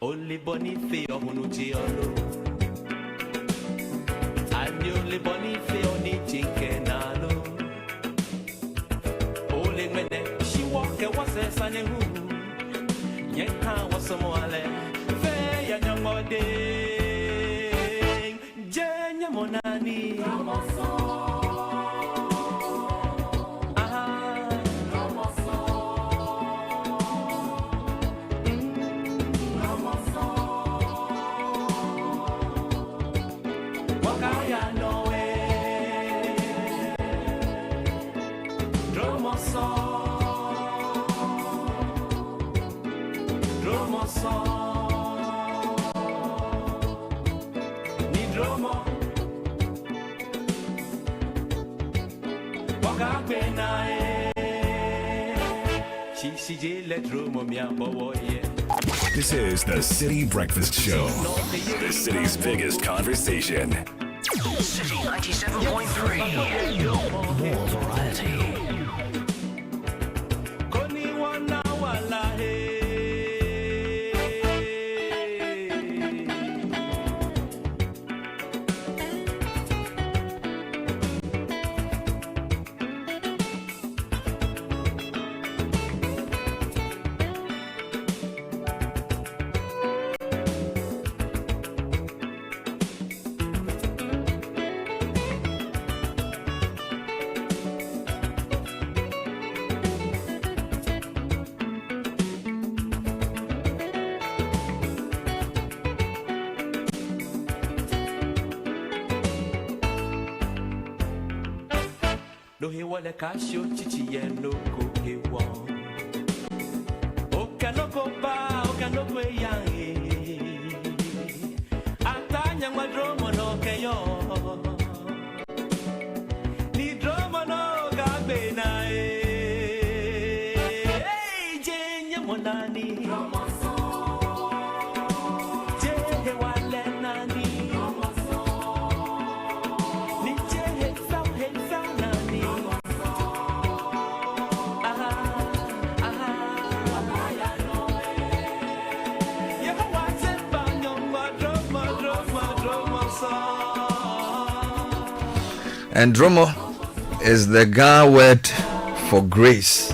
Only Boniface Onuchiolo. And only Boniface Onichikenalo. Only when she walk a was a son who Yanka was some more. Fair young mode. Jenya Monani. This is the Citi Breakfast Show, the city's biggest conversation. Citi 97.3. More variety. No he wale kasho chichi yeno ko he won. O kanoko ba, o kanoko yangi. Atanya madromo no keyo. Ni dromo no gabe na Hey jenya monani. Dromo so. Jehe wale nani. Dromo so. Ni jehe sao nani. And Dromo is the Ga word for grace.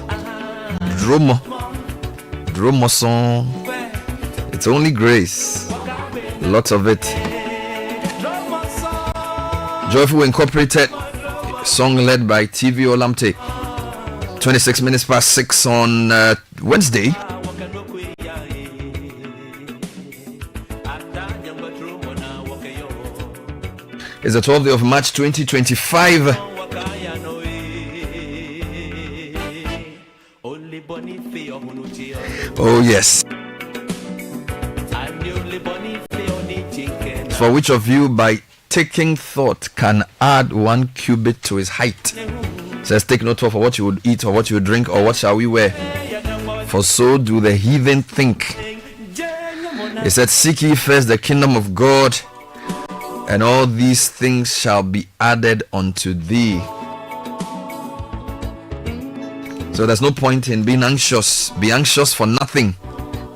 Dromo song. It's only grace. Lots of it. Joyful Incorporated song led by TV Olamte. 26 minutes past 6 on Wednesday. It's the 12th day of March 2025. Oh yes. For which of you by taking thought can add 1 cubit to his height? It says take note of what you would eat or what you would drink or what shall we wear. For so do the heathen think. It said seek ye first the kingdom of God, and all these things shall be added unto thee. So there's no point in being anxious. Be anxious for nothing,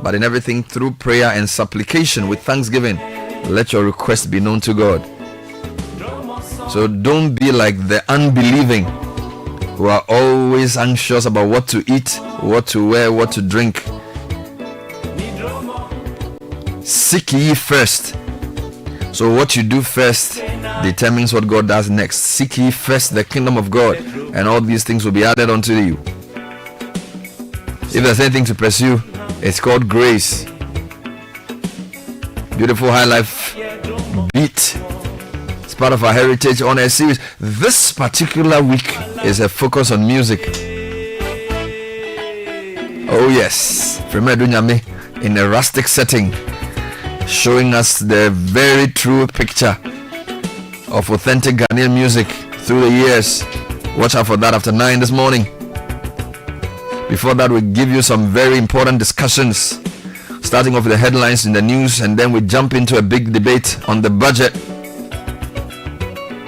but in everything through prayer and supplication with thanksgiving, let your request be known to God. So don't be like the unbelieving who are always anxious about what to eat, what to wear, what to drink. Seek ye first. So what you do first determines what God does next. Seek ye first the kingdom of God, and all these things will be added unto you. If there's anything to pursue, it's called grace. Beautiful high life beat. It's part of our heritage on a series. This particular week is a focus on music. Oh yes, Premier Dunyame in a rustic setting, showing us the very true picture of authentic Ghanaian music through the years. Watch out for that after 9 this morning. Before that, we give you some very important discussions, starting off with the headlines in the news, and then we jump into a big debate on the budget,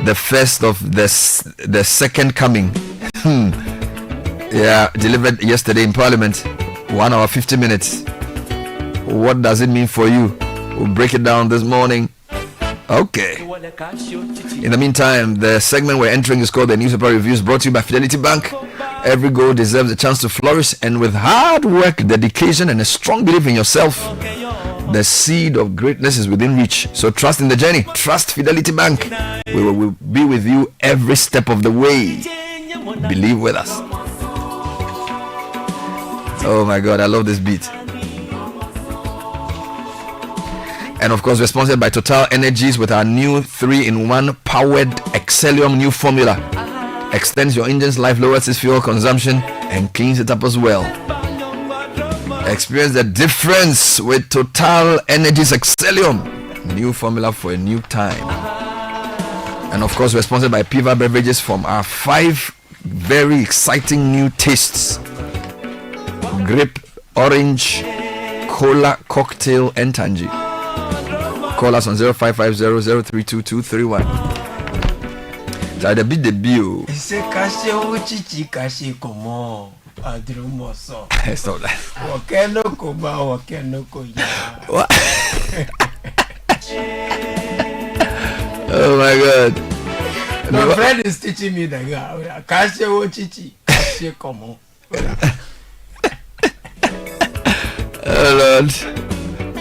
the first of the second coming. Yeah, delivered yesterday in Parliament. 1 hour 50 minutes. What does it mean for you? We'll break it down this morning. Okay. In the meantime, the segment we're entering is called the Newspaper Reviews, brought to you by Fidelity Bank. Every goal deserves a chance to flourish, and with hard work, dedication, and a strong belief in yourself, the seed of greatness is within reach. So trust in the journey. Trust Fidelity Bank. We will be with you every step of the way. Believe with us. Oh my God, I love this beat. And of course, we're sponsored by Total Energies with our new 3-in-1 powered Excellium new formula. Extends your engine's life, lowers its fuel consumption, and cleans it up as well. Experience the difference with Total Energies Excellium, new formula for a new time. And of course, we're sponsored by Piva Beverages from our 5 very exciting new tastes: grape, orange, cola, cocktail, and tangy. Call us on 0550-032-231. So the bit the bill. Stop that. What? Oh my God. My friend is teaching me that. Oh Lord.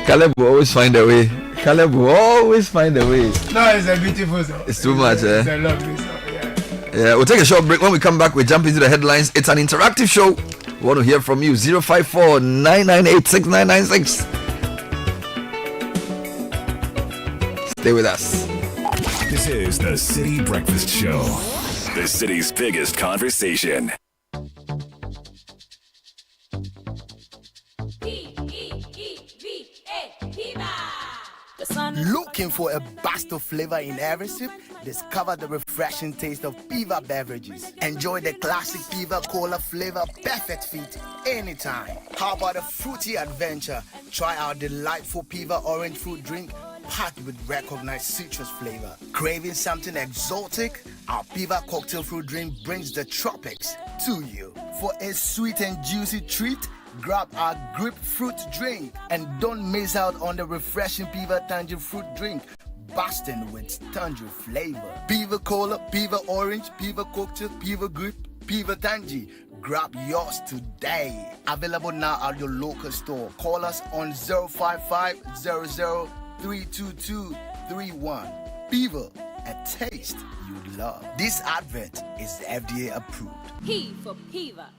Caleb will always find a way. Caleb will always find a way. No, it's a beautiful song. It's too much, It's a lovely song, yeah, we'll take a short break. When we come back, we jump into the headlines. It's an interactive show. We want to hear from you. 054-998-6996. Stay with us. This is the City Breakfast Show, the city's biggest conversation. Looking for a burst of flavor in every sip? Discover the refreshing taste of Piva beverages. Enjoy the classic Piva Cola flavor, perfect fit anytime. How about a fruity adventure? Try our delightful Piva orange fruit drink packed with recognized citrus flavor. Craving something exotic? Our Piva cocktail fruit drink brings the tropics to you. For a sweet and juicy treat, grab our grapefruit drink, and don't miss out on the refreshing Piva tangerine fruit drink, bursting with tangerine flavor. Piva Cola, Piva Orange, Piva Cocktail, Piva Grape, Piva Tangy. Grab yours today. Available now at your local store. Call us on 055-00-322-31. Piva, a taste you love. This advert is FDA approved. P for Piva.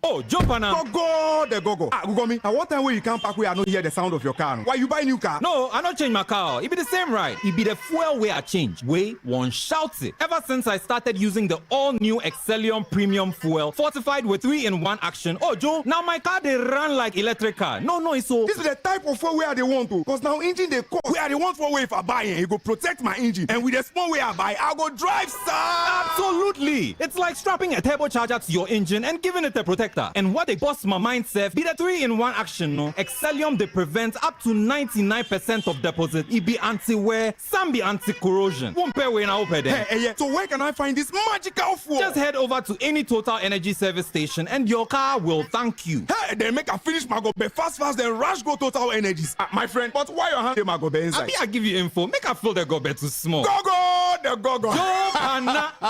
Oh, jump on now. Go, the go. Google me. At what time will you come back where I don't hear the sound of your car? Why you buy new car? No, I don't change my car. It be the same ride. It be the fuel way I change. Way one shouts it. Ever since I started using the all-new Excellium Premium Fuel, fortified with 3-in-1 action. Oh, Joe, now my car they run like electric car. No, it's so. This is the type of fuel where they want to. Because now engine they cost. Where they want for way if I buy it, it go protect my engine. And with the small way I buy, I go drive, sir. Absolutely. It's like strapping a turbocharger to your engine and giving it a protector. And what they boss my mind self be the 3-in-1 action, no? Excellium they prevent up to 99% of deposit. It be anti-wear, some be anti-corrosion. Won't pay when I open them. Hey, so where can I find this magical fuel? Just head over to any Total Energy service station and your car will thank you. Hey, then make a finish my go be fast, then rush go Total Energies. My friend, but why your hand my go be inside? I give you info. Make a fill the go be too small. Go, the go.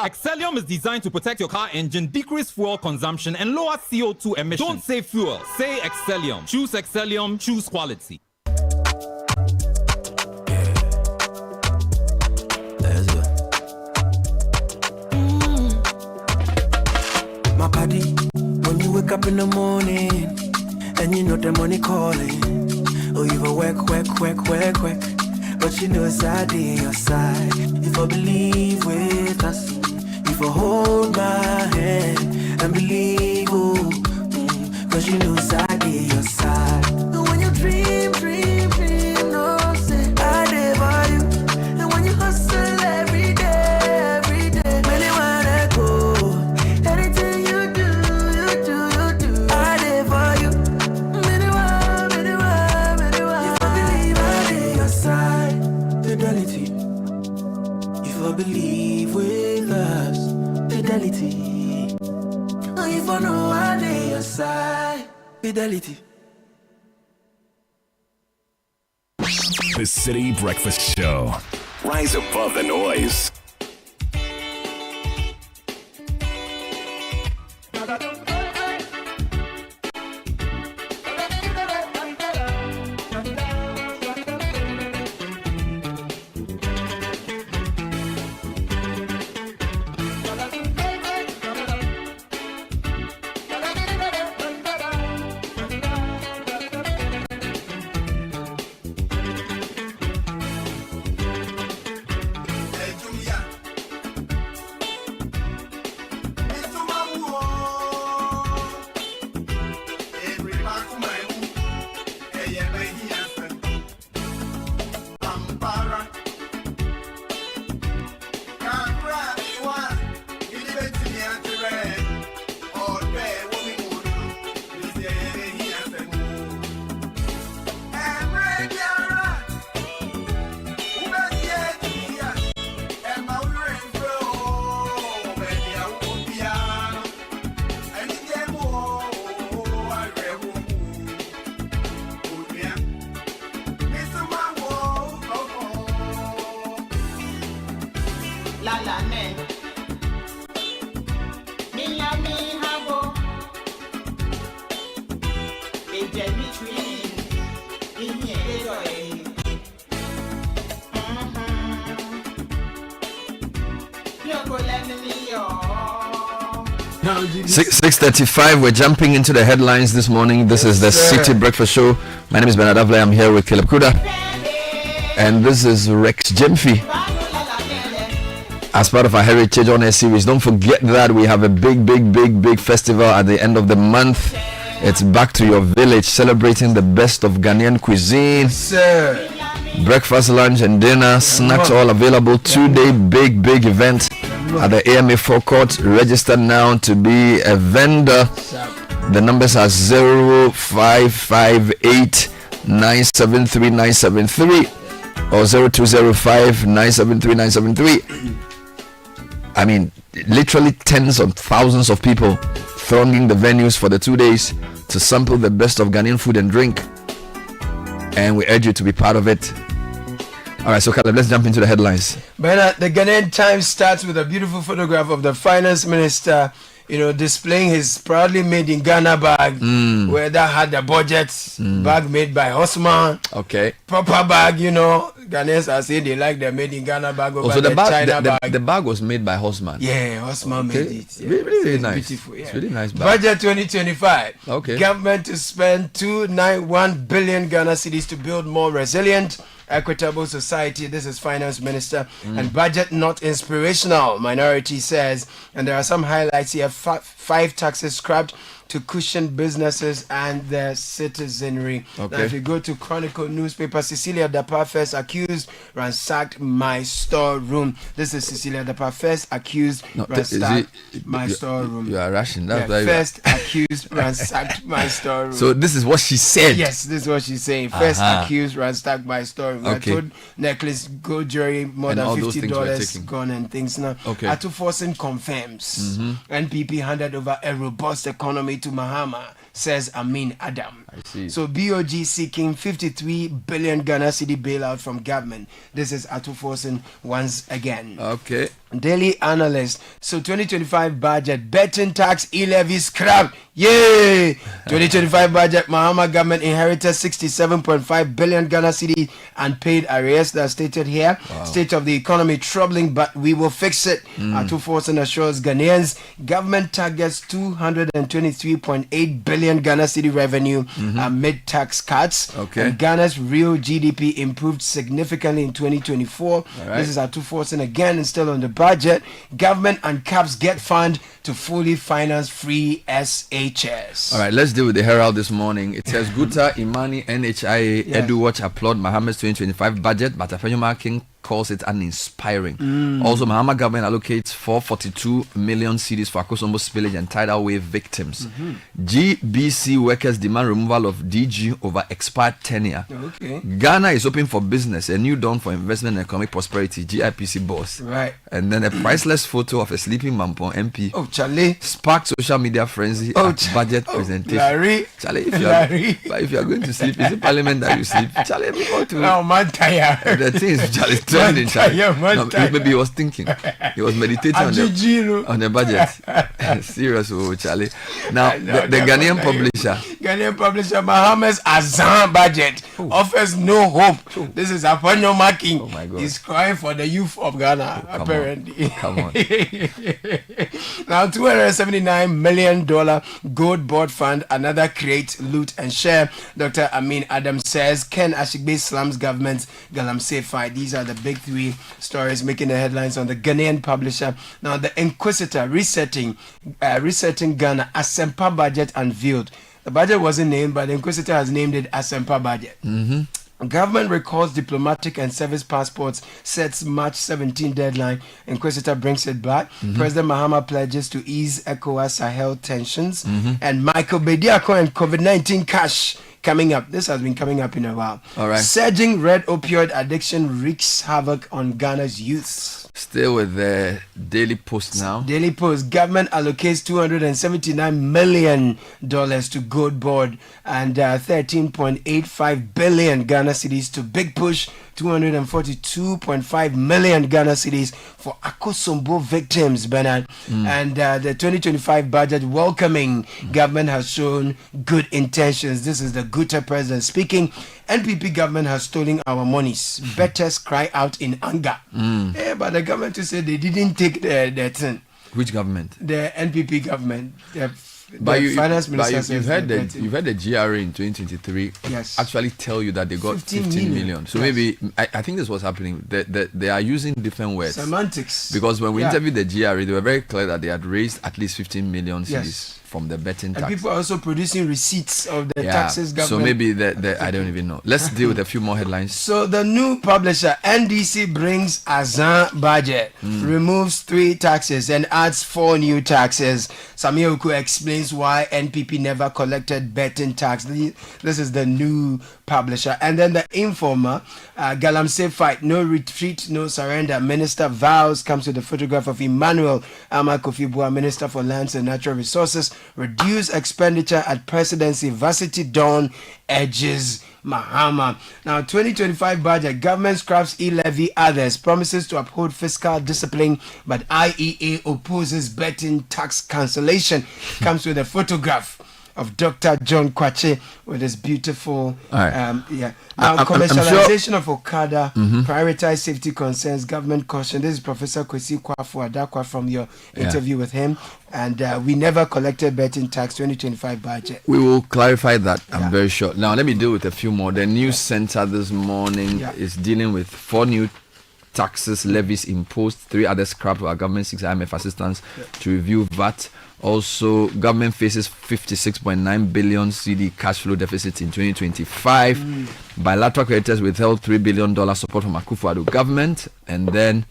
Excellium is designed to protect your car engine, decrease fuel consumption, and lower CO2 emissions. Don't say fuel, say Excellium. Choose Excellium, choose quality. My body, when you wake up in the morning and you know the money calling, oh, you go work, but you know it's I on your side. If I believe with us, if I hold my hand and believe, oh, cause you know it's I on your side. And when you dream, no say I did for you. And when you hustle every day, many wanna go. Anything you do, I did Fidelity. The City Breakfast Show. Rise above the noise. Six 6:35. We're jumping into the headlines this morning. This is the City Breakfast Show. My name is Bernard Avle. I'm here with Caleb Kuda, and this is Rex Jemfi. As part of our Heritage on Air series, don't forget that we have a big festival at the end of the month. It's Back to Your Village, celebrating the best of Ghanaian cuisine. Sir. Breakfast, lunch, and dinner. Snacks all available. 2-day big event at the AMA forecourt. Register now to be a vendor. The numbers are 0558 973 973 or 0205 973 973. I mean, literally tens of thousands of people thronging the venues for the 2 days to sample the best of Ghanaian food and drink. And we urge you to be part of it. All right, so Caleb, let's jump into the headlines. But the Ghanaian Times starts with a beautiful photograph of the finance minister, displaying his proudly made in Ghana bag, where that had the budget bag made by Osman. Okay. Proper bag, Ghanaians are saying they like the made in Ghana bag over the China bag. The bag was made by Osman. Yeah, Osman made it. Yeah. Really nice. Beautiful, yeah. It's really nice bag. Budget 2025. Okay. Government to spend 291 billion Ghana cedis to build more resilient, equitable society. This is finance minister. And budget not inspirational, minority says. And there are some highlights here. 5 taxes scrapped to cushion businesses and their citizenry. Okay. Now, if you go to Chronicle newspaper, Cecilia Dapa first accused ransacked my storeroom. This is Cecilia Dapa first accused ransacked my storeroom. You are rushing. That's first accused ransacked my storeroom. So this is what she said. Yes, this is what she's saying. First accused ransacked my storeroom. Okay. I told necklace, gold jewelry, more And than all those $50 gone and things now. Okay. Atu Forson confirms NPP handed over a robust economy to Mahama, says Amin Adam. I see. So BOG seeking 53 billion Ghana cedi bailout from government. This is Atu Forson once again. Okay. Daily Analyst. So 2025 budget, betting tax, e-levy scrapped. Yay! 2025 budget, Mahama government inherited 67.5 billion Ghana cedi and paid arrears. That's stated here. Wow. State of the economy troubling, but we will fix it. Atu Forson assures Ghanaians government targets 223.8 billion Ghana cedi revenue amid tax cuts. Okay. And Ghana's real GDP improved significantly in 2024. All right. This is Atu Forson again, and still on the budget. Government and CAPS get fund to fully finance free SHS. All right, let's deal with the Herald this morning. It says Guta, Imani, NHIA, Yes. EduWatch applaud Mohammed's 2025 budget, but Afenyo King calls it uninspiring. Also, Mahama government allocates 442 million cedis for Akosombo spillage and tidal wave victims. GBC workers demand removal of DG over expired tenure. Okay. Ghana is open for business, a new dawn for investment and economic prosperity. GIPC boss. Right. And then a priceless photo of a sleeping Mampong MP. Oh, Charlie. Sparked social media frenzy at budget presentation. Larry. Charlie, if you are going to sleep, is it Parliament that you sleep? Charlie, before to. No, man, tired. The thing is, Charlie trending. Maybe he was thinking. He was meditating on the budget. Serious, oh, Charlie. Now, the Ghanaian publisher. Mohammed's Azan budget offers no hope. This is Aponyo Making. Oh my God. He's crying for the youth of Ghana, apparently. Come on. Now, $279 million gold board fund, another create, loot, and share. Dr. Amin Adam says Ken Ashigbe slams government's Galamsey fight. These are the big three stories making the headlines on the Ghanaian publisher. Now, the Inquisitor resetting Ghana Asempa budget unveiled. The budget wasn't named, but the Inquisitor has named it Asempa budget. Government recalls diplomatic and service passports, sets March 17 deadline. Inquisitor brings it back. President Mahama pledges to ease ECOWAS Sahel tensions. And Michael Bediako and COVID-19 cash coming up. This has been coming up in a while. All right. Surging red opioid addiction wreaks havoc on Ghana's youth. Still with the Daily Post now. Daily Post. Government allocates $279 million to Gold Board and 13.85 billion Ghana cedis to Big Push. 242.5 million Ghana cedis for Akosombo victims, Bernard. And the 2025 budget welcoming government has shown good intentions. This is the Gutta president speaking. NPP government has stolen our monies. Betters cry out in anger. Yeah, but the government to say they didn't take the thing. Which government? The NPP government. But finance minister you've heard the GRA in 2023 actually tell you that they got 15 million. So maybe I think this was happening. They are using different words. Semantics. Because when we interviewed the GRA, they were very clear that they had raised at least 15 million cedis from the betting tax. And people are also producing receipts of the taxes government. So maybe I don't even know. Let's deal with a few more headlines. So the new publisher, NDC, brings Azan budget, removes 3 taxes and adds 4 new taxes. Samir Oku explains why NPP never collected betting tax. This is the new publisher. And then the Informer, Galamsey fight, no retreat, no surrender. Minister vows, comes with a photograph of Emmanuel Kofi-Boa, Minister for Lands and Natural Resources. Reduce expenditure at presidency. Varsity Dawn edges Mahama. Now, 2025 budget, government scraps e-levy, others promises to uphold fiscal discipline, but IEA opposes betting tax cancellation. Comes with a photograph of Dr. John Kwache with his beautiful Now, commercialization of Okada, prioritize safety concerns, government caution. This is Professor Kwesi Kwafu Adakwa from your interview with him. And we never collected betting tax 2025 budget. We will clarify that, I'm very sure. Now, let me deal with a few more. The news center this morning is dealing with 4 new taxes, levies imposed, 3 others scrapped while government seeks IMF assistance to review VAT. Also, government faces 56.9 billion CD cash flow deficit in 2025. Bilateral creditors withheld $3 billion support from Akufo-Addo government. And then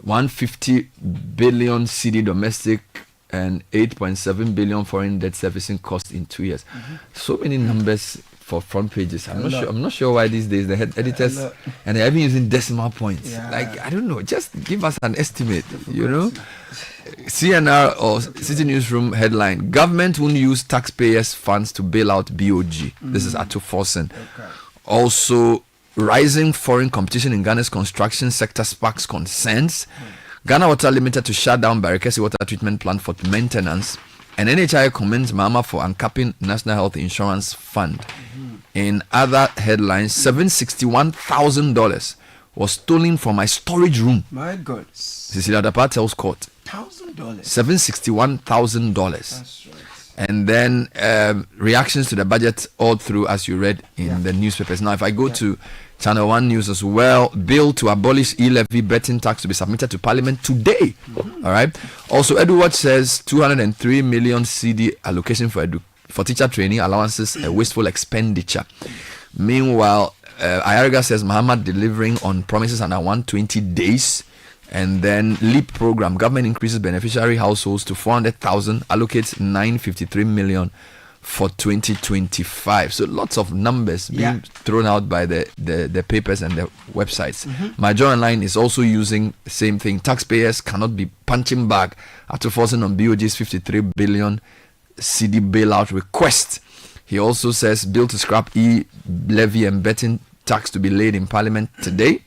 150 billion CD domestic and 8.7 billion foreign debt servicing cost in 2 years. So many numbers for front pages. I'm not sure why these days the head editors and they're even using decimal points. Like, I don't know, just give us an estimate, you know. CNR or Citi Newsroom headline: Government won't use taxpayers' funds to bail out BOG. This is Atu Forsen. Also, rising foreign competition in Ghana's construction sector sparks concerns. Ghana Water Limited to shut down Barikesi Water Treatment Plant for maintenance. And NHI commends Mama for uncapping National Health Insurance Fund. In other headlines, $761,000 was stolen from my storage room. My God. Cecilia Dapa tells court. $1,000. $761,000. That's right. And then reactions to the budget all through, as you read in the newspapers. Now, if I go to Channel 1 News as well, bill to abolish e-levy betting tax to be submitted to Parliament today. All right. Also, Edward says 203 million CD allocation for teacher training allowances, a wasteful expenditure. Meanwhile, Ayariga says Muhammad delivering on promises under 120 days. And then LEAP program, government increases beneficiary households to 400,000, allocates 953 million for 2025. So lots of numbers being thrown out by the papers and the websites. Major Online is also using the same thing. Taxpayers cannot be punching bag after forcing on BOG's 53 billion CD bailout request. He also says bill to scrap e-levy and betting tax to be laid in Parliament today.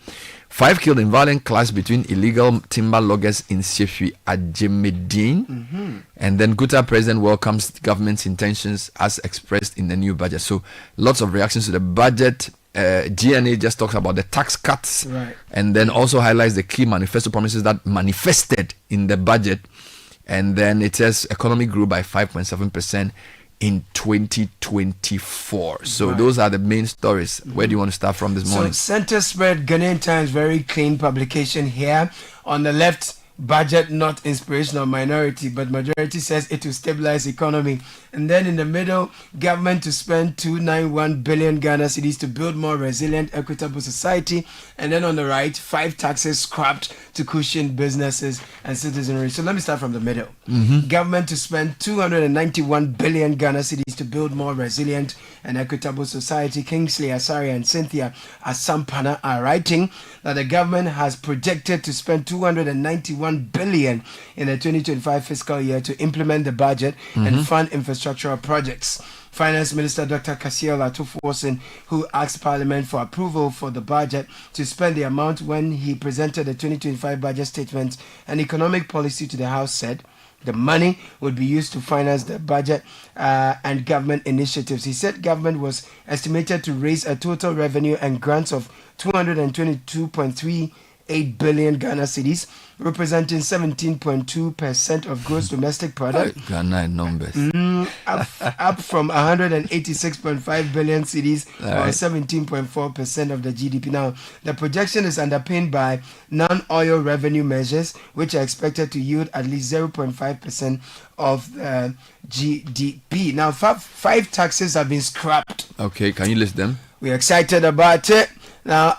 5 killed in violent clash between illegal timber loggers in Shefi Ajemedin. And then Guta president welcomes government's intentions as expressed in the new budget. So lots of reactions to the budget. GNA just talks about the tax cuts, and then also highlights the key manifesto promises that manifested in the budget. And then it says economy grew by 5.7% in 2024. So those are the main stories. Where do you want to start from this morning? So center spread, Ghanaian Times, very clean publication here. On the left, budget not inspirational, minority, but majority says it will stabilize economy. And then in the middle, government to spend 291 billion Ghana cedis to build more resilient, equitable society. And then on the right, 5 taxes scrapped to cushion businesses and citizenry. So let me start from the middle. Government to spend 291 billion Ghana cedis to build more resilient and equitable society. Kingsley Asari and Cynthia Asampana are writing that the government has projected to spend 291 billion in the 2025 fiscal year to implement the budget and fund infrastructural projects. Finance Minister Dr. Kasiel Atufosin, who asked Parliament for approval for the budget to spend the amount when he presented the 2025 budget statement and economic policy to the House, said the money would be used to finance the budget and government initiatives. He said government was estimated to raise a total revenue and grants of 222.38 billion Ghana cedis, representing 17.2% of gross domestic product. Ghana numbers. Up from 186.5 billion cedis, or 17.4% of the GDP. Now, the projection is underpinned by non-oil revenue measures, which are expected to yield at least 0.5% of the GDP. Now, 5 taxes have been scrapped. Okay, can you list them? We're excited about it. Now,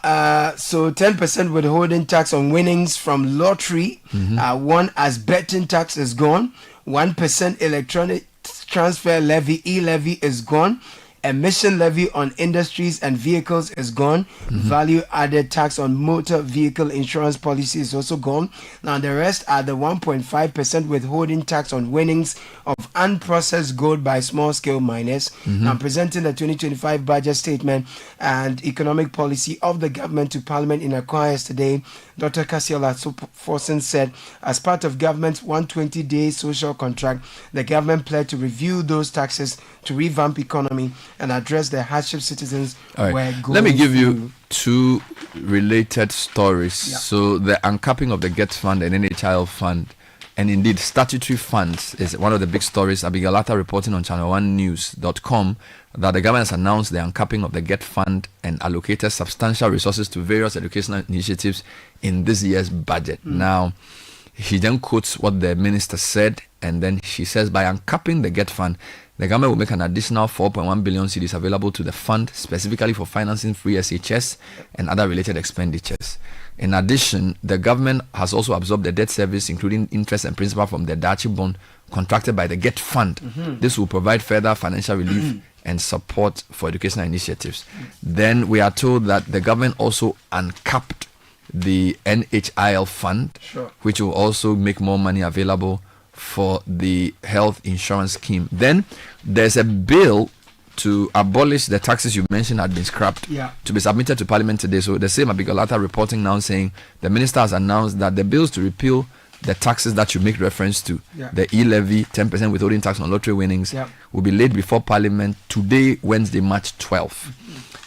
so 10% withholding tax on winnings from lottery, one as betting tax is gone, 1% electronic transfer levy, e-levy is gone, emission levy on industries and vehicles is gone, value added tax on motor vehicle insurance policy is also gone. Now the rest are the 1.5% withholding tax on winnings of unprocessed gold by small scale miners. Now presenting the 2025 budget statement and economic policy of the government to Parliament in Accra yesterday, Dr. Kasiel Atufosin said as part of government's 120-day social contract, the government pledged to review those taxes to revamp economy and address the hardship citizens were going. Let me give you 2 related stories. So the uncapping of the GET fund and NHIL fund, and indeed statutory funds, is one of the big stories. Abigail Atta reporting on channel1news.com that the government has announced the uncapping of the GET fund and allocated substantial resources to various educational initiatives in this year's budget. Now, he then quotes what the minister said, and then she says by uncapping the GET fund, the government will make an additional 4.1 billion cedis available to the fund specifically for financing free SHS and other related expenditures. In addition, the government has also absorbed the debt service, including interest and principal, from the Dachi bond contracted by the GET fund. This will provide further financial relief and support for educational initiatives. Then we are told that the government also uncapped the NHIL fund, which will also make more money available for the health insurance scheme. Then there's a bill to abolish the taxes you mentioned had been scrapped to be submitted to Parliament today. So the same Abigail Atta reporting now saying the minister has announced that the bills to repeal the taxes that you make reference to, the e-levy, 10% withholding tax on lottery winnings, will be laid before Parliament today, Wednesday, March 12th.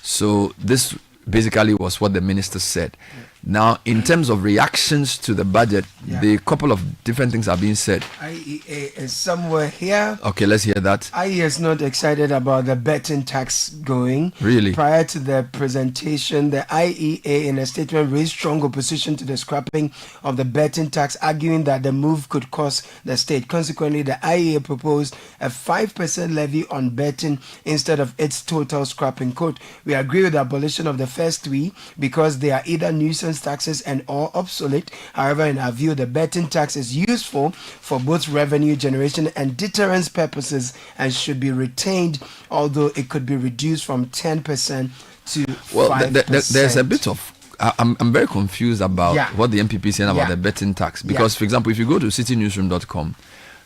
So this basically was what the minister said. Now, in terms of reactions to the budget, the couple of different things are being said. IEA is somewhere here. Okay, let's hear that. IEA is not excited about the betting tax going. Really? Prior to the presentation, the IEA in a statement raised strong opposition to the scrapping of the betting tax, arguing that the move could cost the state. Consequently, the IEA proposed a 5% levy on betting instead of its total scrapping. Quote, we agree with the abolition of the first three because they are either nuisance taxes and or obsolete. However, in our view, the betting tax is useful for both revenue generation and deterrence purposes and should be retained, although it could be reduced from 10% to 5%. There's a bit of I'm very confused about what the MPP is saying about the betting tax, because for example, if you go to citinewsroom.com,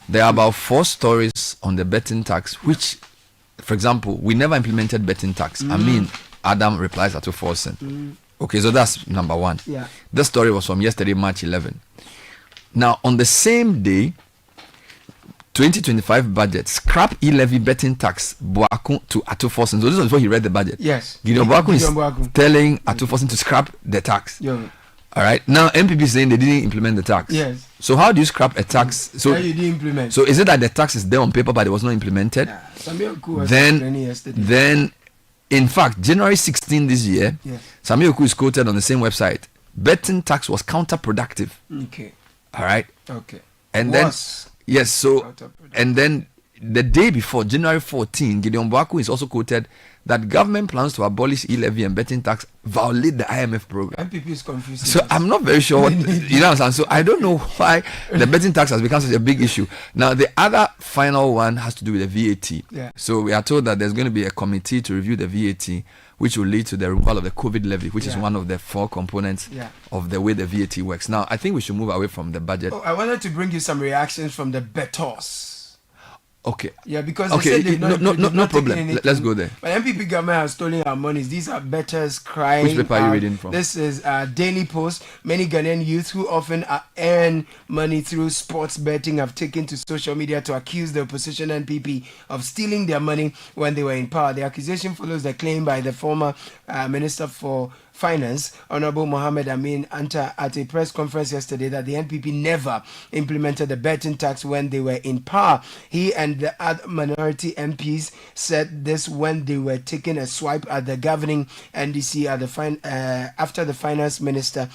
there are about 4 stories on the betting tax, which, for example, we never implemented betting tax. I mean, Adam replies at 2%. Okay, so that's number 1. This story was from yesterday, March 11. Now, on the same day, 2025 budget, scrap e-levy betting tax Boakun to Atufosin. So this was before he read the budget. Yes. Gideon Boakun is telling Atufosin to scrap the tax. All right. Now, MPP is saying they didn't implement the tax. Yes. So how do you scrap a tax? So you didn't implement. So is it that the tax is there on paper but it was not implemented? Then, in fact, January 16 this year, Samuel Oku is quoted on the same website. Betting tax was counterproductive. Okay. All right. Okay. And then and then the day before, January 14, Gideon Boakun is also quoted that government plans to abolish e-levy and betting tax violate the IMF program. MPP is confused. So I'm not very sure what you know. So I don't know why the betting tax has become such a big issue. Now the other final one has to do with the VAT. So we are told that there's going to be a committee to review the VAT, which will lead to the removal of the COVID levy, which is one of the 4 components of the way the VAT works. Now I think we should move away from the budget. I wanted to bring you some reactions from the bettors. Okay. Yeah, because they said no problem. Let's go there. But MPP government has stolen our monies. These are bettors crying. Which paper are you reading from? This is Daily Post. Many Ghanaian youth who often earn money through sports betting have taken to social media to accuse the opposition NPP of stealing their money when they were in power. The accusation follows the claim by the former Minister for Finance, Honorable Mohammed Amin Anta, at a press conference yesterday that the NPP never implemented the betting tax when they were in power. He and the other minority MPs said this when they were taking a swipe at the governing NDC after the finance minister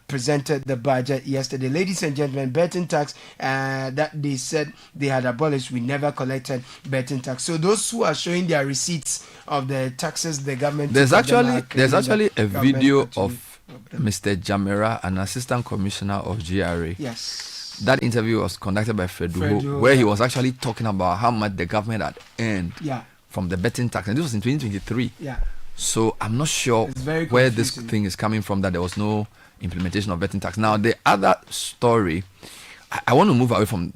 presented the budget yesterday. Ladies and gentlemen, betting tax that they said they had abolished, we never collected betting tax. So those who are showing their receipts of the taxes the government there's actually a video of Mr. Jamera, an assistant commissioner of GRA. Yes. That interview was conducted by Fredo, where he was actually talking about how much the government had earned from the betting tax, and this was in 2023. So I'm not sure where this thing is coming from, that there was no implementation of betting tax. Now the other story, I want to move away from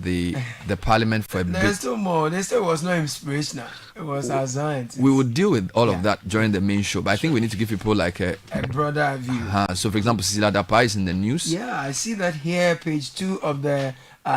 the parliament for a bit. There's still more. There still was no inspirational. It was our science. We will deal with all of that during the main show, but I think we need to give people like a broader view. So for example, Cecilia Dapa is in the news. Yeah, I see that here, page 2 of the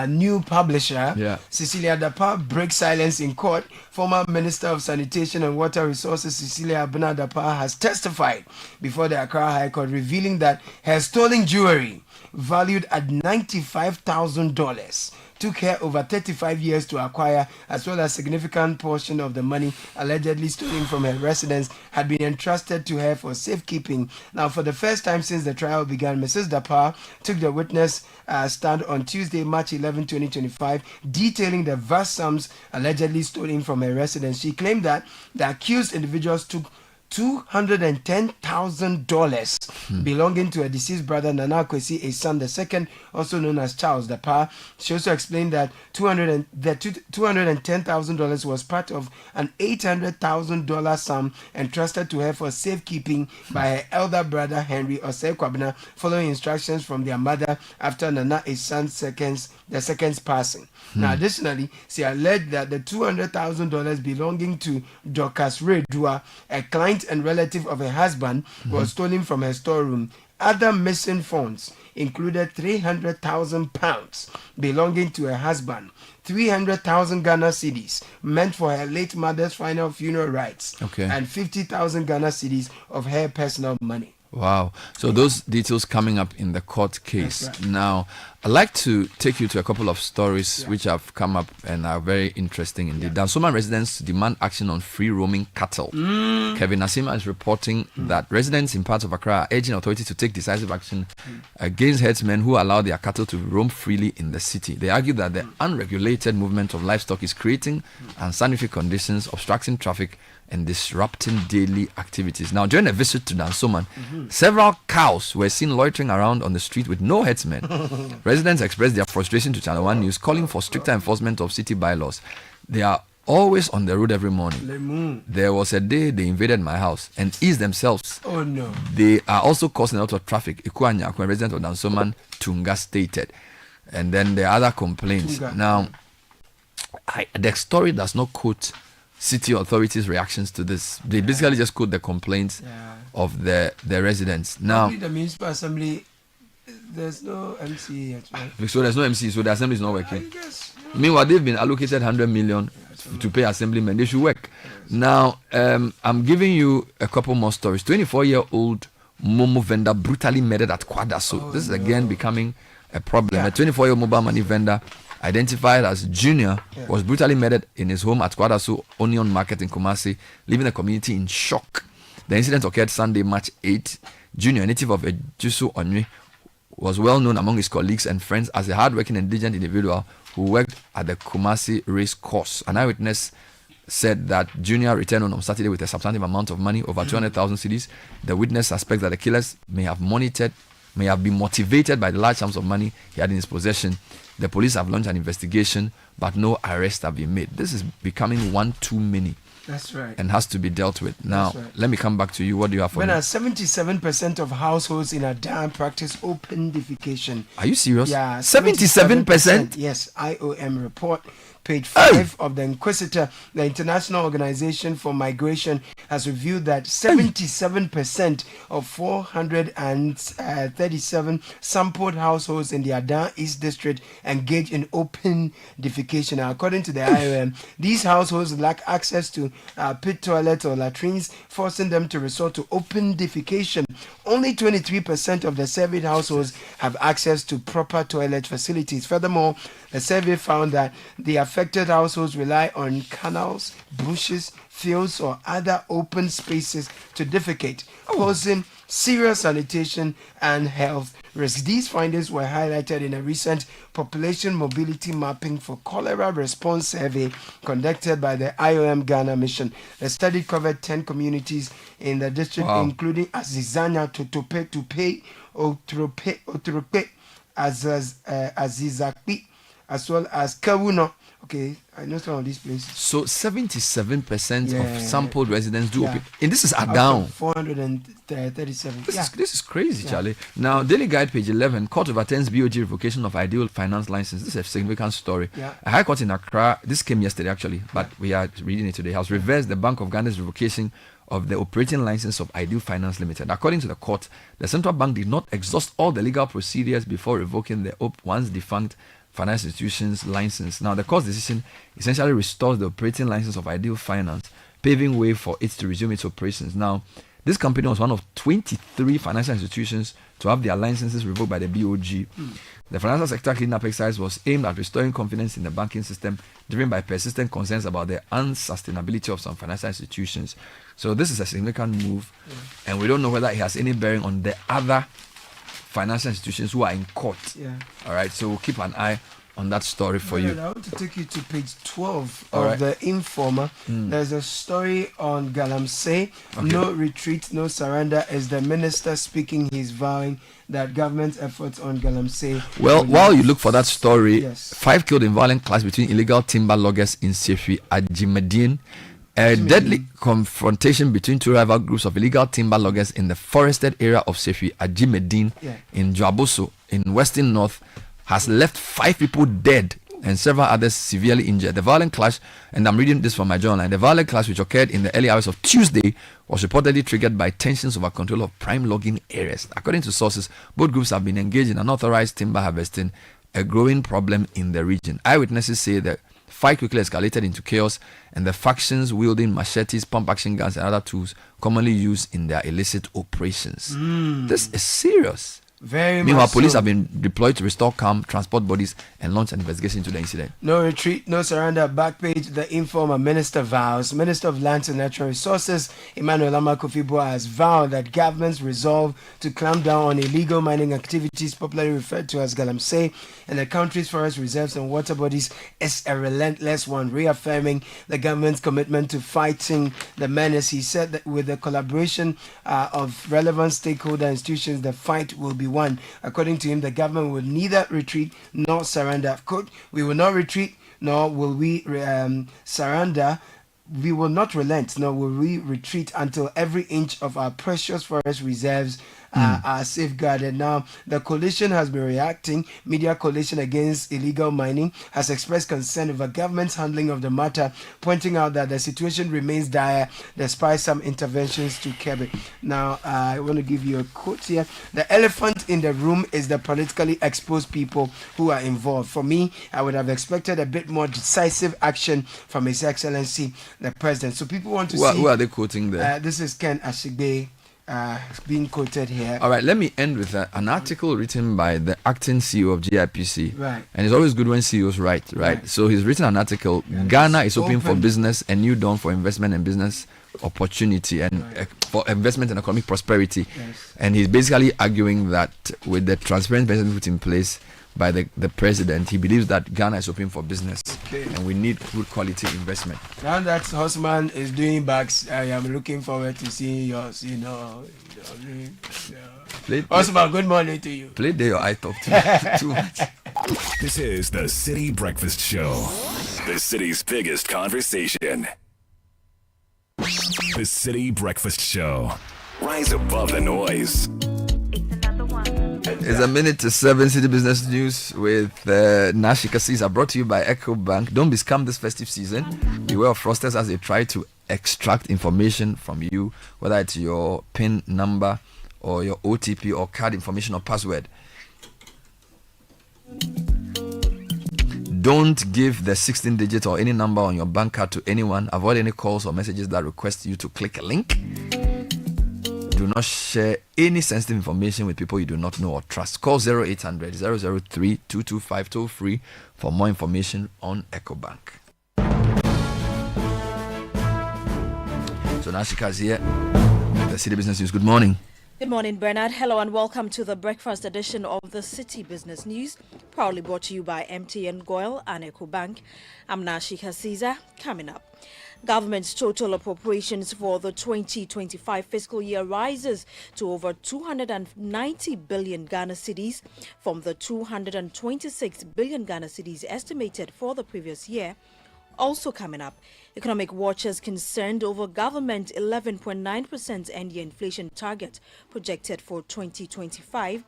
new publisher. Cecilia Dapa breaks silence in court. Former Minister of Sanitation and Water Resources Cecilia Abena Dapa has testified before the Accra High Court, revealing that her stolen jewelry, valued at $95,000, took her over 35 years to acquire, as well as a significant portion of the money allegedly stolen from her residence had been entrusted to her for safekeeping. Now, for the first time since the trial began, Mrs. Dapa took the witness stand on Tuesday, March 11, 2025, detailing the vast sums allegedly stolen from her residence. She claimed that the accused individuals took $210,000 belonging to a deceased brother, Nana Kwesi, a son, the second, also known as Charles Dapa. She also explained that $210,000 was part of an $800,000 sum entrusted to her for safekeeping by her elder brother, Henry Osei Kwabena, following instructions from their mother after Nana, a son's the second's passing. Now, additionally, she alleged that the $200,000 belonging to Dorcas Redua, a client and relative of her husband, was stolen from her storeroom. Other missing funds included £300,000 belonging to her husband, 300,000 Ghana cedis meant for her late mother's final funeral rites, and 50,000 Ghana cedis of her personal money. Wow. So those details coming up in the court case. Right. Now, I'd like to take you to a couple of stories which have come up and are very interesting indeed. Dansoma residents demand action on free roaming cattle. Kevin Nasima is reporting that residents in parts of Accra are urging authorities to take decisive action against herdsmen who allow their cattle to roam freely in the city. They argue that the unregulated movement of livestock is creating unsanitary conditions, obstructing traffic, and disrupting daily activities. Now, during a visit to Dansoman, several cows were seen loitering around on the street with no headsmen. Residents expressed their frustration to Channel 1 News, calling for stricter enforcement of city bylaws. They are always on the road every morning. There was a day they invaded my house and eased themselves. Oh no. They are also causing a lot of traffic. Ikuanya, a resident of Dansoman, Tunga stated. And then the other complaints. Tunga. Now, the story does not quote city authorities' reactions to this. They basically just quote the complaints of the residents. Now, the municipal assembly, there's no MC yet, right? So there's no MC, so the assembly is not working. I guess, Meanwhile, they've been allocated 100 million to pay assemblymen. They should work. Now, I'm giving you a couple more stories. 24-year-old Momo vendor brutally murdered at Kwadaso. This is again becoming a problem. A 24-year-old mobile money vendor identified as Junior was brutally murdered in his home at Kwadaso Onion Market in Kumasi, leaving the community in shock. The incident occurred Sunday, March 8. Junior, a native of Ejusu Onwe, was well known among his colleagues and friends as a hardworking and diligent individual who worked at the Kumasi race course. An eyewitness said that Junior returned on Saturday with a substantive amount of money, over 200,000 cedis. The witness suspects that the killers may have been motivated by the large sums of money he had in his possession. The police have launched an investigation, but no arrests have been made. This is becoming one too many. That's right. And has to be dealt with. Now, let me come back to you. What do you have for me? 77% of households in Adan practice open defecation. Are you serious? Yeah. 77%? Yes. IOM report. Page 5 of the Inquisitor, the International Organization for Migration, has revealed that 77% of 437 sampled households in the Adan East District engage in open defecation. Now, according to the IOM, these households lack access to pit toilets or latrines, forcing them to resort to open defecation. Only 23% of the surveyed households have access to proper toilet facilities. Furthermore, the survey found that the affected households rely on canals, bushes, fields, or other open spaces to defecate, posing serious sanitation and health risks. These findings were highlighted in a recent population mobility mapping for cholera response survey conducted by the IOM Ghana mission. The study covered 10 communities in the district, including Azizanya, Totope, Tupe, Otrope, Azizakpi, as well as Kawuno. Okay, I know some of these places. So 77% of sampled residents do open. And this is down. 437. This is crazy, Charlie. Now, Daily Guide, page 11, court overturns BOG revocation of ideal finance license. This is a significant story. A high court in Accra, this came yesterday actually, but we are reading it today, has reversed the Bank of Ghana's revocation of the operating license of Ideal Finance Limited. According to the court, the central bank did not exhaust all the legal procedures before revoking the once defunct financial institutions license. Now, the court's decision essentially restores the operating license of Ideal Finance, paving way for it to resume its operations. Now, this company was one of 23 financial institutions to have their licenses revoked by the BOG. The financial sector cleanup exercise was aimed at restoring confidence in the banking system, driven by persistent concerns about the unsustainability of some financial institutions. So this is a significant move, and we don't know whether it has any bearing on the other financial institutions who are in court. All right, so we'll keep an eye on that story for you. I want to take you to page 12 of the Informer. There's a story on Galamsey. No retreat, no surrender, as the minister speaking. He's vowing that government efforts on Galamsey. Well, while you look for that story, 5 killed in violent clash between illegal timber loggers in Sefi Ajimedin. A deadly confrontation between two rival groups of illegal timber loggers in the forested area of Sefi Ajimedin in Dwaboso in Western North has left 5 people dead and several others severely injured. The violent clash, and I'm reading this from my journal, the violent clash which occurred in the early hours of Tuesday was reportedly triggered by tensions over control of prime logging areas. According to sources, both groups have been engaged in unauthorized timber harvesting, a growing problem in the region. Eyewitnesses say that fight quickly escalated into chaos, and the factions wielding machetes, pump-action guns, and other tools commonly used in their illicit operations. This is serious. Very Meanwhile, much police so. have been deployed to restore calm, transport bodies, and launch an investigation into the incident. No retreat, no surrender. Back page, the informer minister vows. Minister of Lands and Natural Resources, Emmanuel Amakofi-Boa, has vowed that government's resolve to clamp down on illegal mining activities, popularly referred to as galamsey, in the country's forest reserves and water bodies is a relentless one, reaffirming the government's commitment to fighting the menace. He said that with the collaboration of relevant stakeholder institutions, the fight will be won. According to him, the government will neither retreat nor surrender. Quote, we will not retreat nor will we surrender. We will not relent nor will we retreat until every inch of our precious forest reserves are safeguarded. Now, the coalition has been reacting. Media Coalition Against Illegal Mining has expressed concern over government's handling of the matter, pointing out that the situation remains dire despite some interventions to curb it. Now, I want to give you a quote here. The elephant in the room is the politically exposed people who are involved. For me, I would have expected a bit more decisive action from His Excellency, the President. So people want to see... Who are they quoting there? This is Ken Ashigbe. Being quoted here. All right, let me end with an article written by the acting CEO of GIPC. Right. And it's always good when CEOs write, right? So he's written an article, Ghana is open for business, a new dawn for investment and business opportunity and for investment and economic prosperity. Yes. And he's basically arguing that with the transparent measures put in place by the president, he believes that Ghana is open for business and we need good quality investment. Now that Hosman is doing bags, I am looking forward to seeing yours. Hosman, good morning to you. Play there, I talk too much. This is the City Breakfast Show, the city's biggest conversation. The City Breakfast Show. Rise above the noise. It's a minute to 7 City Business News with Nashi Caesar, brought to you by EcoBank. Don't be scammed this festive season. Beware of fraudsters as they try to extract information from you, whether it's your PIN number or your OTP or card information or password. Don't give the 16-digit or any number on your bank card to anyone. Avoid any calls or messages that request you to click a link. Do not share any sensitive information with people you do not know or trust. Call 0800 003 225 toll free for more information on EcoBank. So Nashika's here. The City Business News. Good morning. Good morning, Bernard. Hello and welcome to the breakfast edition of the City Business News, proudly brought to you by MTN Goil and EcoBank. I'm Nashika Caesar. Coming up, government's total appropriations for the 2025 fiscal year rises to over 290 billion Ghana cedis from the 226 billion Ghana cedis estimated for the previous year. Also coming up, economic watchers concerned over government 11.9% end-year inflation target projected for 2025.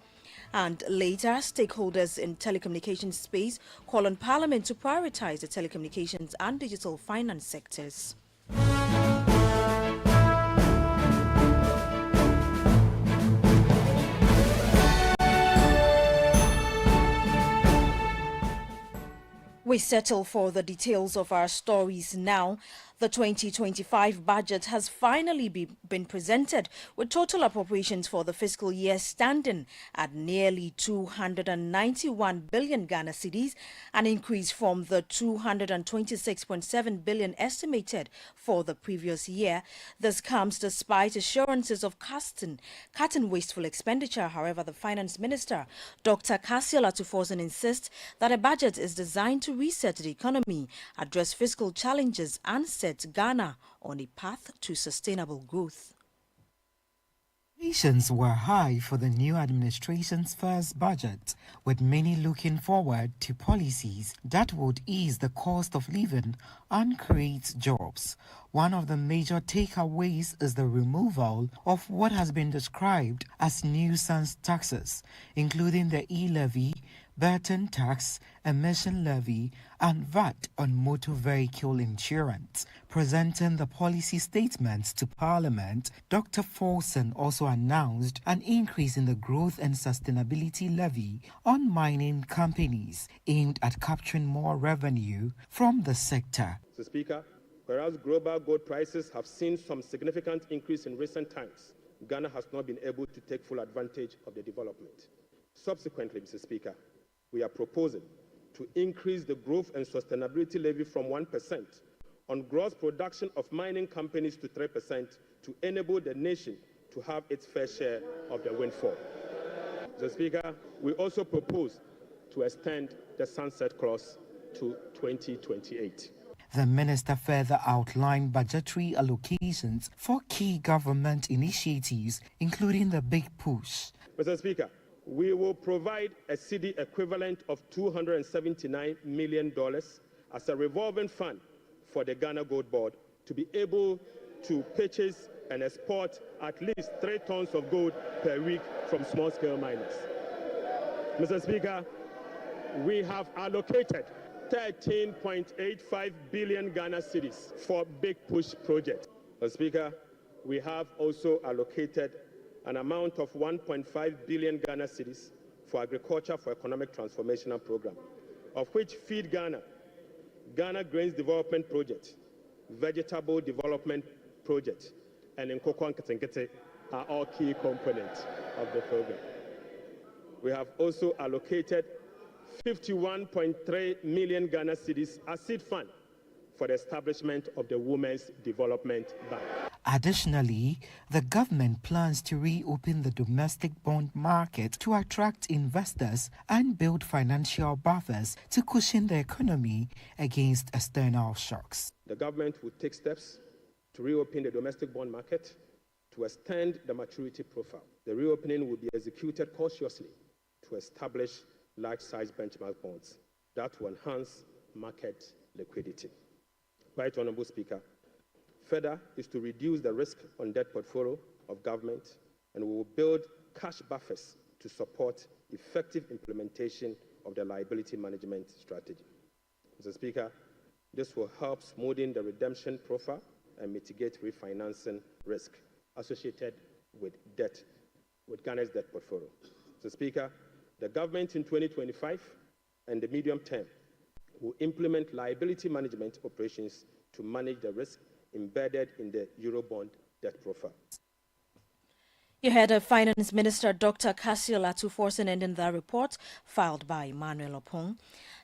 And later, stakeholders in telecommunications space call on Parliament to prioritize the telecommunications and digital finance sectors. We settle for the details of our stories now. The 2025 budget has finally been presented, with total appropriations for the fiscal year standing at nearly 291 billion Ghana cedis, an increase from the 226.7 billion estimated for the previous year. This comes despite assurances of cutting wasteful expenditure. However, the Finance Minister, Dr. Kasia Tuforsen, insists that a budget is designed to reset the economy, address fiscal challenges, and set Ghana on a path to sustainable growth. Expectations were high for the new administration's first budget, with many looking forward to policies that would ease the cost of living and create jobs. One of the major takeaways is the removal of what has been described as nuisance taxes, including the e-levy, Burton tax, emission levy, and VAT on motor vehicle insurance. Presenting the policy statements to Parliament, Dr. Folson also announced an increase in the growth and sustainability levy on mining companies aimed at capturing more revenue from the sector. Mr. Speaker, whereas global gold prices have seen some significant increase in recent times, Ghana has not been able to take full advantage of the development. Subsequently, Mr. Speaker, we are proposing to increase the growth and sustainability levy from 1% on gross production of mining companies to 3% to enable the nation to have its fair share of the windfall. Mr. Speaker, we also propose to extend the sunset clause to 2028. The minister further outlined budgetary allocations for key government initiatives, including the Big Push. Mr. Speaker, we will provide a Citi equivalent of $279 million as a revolving fund for the Ghana Gold Board to be able to purchase and export at least 3 tons of gold per week from small-scale miners. Mr. Speaker, we have allocated 13.85 billion Ghana cedis for Big Push project. Mr. Speaker, we have also allocated an amount of 1.5 billion Ghana cedis for Agriculture for Economic Transformational Program, of which Feed Ghana, Ghana Grains Development Project, Vegetable Development Project, and Nkoko Nketenkete are all key components of the program. We have also allocated 51.3 million Ghana cedis as seed fund for the establishment of the Women's Development Bank. Additionally, the government plans to reopen the domestic bond market to attract investors and build financial buffers to cushion the economy against external shocks. The government will take steps to reopen the domestic bond market to extend the maturity profile. The reopening will be executed cautiously to establish large-size benchmark bonds that will enhance market liquidity. Right Honourable Speaker, further is to reduce the risk on debt portfolio of government, and we will build cash buffers to support effective implementation of the liability management strategy. Mr. Speaker, this will help smoothing the redemption profile and mitigate refinancing risk associated with debt, with Ghana's debt portfolio. Mr. Speaker, the government in 2025 and the medium term will implement liability management operations to manage the risk embedded in the Eurobond debt profile. You heard of Finance Minister Dr. Cassiel Atuforsen ending the report filed by Emmanuel Opong.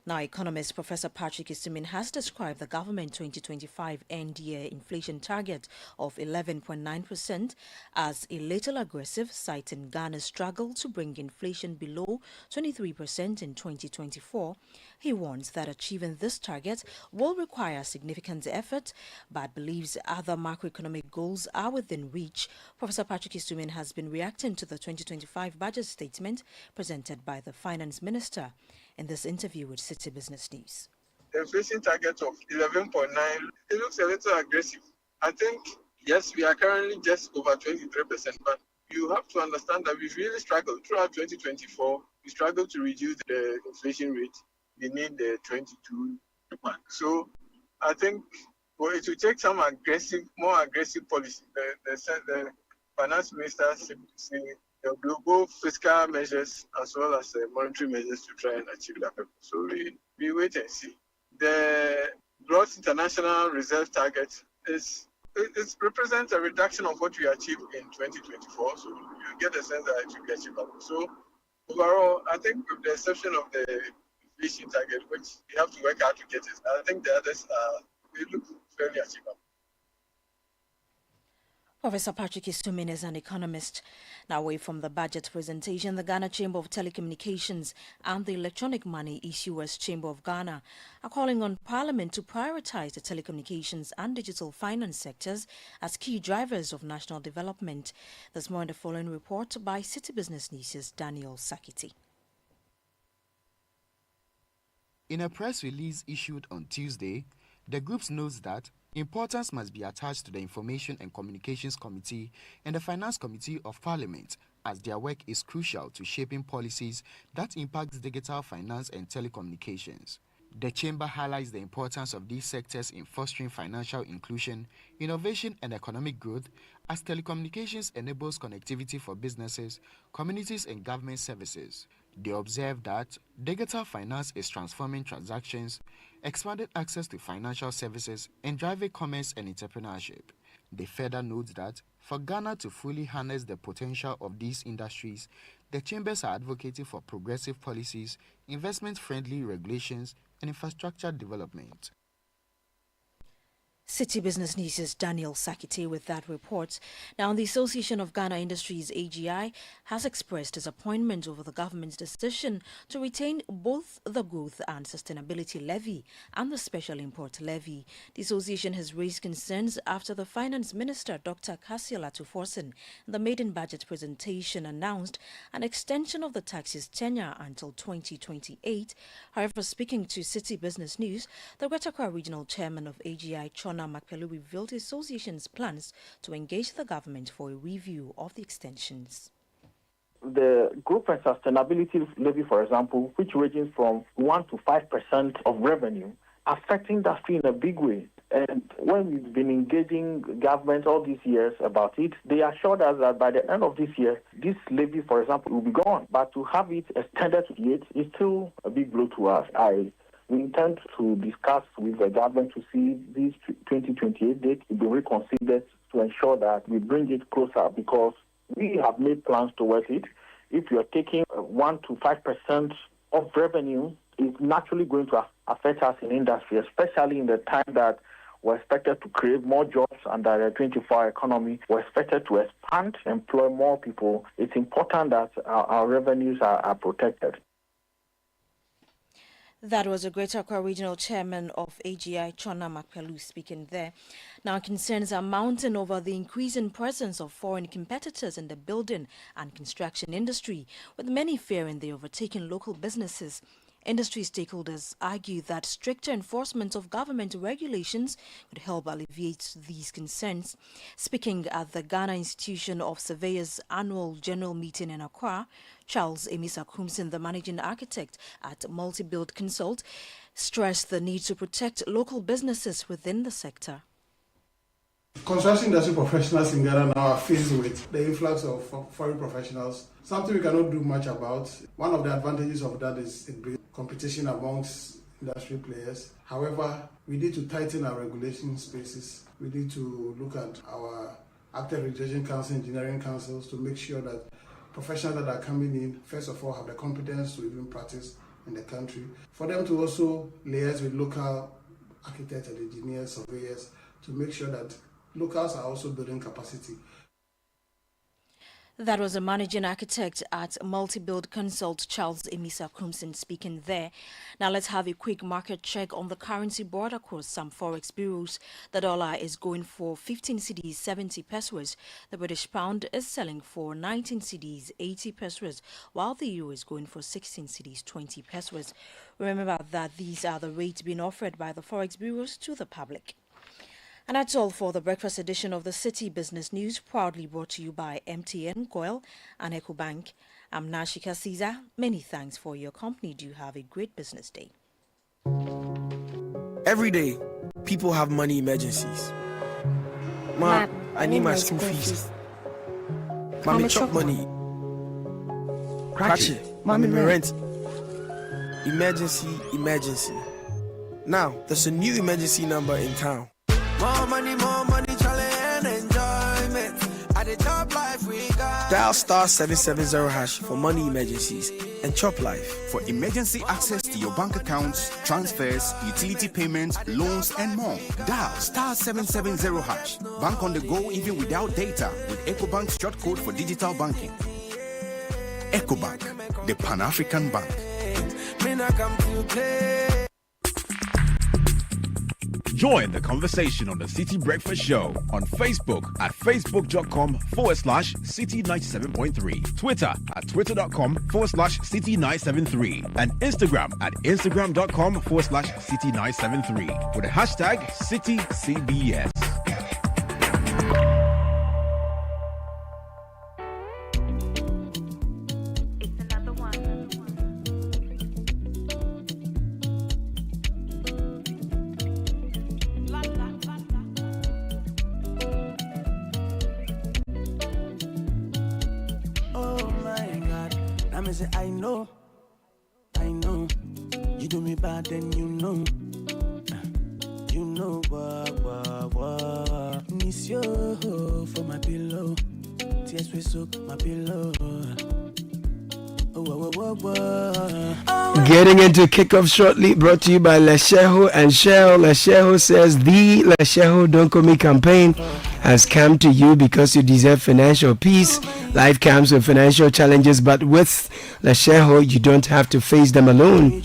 Now, economist Professor Patrick Isumin has described the government 2025 end-year inflation target of 11.9% as a little aggressive, citing Ghana's struggle to bring inflation below 23% in 2024. He warns that achieving this target will require significant effort, but believes other macroeconomic goals are within reach. Professor Patrick Isumin has been reacting to the 2025 budget statement presented by the Finance Minister in this interview with Citi Business News. The inflation target of 11.9, it looks a little aggressive. I think, yes, we are currently just over 23%, but you have to understand that we've really struggled throughout 2024. We struggled to reduce the inflation rate beneath the 22 mark. So I think it will take some more aggressive policy. The finance minister said the global fiscal measures as well as monetary measures to try and achieve that purpose. So we wait and see. The gross international reserve target it represents a reduction of what we achieved in 2024. So you get a sense that it will be achievable. So overall, I think with the exception of the inflation target, which we have to work hard to get it, I think the others they look fairly achievable. Professor Patrick Isumin is an economist. Now, away from the budget presentation, the Ghana Chamber of Telecommunications and the Electronic Money Issuers Chamber of Ghana are calling on Parliament to prioritize the telecommunications and digital finance sectors as key drivers of national development. There's more in the following report by Citi Business News' Daniel Sakiti. In a press release issued on Tuesday, the groups notes that Importance must be attached to the Information and Communications Committee and the Finance Committee of Parliament, as their work is crucial to shaping policies that impact digital finance and telecommunications. The Chamber highlights the importance of these sectors in fostering financial inclusion, innovation and economic growth, as telecommunications enables connectivity for businesses, communities and government services. They observe that digital finance is transforming transactions, expanded access to financial services, and driving commerce and entrepreneurship. They further note that for Ghana to fully harness the potential of these industries, the chambers are advocating for progressive policies, investment-friendly regulations, and infrastructure development. Citi Business News' Daniel Sakite with that report. Now, the Association of Ghana Industries, AGI, has expressed disappointment over the government's decision to retain both the Growth and Sustainability Levy and the Special Import Levy. The association has raised concerns after the Finance Minister, Dr. Kasia Latuforsen, in the maiden budget presentation announced an extension of the tax's tenure until 2028. However, speaking to Citi Business News, the Greater Accra Regional Chairman of AGI, Chona Makpelu, revealed the association's plans to engage the government for a review of the extensions. The Growth and Sustainability Levy, for example, which ranges from 1 to 5% of revenue, affecting industry in a big way. And when we've been engaging government all these years about it, they assured us that by the end of this year, this levy, for example, will be gone. But to have it extended to 8 is still a big blow to us. We intend to discuss with the government to see this 2028 date will be reconsidered to ensure that we bring it closer, because we have made plans towards it. If you're taking 1 to 5% of revenue, it's naturally going to affect us in industry, especially in the time that we're expected to create more jobs under the 24-hour economy. We're expected to expand, employ more people. It's important that our revenues are protected. That was a Greater Accra Regional Chairman of AGI, Chona Makpelu, speaking there. Now, concerns are mounting over the increasing presence of foreign competitors in the building and construction industry, with many fearing they overtaking local businesses. Industry stakeholders argue that stricter enforcement of government regulations could help alleviate these concerns. Speaking at the Ghana Institution of Surveyors annual general meeting in Accra, Charles Emisa Kumsin, the managing architect at Multi-Build Consult, stressed the need to protect local businesses within the sector. Construction industry professionals in Ghana now are faced with the influx of foreign professionals, something we cannot do much about. One of the advantages of that is it brings competition amongst industry players. However, we need to tighten our regulation spaces. We need to look at our active registration council, engineering councils, to make sure that professionals that are coming in, first of all, have the competence to even practice in the country. For them to also liaise with local architects and engineers, surveyors, to make sure that locals are also building capacity. That was a managing architect at Multi-Build Consult, Charles Emisa Kumsin, speaking there. Now let's have a quick market check on the currency board across some forex bureaus. The dollar is going for 15 cedis 70 pesos. The British pound is selling for 19 cedis 80 pesos, while the euro is going for 16 cedis 20 pesos. Remember that these are the rates being offered by the forex bureaus to the public. And that's all for the breakfast edition of the Citi Business News, proudly brought to you by MTN, Goil and EcoBank. I'm Nashika Caesar. Many thanks for your company. Do have a great business day. Every day, people have money emergencies. Ma, I need my school fees. Mommy, chop money. Cratchet, mommy, rent. Emergency. Now, there's a new emergency number in town. More money, challenge and enjoyment. At the top life we got. Dial star 770 hash for money emergencies and chop life. For emergency access to your bank accounts, transfers, utility payments, loans, and more. Dial star 770 hash. Bank on the go even without data with EcoBank's short code for digital banking. EcoBank, the Pan-African Bank. Join the conversation on the City Breakfast Show on Facebook at facebook.com/City97.3, Twitter at twitter.com/City973, and Instagram at instagram.com/City973 with the hashtag CityCBS. I know, you do me bad, then you know what. Miss you for my pillow, tears we soak my pillow. Getting into kickoff shortly, brought to you by Lesheho and Shell. Lesheho says the Lesheho Don't Call Me campaign has come to you because you deserve financial peace. Life comes with financial challenges, but with Lesheho, you don't have to face them alone.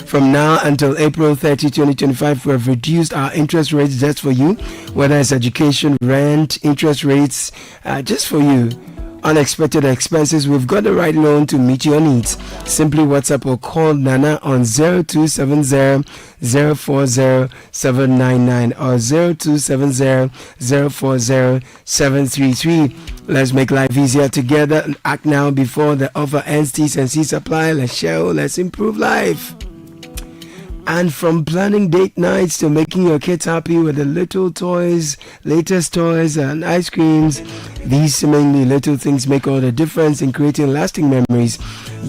From now until April 30, 2025, we have reduced our interest rates just for you, whether it's education, rent, interest rates, just for you. Unexpected expenses, we've got the right loan to meet your needs. Simply WhatsApp or call Nana on 0270 040 799 or 0270 040 733. Let's make life easier together. Act now before the offer ends. T's and C's apply. Let's share. Let's improve life. And from planning date nights to making your kids happy with the little toys, latest toys and ice creams, these seemingly little things make all the difference in creating lasting memories.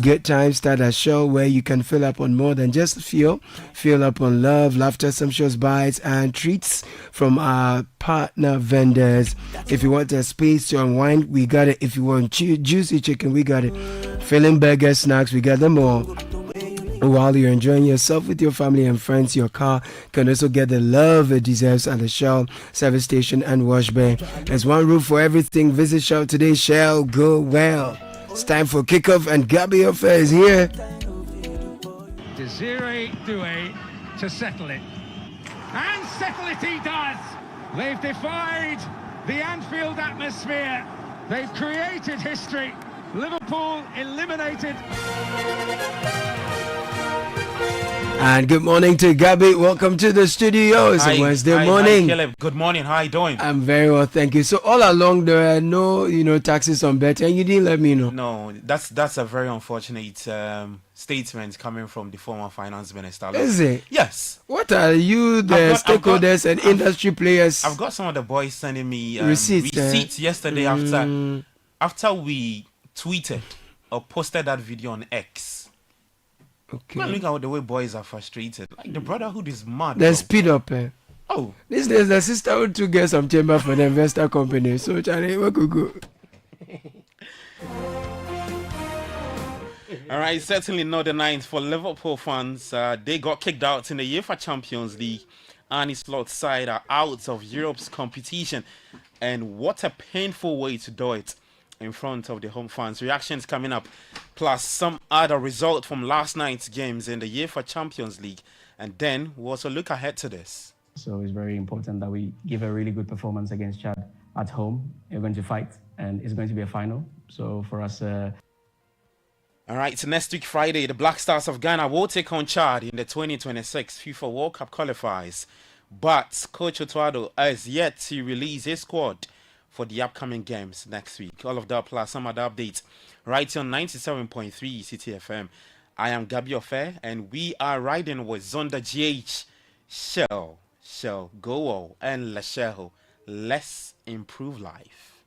Good times start at Shell, where you can fill up on more than just fuel. Fill up on love, laughter, sumptuous bites, and treats from our partner vendors. If you want a space to unwind, we got it. If you want juicy chicken, we got it. Filling burgers, snacks, we got them all. While you're enjoying yourself with your family and friends, your car can also get the love it deserves at the Shell service station and wash bay. There's one roof for everything. Visit Shell today. Shell, go well. It's time for kickoff, and Gabi Affair is here. Desiree Doué to settle it. And settle it he does! They've defied the Anfield atmosphere. They've created history. Liverpool eliminated. And good morning to Gabi. Welcome to the studio. It's a Wednesday morning. Hi, Caleb. Good morning. How are you doing? I'm very well, thank you. So all along there are no, taxes on betting, and you didn't let me know. No, that's a very unfortunate statement coming from the former finance minister. Is it? Yes. What are you, the stakeholders and industry players? I've got some of the boys sending me receipts yesterday after we tweeted or posted that video on X. Okay. Look at the way boys are frustrated. Like, the brotherhood is mad. They speed up. Oh. These days, the sisterhood to get some chamber for the investor company. So, Charlie, what could go? All right, certainly not the ninth for Liverpool fans. They got kicked out in the UEFA Champions League. Arne Slot's side are out of Europe's competition. And what a painful way to do it in front of the home fans. Reactions coming up, plus some other result from last night's games in the UEFA Champions League. And then we'll also look ahead to this. So it's very important that we give a really good performance against Chad at home. We're going to fight, and it's going to be a final. So for us... All right, so next week, Friday, the Black Stars of Ghana will take on Chad in the 2026 FIFA World Cup qualifiers. But Coach Otuado has yet to release his squad for the upcoming games next week. All of that plus some other updates right here on 97.3 City FM. I am Gabi Ofe, and we are riding with Zonda GH, Shell, Go, and Lesheho. Let's improve life.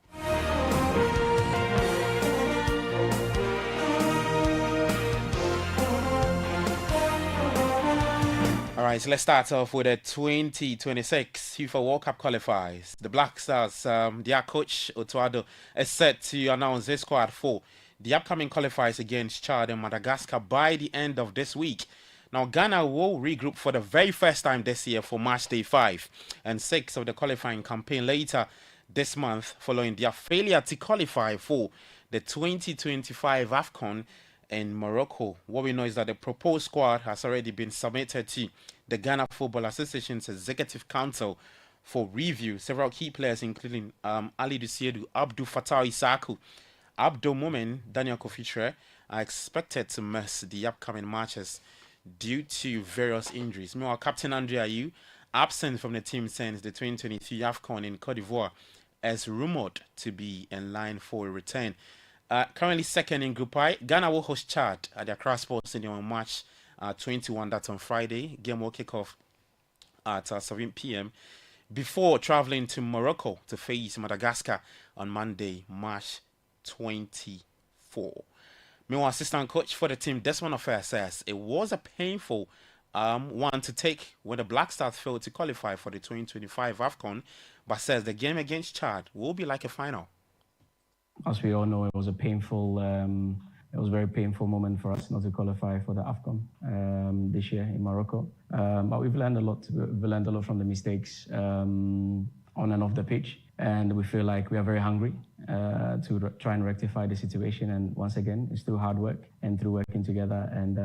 All right, so let's start off with the 2026 FIFA World Cup qualifiers. The Black Stars, their coach Otuado is set to announce his squad for the upcoming qualifiers against Chad and Madagascar by the end of this week. Now, Ghana will regroup for the very first time this year for match day 5 and 6 of the qualifying campaign later this month, following their failure to qualify for the 2025 AFCON in Morocco. What we know is that the proposed squad has already been submitted to the Ghana Football Association's Executive Council for review. Several key players, including Ali Dusiedu, Abdul Fattah Isaku, Abdul Mumin, Daniel Kofitre, are expected to miss the upcoming matches due to various injuries. Meanwhile, Captain Andre Ayew, absent from the team since the 2023 AFCON in Cote d'Ivoire, is rumoured to be in line for a return. Currently second in Group I, Ghana will host Chad at the Accra Sports Stadium on March 21. That's on Friday. Game will kick off at 7 p.m. before travelling to Morocco to face Madagascar on Monday, March 24. Meanwhile, assistant coach for the team, Desmond Affair, says it was a painful one to take when the Black Stars failed to qualify for the 2025 AFCON, but says the game against Chad will be like a final. As we all know, it was a very painful moment for us not to qualify for the AFCON this year in Morocco. But we've learned a lot. We've learned a lot from the mistakes on and off the pitch, and we feel like we are very hungry to try and rectify the situation. And once again, it's through hard work and through working together. And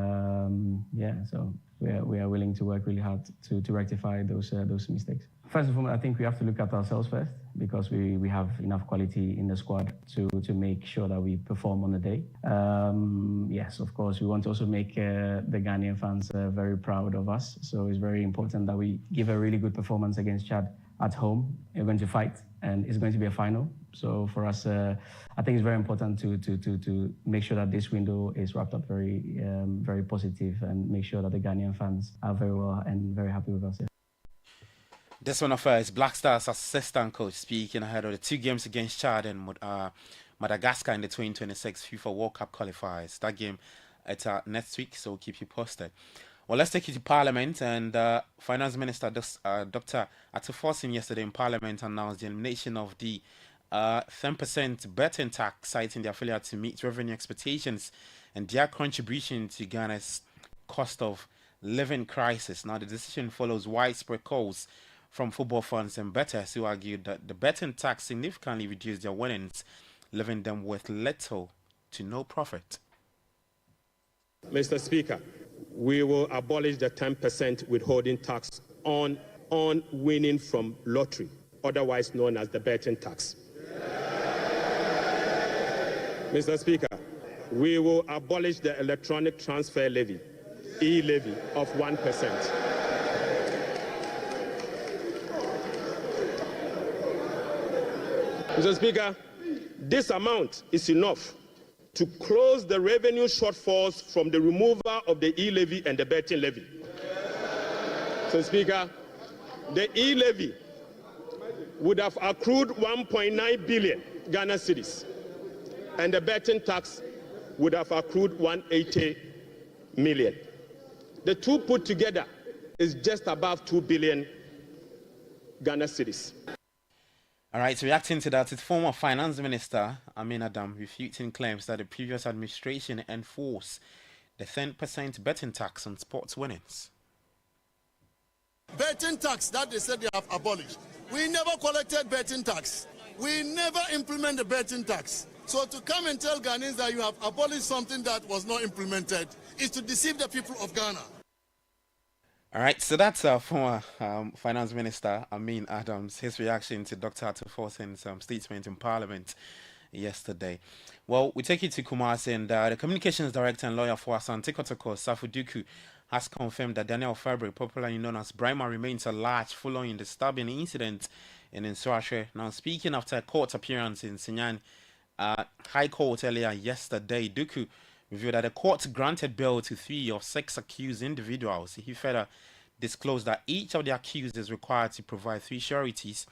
so we are willing to work really hard to rectify those mistakes. First and foremost, I think we have to look at ourselves first, because we have enough quality in the squad to make sure that we perform on the day. Yes, of course, we want to also make the Ghanaian fans very proud of us. So it's very important that we give a really good performance against Chad at home. We're going to fight, and it's going to be a final. So for us, I think it's very important to make sure that this window is wrapped up very positive, and make sure that the Ghanaian fans are very well and very happy with us. This one of us, Black Stars assistant coach, speaking ahead of the two games against Chad and Madagascar in the 2026 FIFA World Cup qualifiers. That game it's next week, so we'll keep you posted. Well, let's take you to Parliament, and Finance Minister Dr. Atufosin yesterday in Parliament announced the elimination of the 10% betting tax, citing the affiliate to meet revenue expectations and their contribution to Ghana's cost of living crisis. Now, the decision follows widespread calls from football fans and bettors who argued that the betting tax significantly reduced their winnings, leaving them with little to no profit. Mr. Speaker, we will abolish the 10% withholding tax on winning from lottery, otherwise known as the betting tax. Mr. Speaker, we will abolish the electronic transfer levy, e-levy, of 1%. Mr. Speaker, this amount is enough to close the revenue shortfalls from the removal of the e-levy and the betting levy. Mr. Speaker, the e-levy would have accrued 1.9 billion Ghana cedis, and the betting tax would have accrued 180 million. The two put together is just above 2 billion Ghana cedis. All right, so reacting to that, it's former Finance Minister Amin Adam refuting claims that the previous administration enforced the 10% betting tax on sports winnings. Betting tax that they said they have abolished. We never collected betting tax. We never implement the betting tax. So to come and tell Ghanaians that you have abolished something that was not implemented is to deceive the people of Ghana. All right, so that's our former Finance Minister Amin Adams, his reaction to Dr. Atufosin's statement in Parliament yesterday. Well, we take you to Kumasi, and the Communications Director and lawyer for Asante Kotoko, Safu Duku, has confirmed that Daniel Fabre, popularly known as Brima, remains at large following the stabbing incident in Nsawashe. Now, speaking after a court appearance in Sinyan High Court earlier yesterday, Duku revealed that the court granted bail to 3 of 6 accused individuals. He further disclosed that each of the accused is required to provide 3 sureties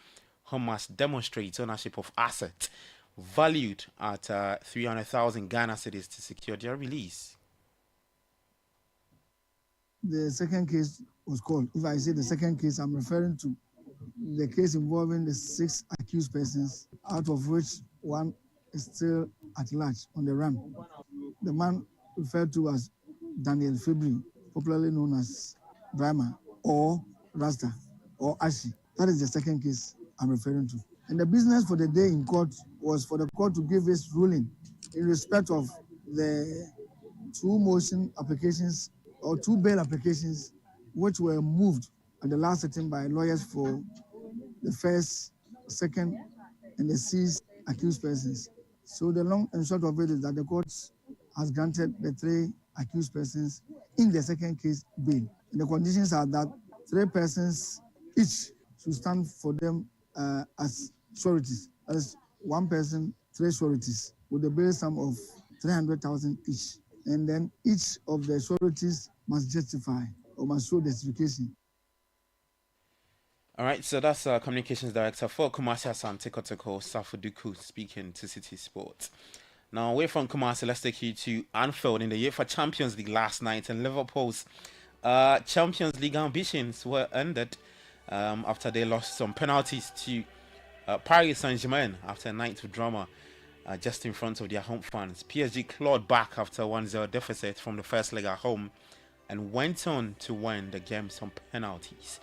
who must demonstrate ownership of assets valued at 300,000 Ghana cedis to secure their release. The second case was called. If I say the second case, I'm referring to the case involving the 6 accused persons, out of which 1 is still at large on the run. The man referred to as Daniel Fabre, popularly known as Brahma or Rasta or Ashi. That is the second case I'm referring to. And the business for the day in court was for the court to give its ruling in respect of the 2 motion applications or 2 bail applications which were moved at the last sitting by lawyers for the first, second, and the six accused persons. So the long and short of it is that the court has granted the 3 accused persons in the second case bail. And the conditions are that 3 persons each should stand for them as sureties. That is 1 person, 3 sureties, with a bail sum of 300,000 each. And then each of the sureties must justify or must show justification. All right, so that's Communications Director for Kumasi Asante Kotoko Safuduku speaking to City Sports. Now, away from Kumasi, let's take you to Anfield in the UEFA Champions League last night, and Liverpool's Champions League ambitions were ended after they lost some penalties to Paris Saint-Germain after a night of drama just in front of their home fans. PSG clawed back after 1-0 deficit from the first leg at home and went on to win the game on penalties.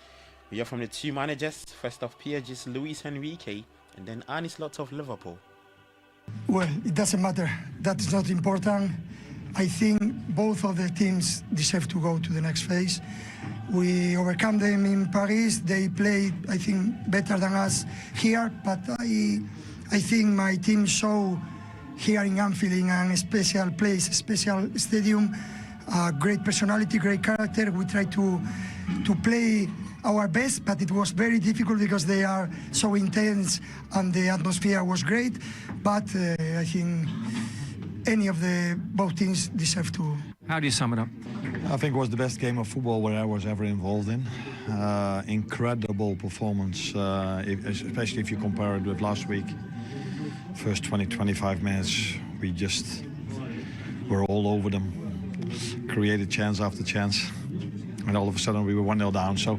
We hear from the 2 managers. First off, PSG's Luis Enrique, and then Arne Slot of Liverpool. Well, it doesn't matter. That is not important. I think both of the teams deserve to go to the next phase. We overcome them in Paris. They played, I think, better than us here. But I think my team show here in Anfield, in a special place, a special stadium, great personality, great character. We try to play our best, but it was very difficult because they are so intense and the atmosphere was great. But I think any of the both teams deserve to. How do you sum it up? I think it was the best game of football where I was ever involved in. Incredible performance, especially if you compare it with last week. First 20-25 minutes, we just were all over them. Created chance after chance. And all of a sudden we were 1-0 down. So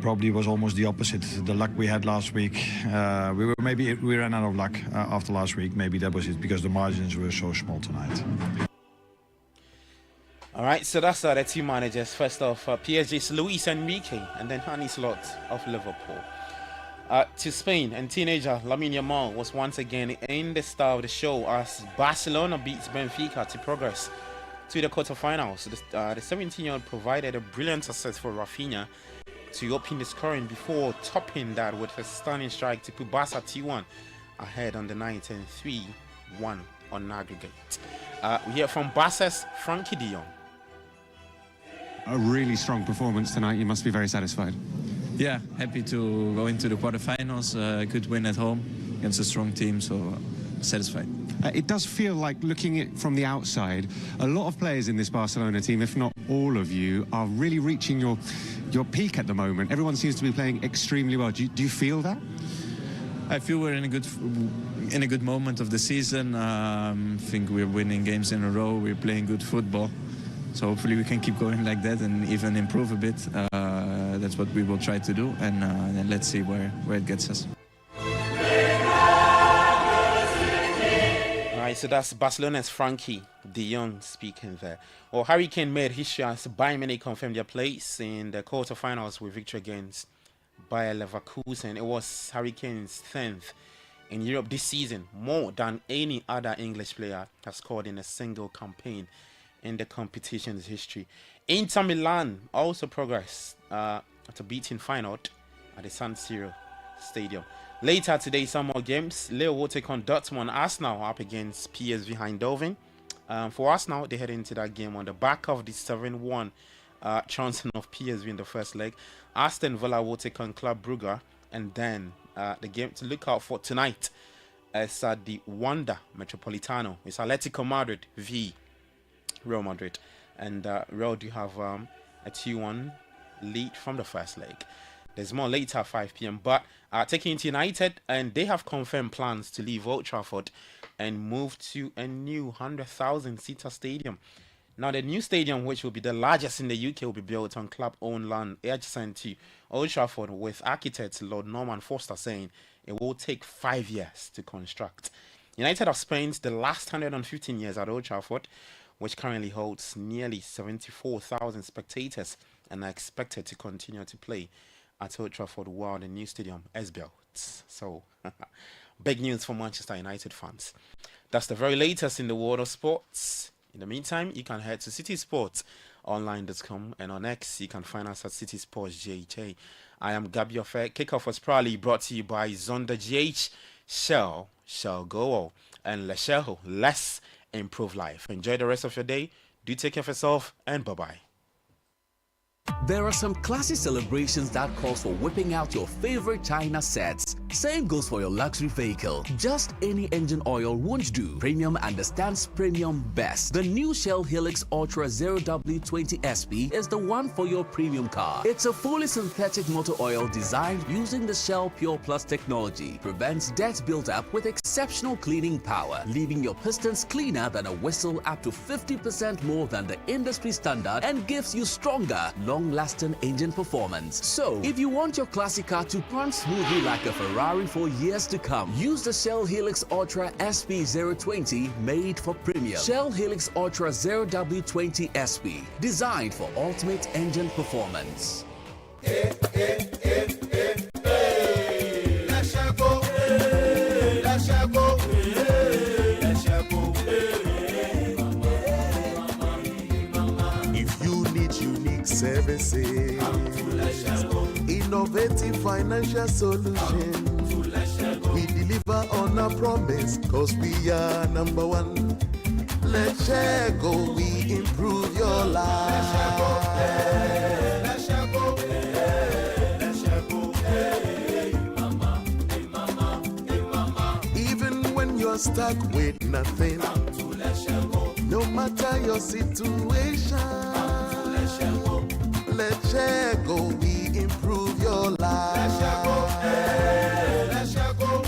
probably was almost the opposite. The luck we had last week, we ran out of luck after last week. Maybe that was it because the margins were so small tonight. All right, so that's the 2 managers. First off, PSG's Luis Enrique, and then Arne Slot of Liverpool. To Spain, and teenager Lamine Yamal was once again in the star of the show as Barcelona beats Benfica to progress to the quarterfinals. The 17-year-old provided a brilliant assist for Rafinha to open the scoring before topping that with a stunning strike to put Barca 2-1 ahead on the night and 3-1 on aggregate. We hear from Barca's Frankie de Jong. A really strong performance tonight. You must be very satisfied. Yeah, happy to go into the quarterfinals. Good win at home against a strong team, so satisfied. It does feel like, looking at from the outside, a lot of players in this Barcelona team, if not all of you, are really reaching your peak at the moment. Everyone seems to be playing extremely well. Do you feel that? I feel we're in a good moment of the season. I think we're winning games in a row. We're playing good football. So hopefully we can keep going like that and even improve a bit. That's what we will try to do, and then let's see where it gets us. Alright, so that's Barcelona's Frankie de Jong speaking there. Well, Harry Kane made history as Bayern Munich confirmed their place in the quarterfinals with victory against Bayer Leverkusen. It was Harry Kane's 10th in Europe this season, more than any other English player has scored in a single campaign in the competition's history. Inter Milan also progressed after beating Feyenoord at the San Siro Stadium. Later today, some more games. Lille will take on Dortmund. Arsenal up against PSV Eindhoven. For Arsenal, they head into that game on the back of the 7-1 trouncing of PSV in the first leg. Aston Villa will take on Club Brugge. And then the game to look out for tonight is at the Wanda Metropolitano. It's Atletico Madrid v Real Madrid. And Real do have a 2-1 lead from the first leg. There's more later at 5 p.m. But taking into United, and they have confirmed plans to leave Old Trafford and move to a new 100,000-seater stadium. Now, the new stadium, which will be the largest in the UK, will be built on club-owned land adjacent to Old Trafford, with architect Lord Norman Foster saying it will take 5 years to construct. United have spent the last 115 years at Old Trafford, which currently holds nearly 74,000 spectators, and are expected to continue to play at Old Trafford while the new stadium is built. So, big news for Manchester United fans. That's the very latest in the world of sports. In the meantime, you can head to City Sports online.com, and on X you can find us at City Sports JJ. I am Gabi Ofe. Kickoff was proudly brought to you by Zonda GH, Shell Go, and Leshell. Let's improve life. Enjoy the rest of your day. Do take care of yourself, and bye-bye. There are some classy celebrations that calls for whipping out your favorite China sets. Same goes for your luxury vehicle. Just any engine oil won't do. Premium understands premium best. The new Shell Helix Ultra 0W20 SP is the one for your premium car. It's a fully synthetic motor oil designed using the Shell Pure Plus technology. Prevents dirt buildup with exceptional cleaning power, leaving your pistons cleaner than a whistle, up to 50% more than the industry standard, and gives you stronger, long-lasting engine performance. So, if you want your classic car to run smoothly like a Ferrari for years to come, use the Shell Helix Ultra SP020, made for premium. Shell Helix Ultra 0W20 SP, designed for ultimate engine performance. Services, innovative financial solutions. We deliver on our promise, cause we are number one. Let's share go, we improve your life. Let's share go, even when you're stuck with nothing, no matter your situation. Let's share go, we improve your life. Let's share go, let's share go,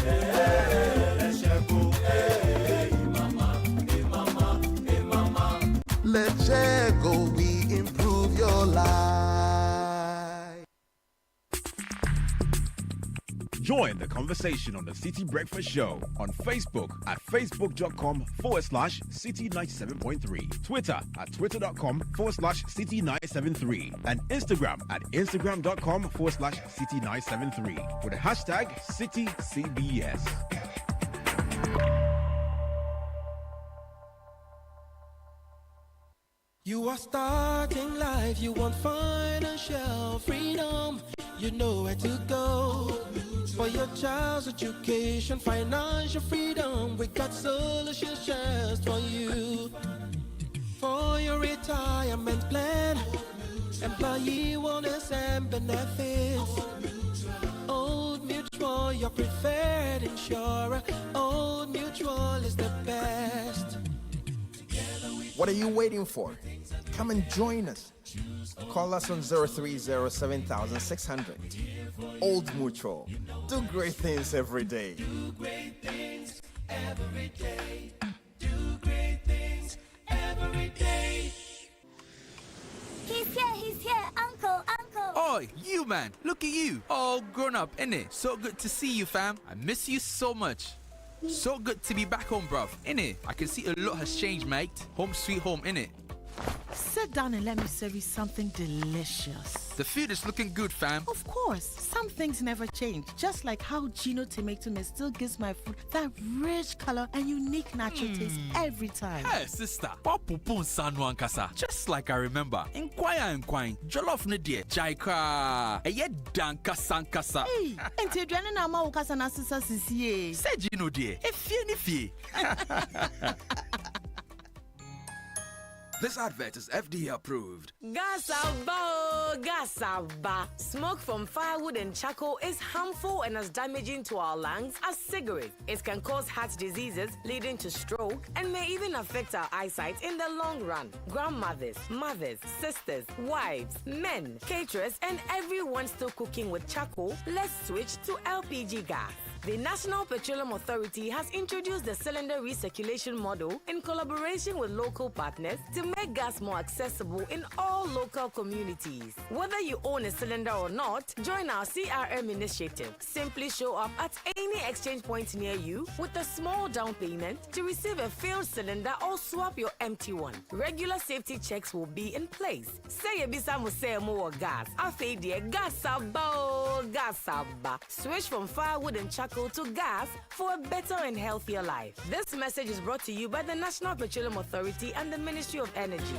let's share go, hey mama, hey mama, hey mama. Let's share go, we improve your life. Join the conversation on the City Breakfast Show on Facebook at facebook.com/City97.3, Twitter at twitter.com/City973, and Instagram at instagram.com/City973 with the hashtag CityCBS. You are starting life, you want financial freedom. You know where to go for your child's education, financial freedom. We got solutions just for you. For your retirement plan, employee wellness and benefits. Old Mutual, your preferred insurer. Old Mutual is the best. What are you waiting for? Come and join us. Call us on 030-7600. Old Mutual. Do great things every day. Do great things every day. Do great things every day. He's here, uncle. Oi, you man, look at you. All grown up, innit? So good to see you, fam. I miss you so much. So good to be back home, bruv, innit? I can see a lot has changed, mate. Home sweet home, innit? Sit down and let me serve you something delicious. The food is looking good, fam. Of course, some things never change. Just like how Gino tomato mix still gives my food that rich color and unique natural taste every time. Hey, sister. Papupun sanwan kasa. Just like I remember. Inquire. Jollof ne die. Jaika. Eye danka sankasa. Hey, ente dwane na ma ukasa na sisa sisi. Say Gino die. Efie ni fie. This advert is FDA approved. Gasaba. Smoke from firewood and charcoal is harmful and as damaging to our lungs as cigarettes. It can cause heart diseases leading to stroke and may even affect our eyesight in the long run. Grandmothers, mothers, sisters, wives, men, caterers, and everyone still cooking with charcoal, let's switch to LPG gas. The National Petroleum Authority has introduced the cylinder recirculation model in collaboration with local partners to make gas more accessible in all local communities. Whether you own a cylinder or not, join our CRM initiative. Simply show up at any exchange point near you with a small down payment to receive a filled cylinder or swap your empty one. Regular safety checks will be in place. Say Ebisa Musemo gas. Afedia Gasaba. Switch from firewood and charcoal to gas for a better and healthier life. This message is brought to you by the National Petroleum Authority and the Ministry of Energy.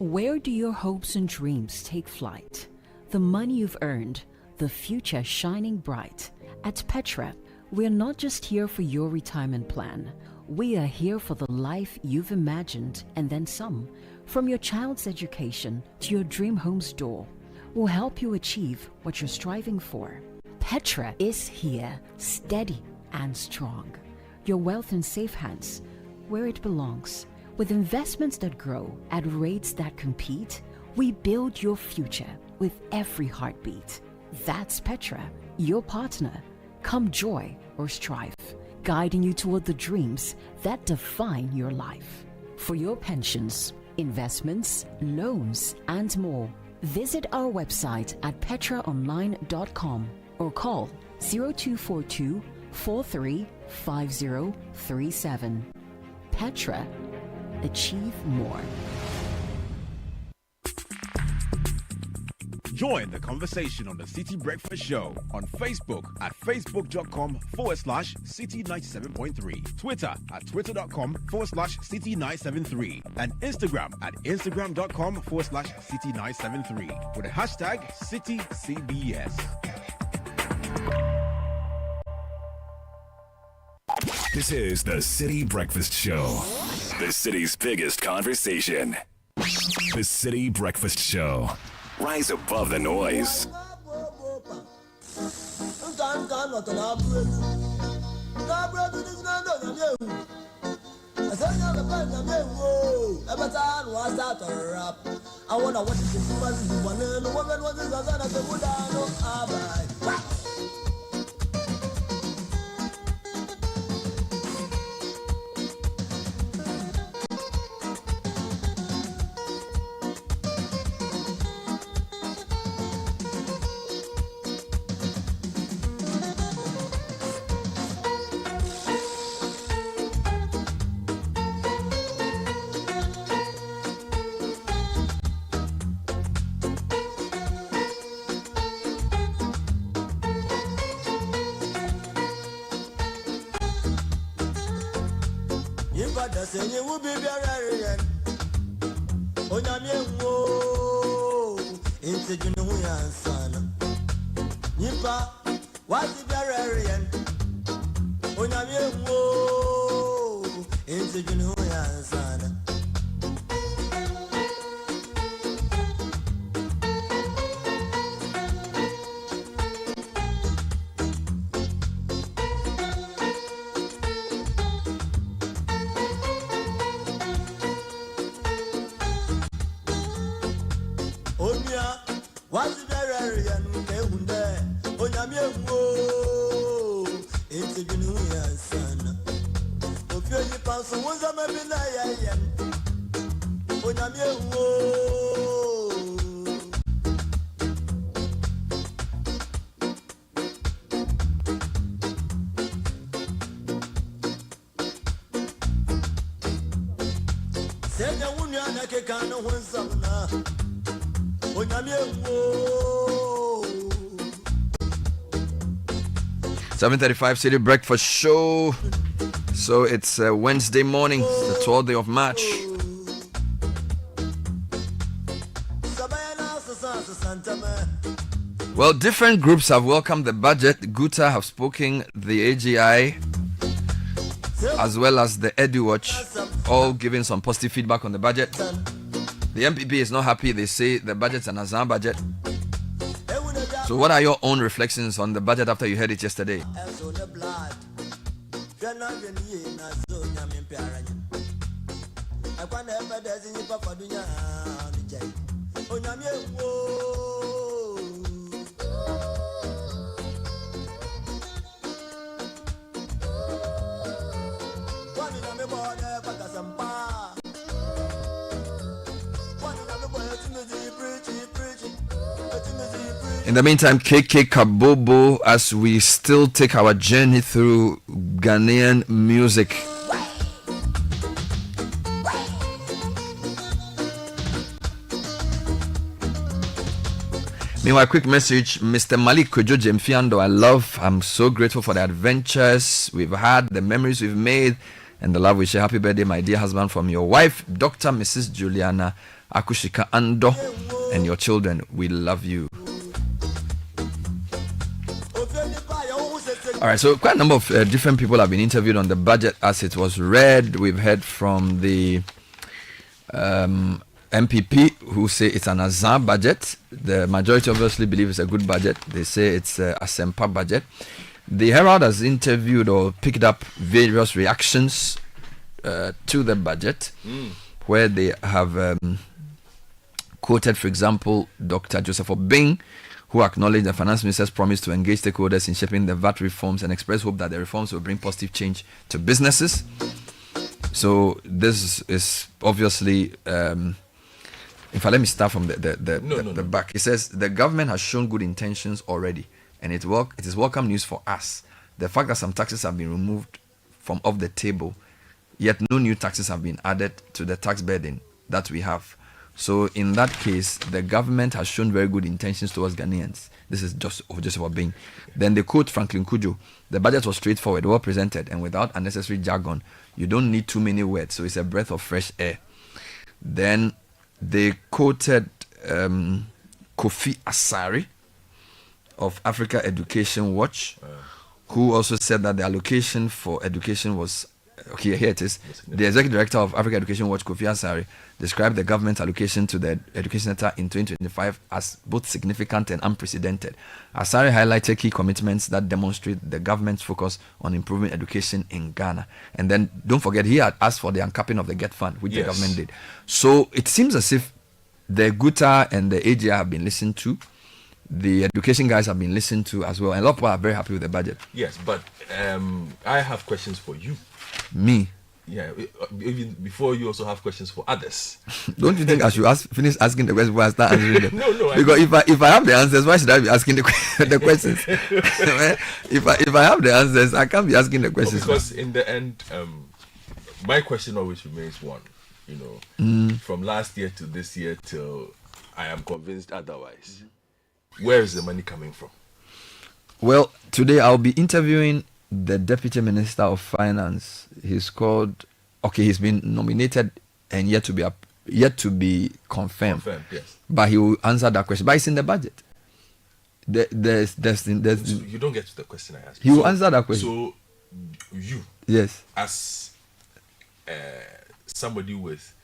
Where do your hopes and dreams take flight? The money you've earned, the future shining bright. At Petra, we're not just here for your retirement plan. We are here for the life you've imagined and then some. From your child's education to your dream home's door, we'll help you achieve what you're striving for. Petra is here, steady and strong. Your wealth in safe hands, where it belongs. With investments that grow at rates that compete, we build your future with every heartbeat. That's Petra, your partner. Come joy or strife, guiding you toward the dreams that define your life. For your pensions, investments, loans, and more, visit our website at petraonline.com or call 0242 435037. Petra, achieve more. Join the conversation on the City Breakfast Show on Facebook at facebook.com/City97.3, Twitter at twitter.com/City973, and Instagram at instagram.com/City973 with the hashtag CityCBS. This is the City Breakfast Show, the city's biggest conversation. The City Breakfast Show. Rise above the noise. I wanna watch the one and the woman was the Say you will be very on your wo into Junuan son. Nipa, what is very on your wo into Junuan son. .35 City Breakfast Show. So it's Wednesday morning, the 12th day of March. Well, different groups have welcomed the budget. Guta have spoken, the AGI, as well as the EduWatch, all giving some positive feedback on the budget. The MPP is not happy. They say the budget's an Azam budget. So what are your own reflections on the budget after you heard it yesterday? In the meantime, KK Kabobo, as we still take our journey through Ghanaian music. Meanwhile, quick message, Mr. Malik Kojo Jemfiando, I'm so grateful for the adventures we've had, the memories we've made, and the love we share. Happy birthday, my dear husband, from your wife, Dr. Mrs. Juliana Akushika Ando, and your children. We love you. All right, so quite a number of different people have been interviewed on the budget as it was read. We've heard from the MPP who say it's an Azar budget. The majority obviously believe it's a good budget. They say it's a Sempa budget. The Herald has interviewed or picked up various reactions to the budget, where they have quoted, for example, Dr. Joseph Obeng, who acknowledged the finance minister's promise to engage stakeholders in shaping the VAT reforms and expressed hope that the reforms will bring positive change to businesses. So this is obviously, in fact, let me start from the back. It says the government has shown good intentions already, and it is welcome news for us. The fact that some taxes have been removed from off the table, yet no new taxes have been added to the tax burden that we have. So in that case, the government has shown very good intentions towards Ghanaians. This is just Obeng. Then they quote Franklin Kujo: the budget was straightforward, well presented, and without unnecessary jargon. You don't need too many words, so it's a breath of fresh air. Then they quoted Kofi Asare of Africa Education Watch, who also said that the allocation for education was, okay, here it is. The executive director of Africa Education Watch, Kofi Asare, described the government's allocation to the education sector in 2025 as both significant and unprecedented. Asare highlighted key commitments that demonstrate the government's focus on improving education in Ghana. And then don't forget, he had asked for the uncapping of the GET Fund, which the government did. So it seems as if the GUTA and the AGI have been listened to. The education guys have been listened to as well. And a lot of people are very happy with the budget. Yes, but I have questions for you. Me? Yeah, even before you also have questions for others. Don't you think I should finish asking the questions before I start answering them? No. Because if I have the answers, why should I be asking the questions? if I have the answers, I can't be asking the questions. Because in the end, my question always remains one. You know, from last year to this year till I am convinced otherwise. Where is the money coming from? Well, today I'll be interviewing the Deputy Minister of Finance. He's been nominated and yet to be confirmed. Confirmed, yes. But he will answer that question. But it's in the budget. There's so you don't get to the question I asked. He will answer that question. So you, yes, as somebody with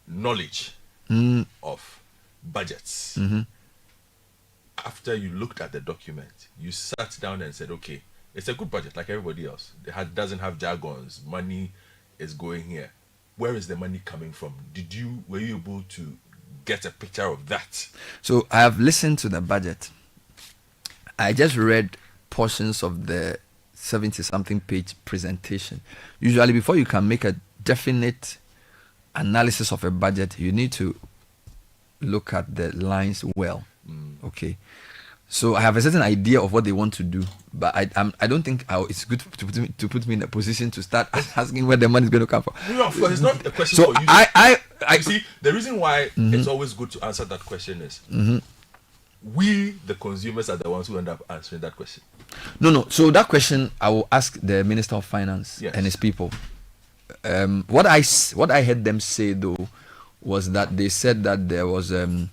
knowledge of budgets, after you looked at the document, you sat down and said, okay, it's a good budget like everybody else. It doesn't have jargons. Money is going here. Where is the money coming from? Were you able to get a picture of that? So I have listened to the budget. I just read portions of the 70-something page presentation. Usually before you can make a definite analysis of a budget, you need to look at the lines well. Okay. So I have a certain idea of what they want to do, but I don't think it's good to put me in a position to start asking where the money is going to come from. No, of course, it's not a question so for you. I see, the reason why it's always good to answer that question is we, the consumers, are the ones who end up answering that question. No. So that question I will ask the Minister of Finance and his people. What I heard them say though was that they said that there was a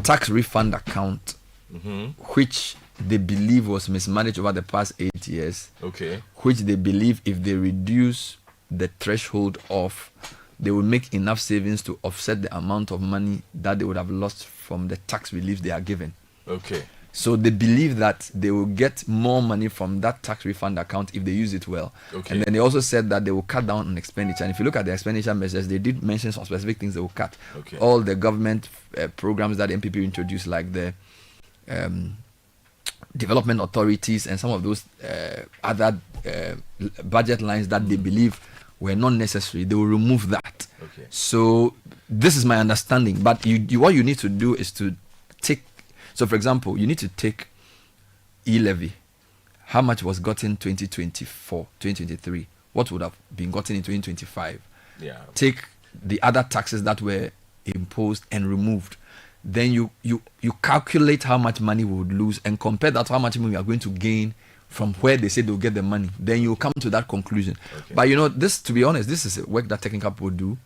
tax refund account which they believe was mismanaged over the past 8 years. Okay. Which they believe if they reduce the threshold off, they will make enough savings to offset the amount of money that they would have lost from the tax relief they are given. Okay. So they believe that they will get more money from that tax refund account if they use it well. Okay. And then they also said that they will cut down on expenditure. And if you look at the expenditure measures, they did mention some specific things they will cut. Okay. All the government programs that MPP introduced, like the development authorities and some of those other budget lines that they believe were not necessary, they will remove that. Okay. So this is my understanding. But what you need to do is to take. So, for example, you need to take e-levy. How much was gotten 2024, 2023? What would have been gotten in 2025? Yeah. Take the other taxes that were imposed and removed. Then you calculate how much money we would lose and compare that to how much money we are going to gain from where they say they'll get the money. Then you come to that conclusion. Okay. But this, to be honest, this is work that technical people do.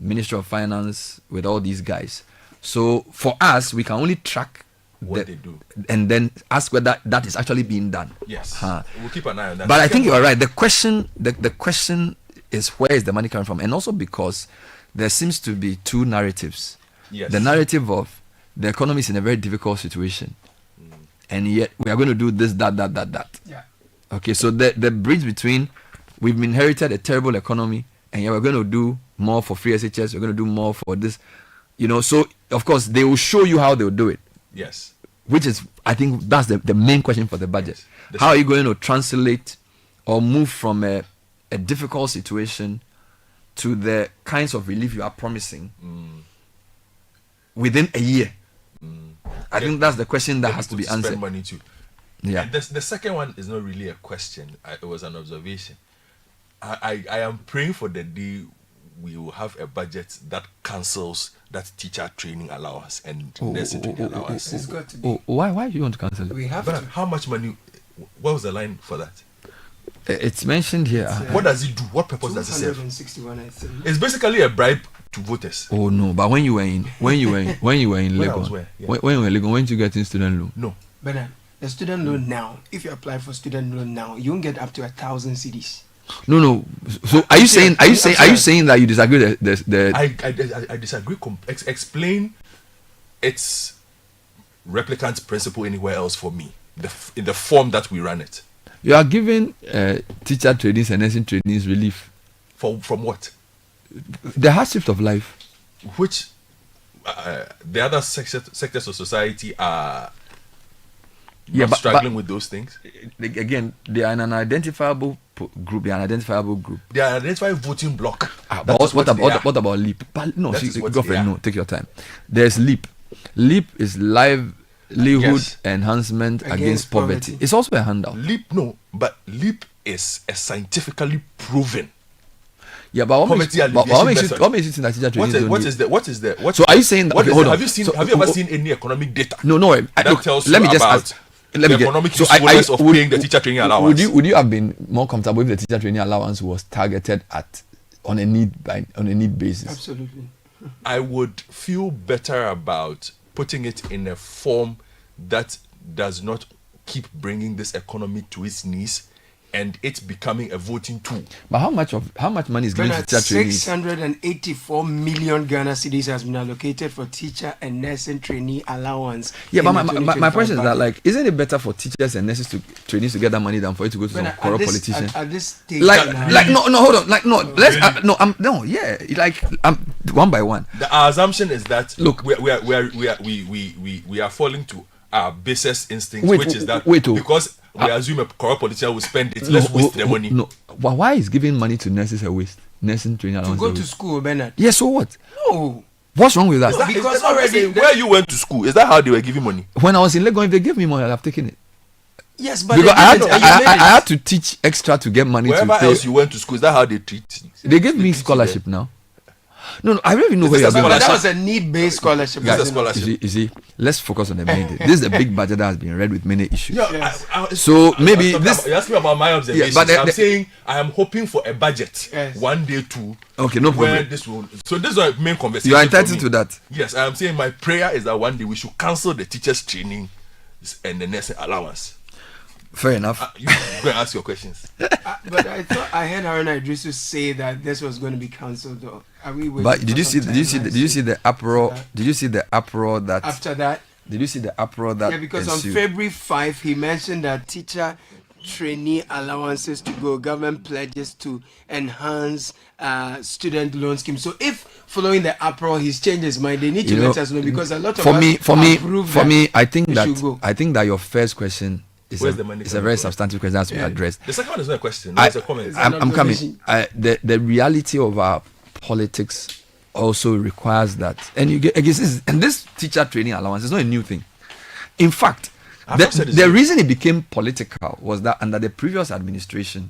Ministry of Finance, with all these guys. So for us, we can only track what they do and then ask whether that is actually being done. Yes. We'll keep an eye on that. But I think you are right. The question is, where is the money coming from? And also because there seems to be two narratives. Yes. The narrative of the economy is in a very difficult situation, and yet we are going to do this, that. Yeah. Okay, so the bridge between we've inherited a terrible economy, and yet we're going to do more for free SHS, we're going to do more for this, so of course they will show you how they'll do it. Yes. Which is, I think that's the main question for the budget. Yes. How are you going to translate or move from a difficult situation to the kinds of relief you are promising within a year? I think that's the question that has to be answered. Spend money too. Yeah. And the second one is not really a question. It was an observation. I am praying for the day we will have a budget that cancels that teacher training allowance and nursing training allowance. It's got to be. Why do you want to cancel it? We have but to. How much money? What was the line for that? It's mentioned here. What does it do? What purpose does it serve? 261, I think. It's basically a bribe to voters. Oh no! But when you were in Legon, when you were in Legon, when you get in student loan? No. But the student loan now, if you apply for student loan now, you won't get up to 1,000 cedis. No. So are you saying that you disagree? I disagree. Explain its replicant principle anywhere else for me. In the form that we run it. You are giving teacher trainings and nursing trainings relief. From what? The hardships of life. Which the other sectors of society are struggling with those things. Again, they are an identifiable group. They are an identifiable group. They are an identified voting bloc. But what about LEAP? But no, girlfriend, no. Take your time. There's LEAP. LEAP is livelihood enhancement against poverty. It's also a handout. LEAP is a scientifically proven. Yeah, but what makes you think that teacher training? So are you saying that? Hold on. Have you ever seen any economic data? No. That tells you about the economic usefulness of paying the teacher training allowance. Would you have been more comfortable if the teacher training allowance was targeted on a need basis? Absolutely. I would feel better about putting it in a form that does not keep bringing this economy to its knees and it's becoming a voting tool. But how much money is given to teacher trainees? 684 million Ghana cedis has been allocated for teacher and nursing trainee allowance. Yeah, but my question is that, isn't it better for teachers and nurses trainees to get that money than for it to go to some corrupt politician? At this stage, hold on, one by one. Our assumption is that we are falling to our basest instinct, which is that because we assume a corrupt politician will spend it, let's waste the money. No, but why is giving money to nurses a waste? Nursing training allowance to go to school, Bernard. Yeah, so what? No. What's wrong with that? Because already where you went to school, is that how they were giving money? When I was in Legon, if they gave me money, I'd have taken it. Yes, but because I had to teach extra to get money. Wherever else you went to school, is that how they treat? They gave me scholarship now. No, I don't even know where you're going. That was a need-based scholarship. That's a scholarship. You see, let's focus on the main thing. This is a big budget that has been read with many issues. Yes. So maybe this. You're asking about my observations. Yeah, but I'm saying I am hoping for a budget one day too. Okay, no problem. This is our main conversation. You are entitled to that. Yes, I am saying my prayer is that one day we should cancel the teachers' training and the nursing allowance. Fair enough. You go and ask your questions. But I thought I heard Haruna Idrisu say that this was going to be cancelled. Are we waiting? But did you see the uproar? Did you see the uproar that after that? Did you see the uproar that? Yeah, because ensued? on February 5 he mentioned that teacher trainee allowances to go, government pledges to enhance student loan scheme. So if following the uproar he's changed his mind, they need to let us know, because a lot of I think that your first question is a very substantive question that has to be addressed. The second one is not a question. It's a comment. I'm coming. The reality of our politics also requires that, and this teacher training allowance is not a new thing. In fact, the reason it became political was that under the previous administration,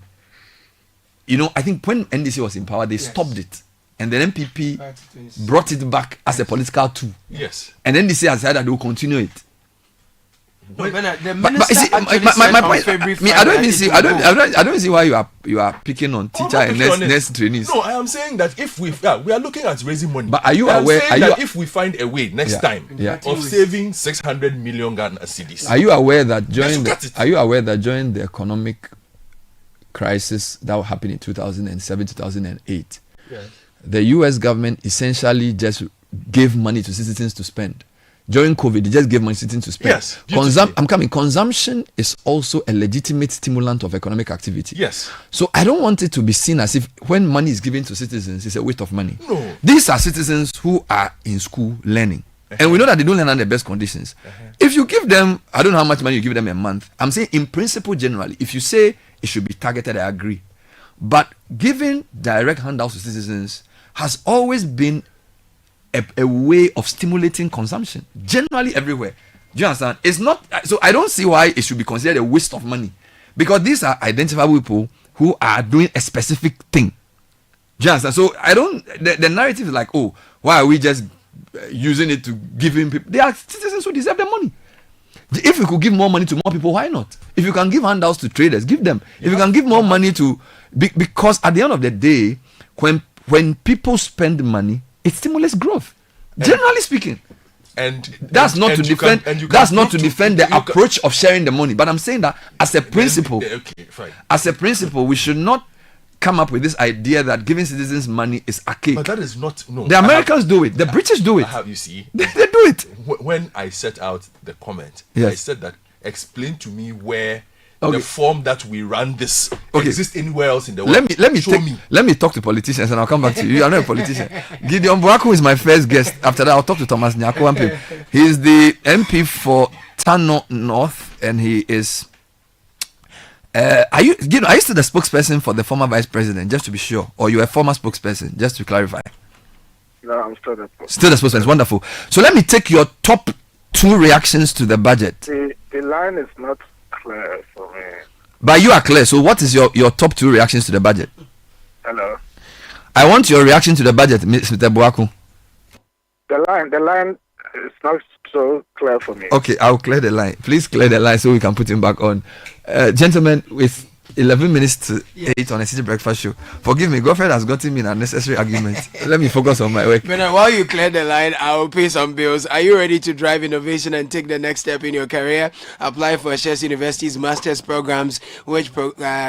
I think when NDC was in power, they stopped it, and the NPP brought it back as a political tool. Yes. And NDC has said that they will continue it. The But minister see, actually my said on point. February I don't 5 even that see. it I will go. don't see why you are picking on teacher and nurse trainees. No, I am saying that if we are looking at raising money. But are you I am aware? saying that if we find a way next time Yeah. of saving 600 million Ghana cedis. Are you aware that Let's look at it. during the economic crisis that happened in 2007 2008, Yes. the U.S. government essentially just gave money to citizens to spend. During COVID, they just gave money to citizens to spend. Yes, beautifully. I'm coming. Consumption is also a legitimate stimulant of economic activity. Yes. So I don't want it to be seen as if when money is given to citizens, it's a waste of money. No. These are citizens who are in school learning. And we know that they don't learn under the best conditions. If you give them, I don't know how much money you give them a month. I'm saying in principle, generally, if you say it should be targeted, I agree. But giving direct handouts to citizens has always been a way of stimulating consumption, generally everywhere. Do you understand? It's not, so I don't see why it should be considered a waste of money. Because these are identifiable people who are doing a specific thing. Do you understand? So I don't, the narrative is like, oh, why are we just using it to giving people? They are citizens who deserve the money. If you could give more money to more people, why not? If you can give handouts to traders, give them. If you can give more money to, because at the end of the day, when people spend money, it stimulates growth. Generally speaking. And that's not to defend. That's not to defend the approach of sharing the money. But I'm saying that as a principle, okay, fine. As a principle, we should not come up with this idea that giving citizens money is archaic. But that is not, no. The Americans do it. The British do it. You see, they do it. When I set out the comment, yes. I said that explain to me where the form that we run this exists anywhere else in the world. Let me talk to politicians and I'll come back to you. You are not a politician. Gideon Boaku is my first guest. After that, I'll talk to Thomas Nyako MP. He is the MP for Tano North, and he is. Are you still the spokesperson for the former vice president, just to be sure, or you are a former spokesperson, just to clarify? No, I'm still the spokesperson. Still the spokesperson. Wonderful. So let me take your top 2 reactions to the budget. The line is not clear for me. But you are clear. So what is your top 2 reactions to the budget? Hello. I want your reaction to the budget, Mr. Boaku. The line is not so clear for me. Okay, I'll clear the line. Please clear the line so we can put him back on. Gentlemen, with 11 minutes to 8 on a City Breakfast Show. Forgive me, Godfred has gotten me in unnecessary argument. Let me focus on my work. Bernard, while you clear the line, I will pay some bills. Are you ready to drive innovation and take the next step in your career? Apply for Ashesi University's master's programs, which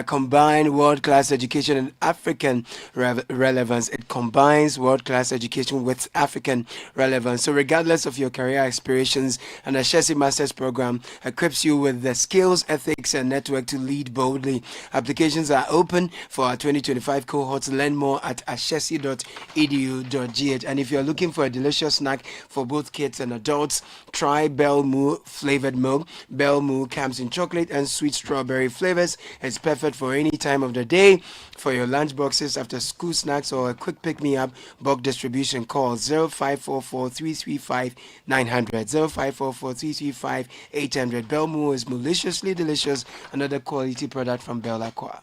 combine world-class education and African relevance. It combines world-class education with African relevance. So regardless of your career aspirations, an Ashesi master's program equips you with the skills, ethics, and network to lead boldly. Applications are open for our 2025 cohorts. Learn more at ashesi.edu.gh. And if you're looking for a delicious snack for both kids and adults, try Bell Moo flavored milk. Bell Moo comes in chocolate and sweet strawberry flavors. It's perfect for any time of the day. For your lunch boxes, after school snacks, or a quick pick-me-up, bulk distribution, call 0544-335-900. 0544-335-800. Bell Moo is maliciously delicious. Another quality product from Bell Aqua.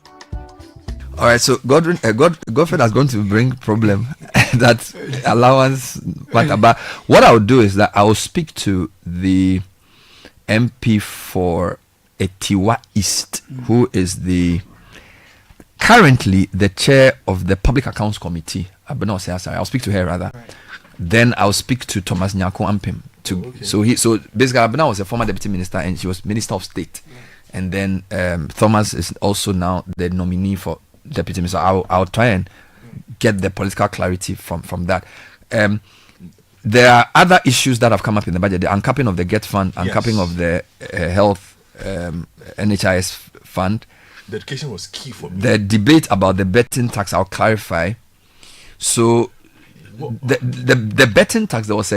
All right, so Godfred has going to bring problem that allowance matter. But what I'll do is that I will speak to the MP for Etiwa East, who is currently the chair of the Public Accounts Committee. I'll speak to her rather. Right. Then I'll speak to Thomas Nyako Ampim. So basically, Abena was a former deputy minister and she was Minister of State. Yeah. And then Thomas is also now the nominee for deputy minister. I'll try and get the political clarity from that. There are other issues that have come up in the budget. The uncapping of the GET fund, uncapping of the health NHIS fund. The education was key for me. The debate about the betting tax, I'll clarify. So the betting tax, this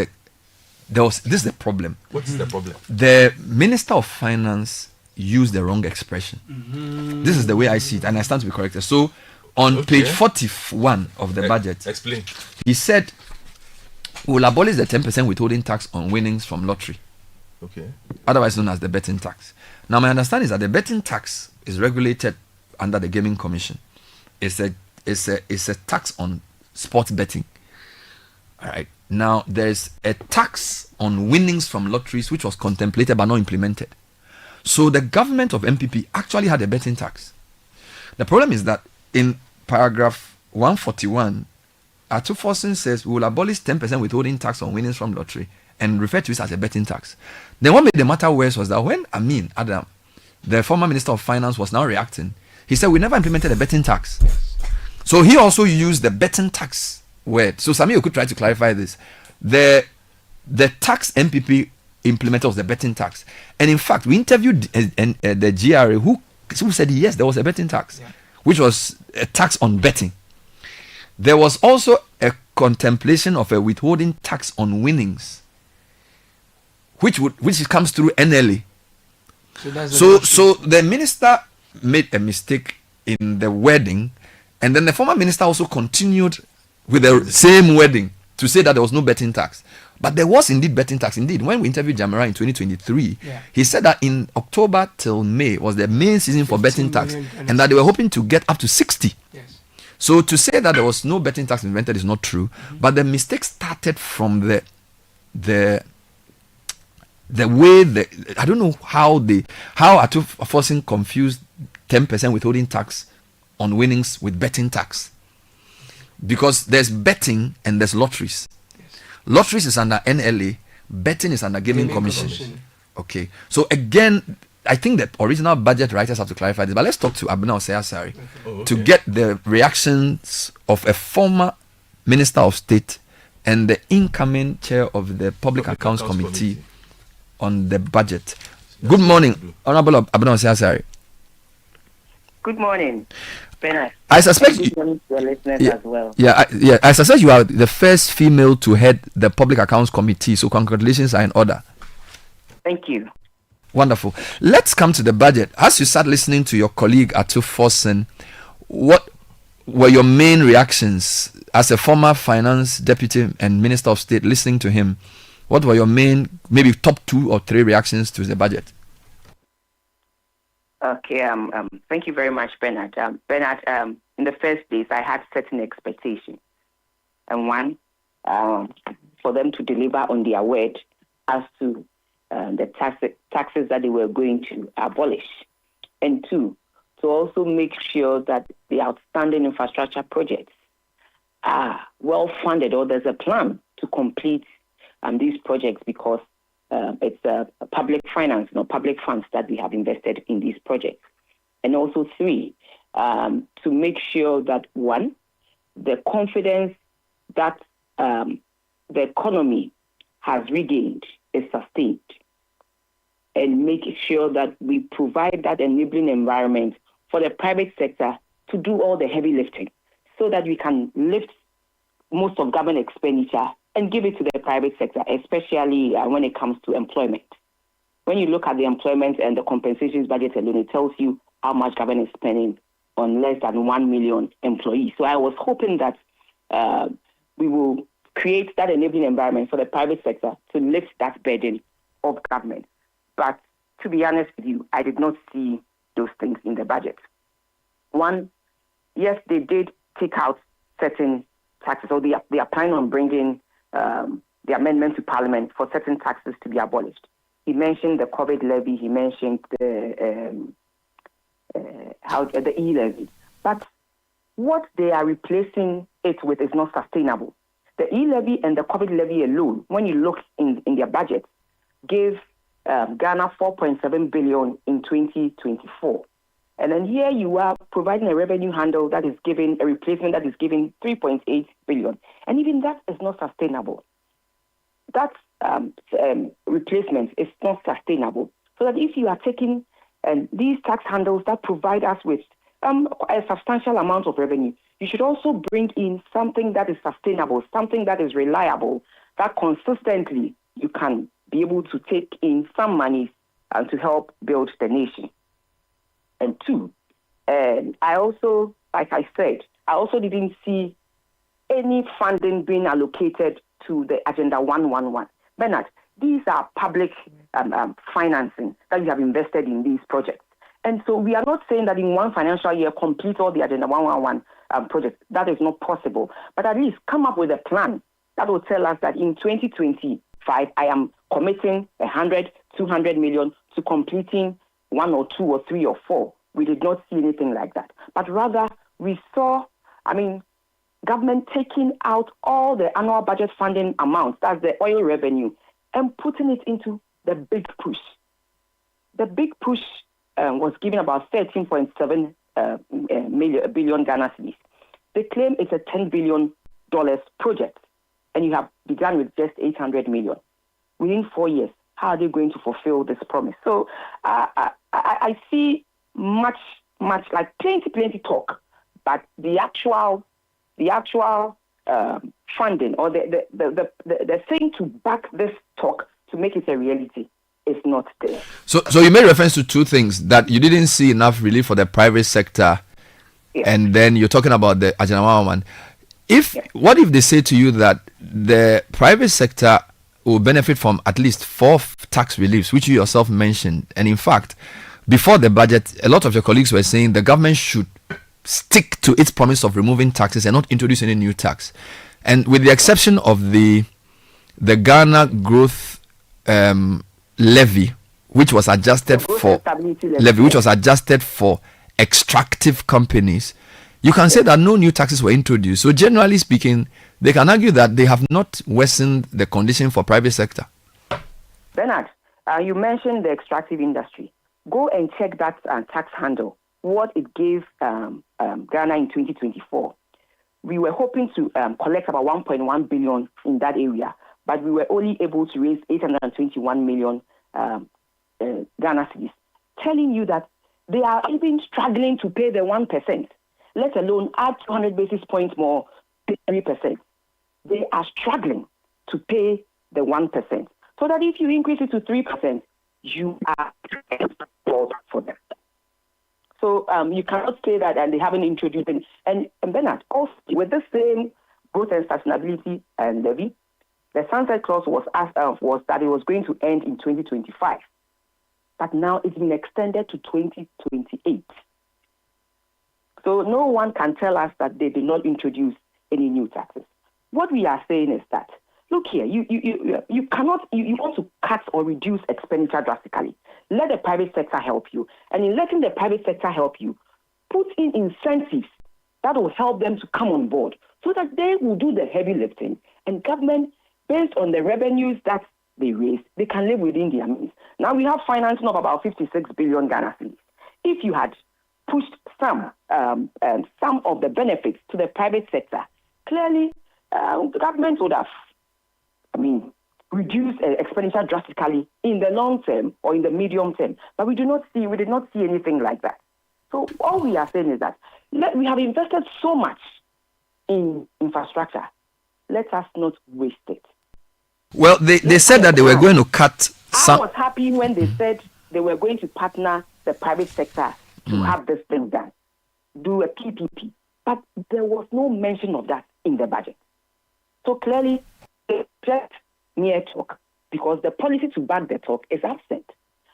is the problem. What is the problem? The Minister of Finance used the wrong expression. Mm-hmm. This is the way I see it, and I stand to be corrected. So on page 41 of the budget, explain. He said we'll abolish the 10% withholding tax on winnings from lottery. Okay. Otherwise known as the betting tax. Now my understanding is that the betting tax is regulated under the Gaming Commission. It's a tax on sports betting. All right. Now there's a tax on winnings from lotteries which was contemplated but not implemented. So the government of MPP actually had a betting tax. The problem is that in paragraph 141, Atuforsen says we will abolish 10% withholding tax on winnings from lottery and refer to it as a betting tax. Then what made the matter worse was that when Amin Adam, the former Minister of Finance, was now reacting, he said we never implemented a betting tax. So he also used the betting tax word. So Samir, you could try to clarify this. The tax MPP implemented was the betting tax. And in fact, we interviewed the GRA who said yes, there was a betting tax, which was a tax on betting. There was also a contemplation of a withholding tax on winnings, which comes through NLA. So the minister made a mistake in the wording, and then the former minister also continued with the same wording to say that there was no betting tax. But there was indeed betting tax. Indeed, when we interviewed Jamara in 2023, he said that in October till May was the main season for betting tax, and that they were hoping to get up to 60. So to say that there was no betting tax invented is not true, but the mistake started from the way I don't know how Atuforsen confused 10% withholding tax on winnings with betting tax, because there's betting and there's lotteries. Lotteries is under NLA, betting is under gaming commission. Okay, so again, I think that original budget writers have to clarify this, but let's talk to Abena Osei-Asare to get the reactions of a former Minister of State and the incoming chair of the Public Accounts Committee on the budget. Good morning, Honorable Abena Osei-Asare. Good morning, Bernard. I suspect good morning to your listeners as well. I suspect you are the first female to head the Public Accounts Committee, so congratulations are in order. Thank you. Wonderful. Let's come to the budget. As you start listening to your colleague Atuforsen, what were your main reactions as a former finance deputy and minister of state listening to him? What were your main, maybe top 2 or 3 reactions to the budget? Okay. Thank you very much, Bernard. Bernard, in the first days, I had certain expectations, and one, for them to deliver on their word as to the taxes that they were going to abolish, and 2, to also make sure that the outstanding infrastructure projects are well funded, or there's a plan to complete these projects, because it's a public finance, public funds that we have invested in these projects. And also 3, to make sure that 1, the confidence that the economy has regained is sustained, and make sure that we provide that enabling environment for the private sector to do all the heavy lifting, so that we can lift most of government expenditure and give it to the private sector, especially when it comes to employment. When you look at the employment and the compensations budget alone, it tells you how much government is spending on less than 1 million employees. So I was hoping that we will create that enabling environment for the private sector to lift that burden of government. But to be honest with you, I did not see those things in the budget. 1, yes, they did take out certain taxes, or they are planning on bringing the amendment to Parliament for certain taxes to be abolished. He mentioned the COVID levy. He mentioned the e-levy. But what they are replacing it with is not sustainable. The e-levy and the COVID levy alone, when you look in their budget, gave Ghana 4.7 billion in 2024. And then here you are providing a revenue handle that is giving a replacement that is giving 3.8 billion. And even that is not sustainable. That replacement is not sustainable. So that if you are taking these tax handles that provide us with a substantial amount of revenue, you should also bring in something that is sustainable, something that is reliable, that consistently you can be able to take in some money to help build the nation. And 2, I also, like I said, I also didn't see any funding being allocated to the Agenda 111. Bernard, these are public financing that we have invested in these projects. And so we are not saying that in one financial year complete all the Agenda 111 projects. That is not possible. But at least come up with a plan that will tell us that in 2025, I am committing 100, 200 million to completing 1 or 2 or 3 or 4. We did not see anything like that. But rather, we saw, government taking out all the annual budget funding amounts, that's the oil revenue, and putting it into the big push. The big push was given about 13.7 billion Ghana cedis. They claim it's a $10 billion project, and you have begun with just 800 million. Within 4 years, how are they going to fulfill this promise? So I see much like plenty talk, but the actual funding or the thing to back this talk to make it a reality is not there. So you made reference to two things, that you didn't see enough relief for the private sector, and then you're talking about the Ajanawa one. What if they say to you that the private sector will benefit from at least 4 tax reliefs, which you yourself mentioned, and in fact, before the budget, a lot of your colleagues were saying the government should stick to its promise of removing taxes and not introduce any new tax. And with the exception of the Ghana growth levy, which was adjusted for extractive companies, you can say that no new taxes were introduced. So generally speaking, they can argue that they have not worsened the condition for private sector. Bernard, you mentioned the extractive industry. Go and check that tax handle, what it gave Ghana in 2024. We were hoping to collect about 1.1 billion in that area, but we were only able to raise 821 million Ghana cedis, telling you that they are even struggling to pay the 1%, let alone add 200 basis points more, 3%. They are struggling to pay the 1%. So that if you increase it to 3%, you are for them. So you cannot say that, and they haven't introduced it. And Bernard, also with the same growth and sustainability levy, the sunset clause was that it was going to end in 2025, but now it's been extended to 2028. So no one can tell us that they did not introduce any new taxes. What we are saying is that, look here, you want to cut or reduce expenditure drastically. Let the private sector help you. And in letting the private sector help you, put in incentives that will help them to come on board so that they will do the heavy lifting. And government, based on the revenues that they raise, they can live within their means. Now we have financing of about 56 billion Ghana cedis. If you had pushed some of the benefits to the private sector, clearly the government would have, reduce expenditure drastically in the long term or in the medium term. But we did not see anything like that. So all we are saying is that we have invested so much in infrastructure. Let us not waste it. Well, they said that they were going to cut some. I was happy when they said they were going to partner the private sector to have this thing done, do a PPP. But there was no mention of that in the budget. So clearly, it's just mere talk, because the policy to back the talk is absent.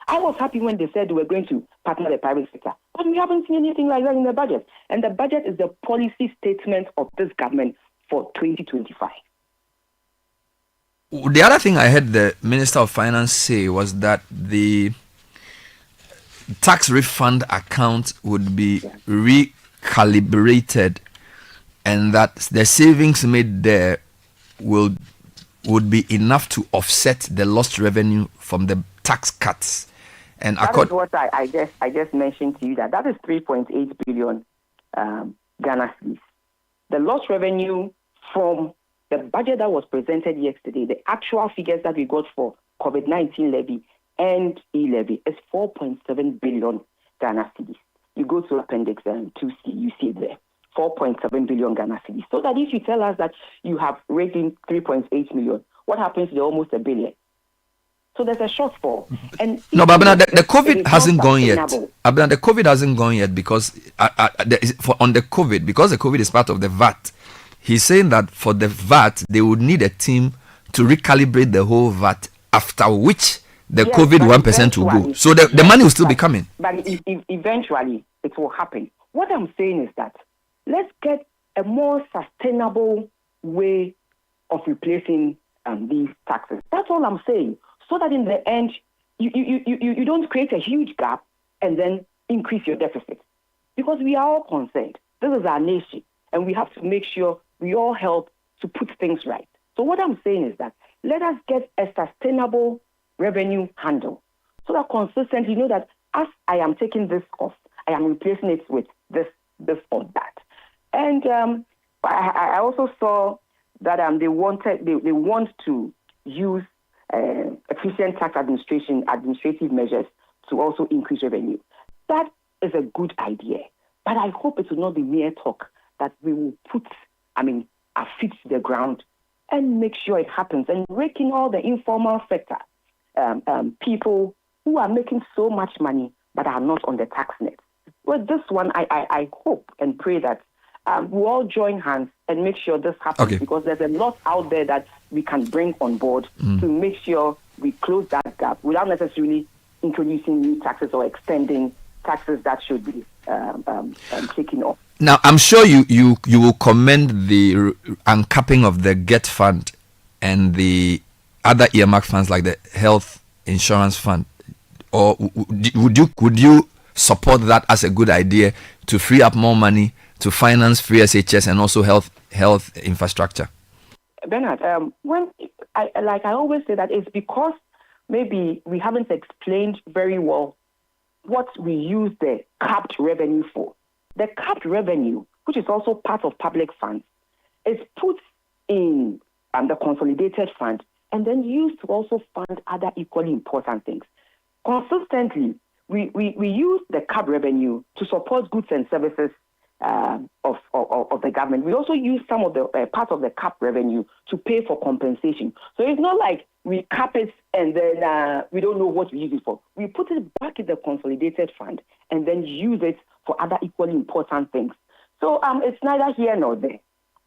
I was happy when they said they were going to partner the private sector, but we haven't seen anything like that in the budget. And the budget is the policy statement of this government for 2025. The other thing I heard the Minister of Finance say was that the tax refund account would be recalibrated, and that the savings made there would be enough to offset the lost revenue from the tax cuts. And that is what I just mentioned to you, that is 3.8 billion Ghana cedis. The lost revenue from the budget that was presented yesterday, the actual figures that we got for COVID-19 levy and e-levy is 4.7 billion Ghana cedis. You go to Appendix 2C, you see it there. 4.7 billion Ghana cedis. So that if you tell us that you have raised in 3.8 million, what happens to almost $1 billion? So there's a shortfall. And no, but the COVID hasn't gone yet. The COVID hasn't gone yet because on the COVID, because the COVID is part of the VAT, he's saying that for the VAT, they would need a team to recalibrate the whole VAT, after which the COVID 1% will go. So the money will still be coming. But eventually, it will happen. What I'm saying is that let's get a more sustainable way of replacing these taxes. That's all I'm saying. So that in the end, you don't create a huge gap and then increase your deficit. Because we are all concerned. This is our nation, and we have to make sure we all help to put things right. So what I'm saying is that let us get a sustainable revenue handle so that consistently you know that as I am taking this off, I am replacing it with this or that. And I also saw that they want to use efficient tax administrative measures to also increase revenue. That is a good idea, but I hope it will not be mere talk, that we will put, our feet to the ground and make sure it happens and rake in all the informal sector people who are making so much money but are not on the tax net. Well, this one, I hope and pray that we'll all join hands and make sure this happens, because there's a lot out there that we can bring on board to make sure we close that gap without necessarily introducing new taxes or extending taxes that should be taken off. Now, I'm sure you will commend the uncapping of the GET fund and the other earmark funds like the health insurance fund, or would you support that as a good idea to free up more money to finance free SHS and also health infrastructure? Bernard, when I always say that it's because maybe we haven't explained very well what we use the capped revenue for. The capped revenue, which is also part of public funds, is put in the consolidated fund and then used to also fund other equally important things. Consistently, we use the capped revenue to support goods and services of the government. We also use some of the part of the cap revenue to pay for compensation. So it's not like we cap it and then we don't know what we use it for. We put it back in the consolidated fund and then use it for other equally important things. So it's neither here nor there.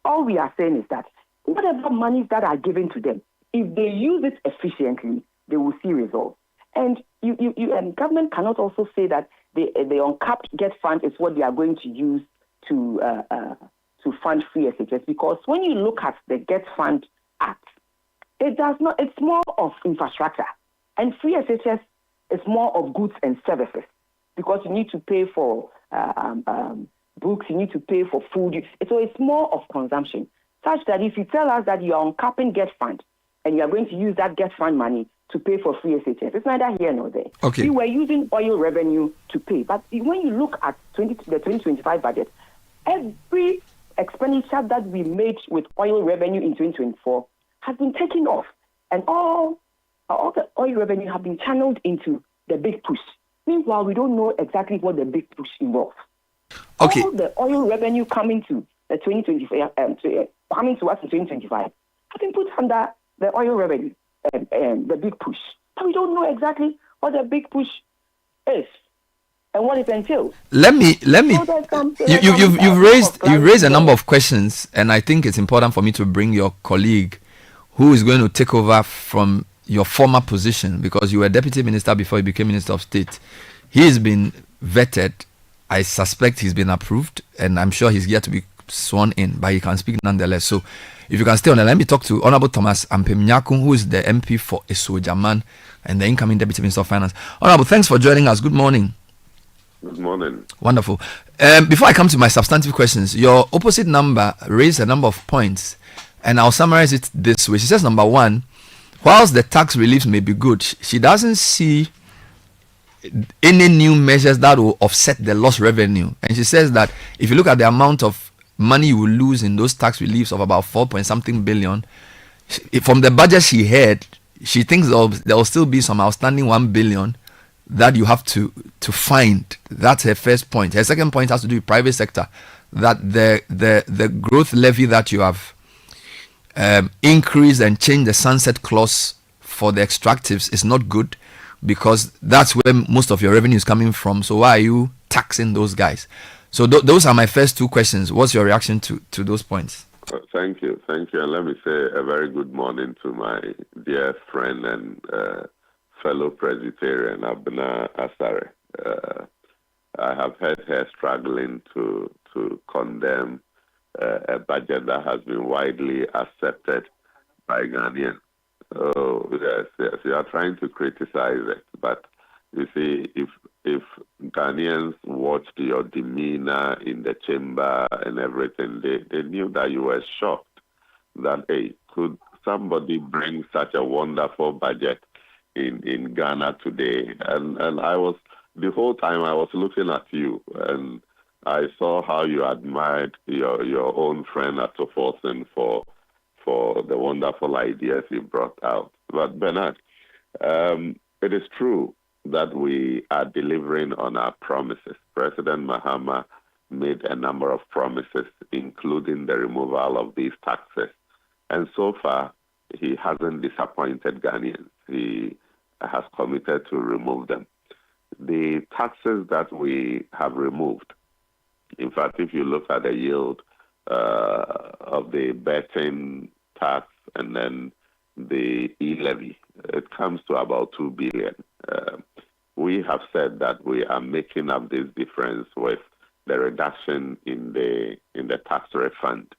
All we are saying is that whatever monies that are given to them, if they use it efficiently, they will see results. And and government cannot also say that the uncapped GET fund is what they are going to use to fund free SHS, because when you look at the GET Fund Act, it does not. It's more of infrastructure, and free SHS is more of goods and services, because you need to pay for books, you need to pay for food. So it's more of consumption. Such that if you tell us that you are uncapping GET Fund and you are going to use that GET Fund money to pay for free SHS, it's neither here nor there. Okay. We were using oil revenue to pay, but when you look at the 2025 budget, every expenditure that we made with oil revenue in 2024 has been taken off, and all the oil revenue have been channeled into the big push. Meanwhile, we don't know exactly what the big push involves. Okay. All the oil revenue coming to the 2025, coming to us in 2025, have been put under the oil revenue, the big push. But we don't know exactly what the big push is and what it entails. Let me. You've raised a number of questions, and I think it's important for me to bring your colleague, who is going to take over from your former position, because you were deputy minister before you became minister of state. He has been vetted. I suspect he's been approved, and I'm sure he's yet to be sworn in, but he can speak nonetheless. So if you can stay on the line, let me talk to Honorable Thomas Ampemnyakun, who is the MP for Esojaman and the incoming deputy minister of finance. Honorable, thanks for joining us. Good morning. Good morning. Wonderful. Before I come to my substantive questions, your opposite number raised a number of points, and I'll summarize it this way. She says, number one, whilst the tax reliefs may be good, she doesn't see any new measures that will offset the lost revenue. And she says that if you look at the amount of money you will lose in those tax reliefs of about 4-point-something billion, from the budget she had, she thinks there will still be some outstanding 1 billion that you have to find. That's her first point. Her second point has to do with private sector, that the growth levy that you have increased and changed the sunset clause for the extractives is not good, because that's where most of your revenue is coming from. So why are you taxing those guys? So those are my first two questions. What's your reaction to those points? Thank you. And let me say a very good morning to my dear friend and fellow Presbyterian, Abna Asare. I have heard her struggling to condemn a budget that has been widely accepted by Ghanaians. Oh, yes, you are trying to criticize it, but You see, if Ghanaians watched your demeanor in the chamber and everything, they knew that you were shocked that, hey, could somebody bring such a wonderful budget in Ghana today? And I was, the whole time I was looking at you, and I saw how you admired your own friend Atoforsen for the wonderful ideas he brought out. But Bernard, it is true that we are delivering on our promises. President Mahama made a number of promises, including the removal of these taxes. And so far, he hasn't disappointed Ghanaians. He has committed to remove them. The taxes that we have removed, in fact, if you look at the yield of the betting tax and then the e-levy, it comes to about 2 billion. We have said that we are making up this difference with the reduction in the tax refund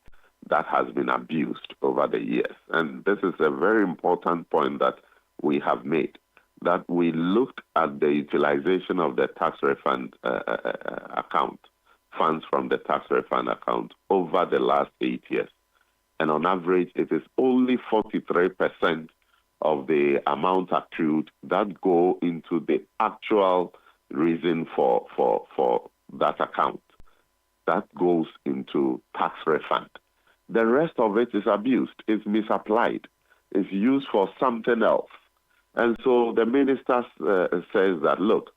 that has been abused over the years. And this is a very important point that we have made, that we looked at the utilization of the tax refund account, funds from the tax refund account over the last 8 years. And on average, it is only 43% of the amount accrued that go into the actual reason for that account. That goes into tax refund. The rest of it is abused, it's misapplied, it's used for something else. And so the minister says that, look,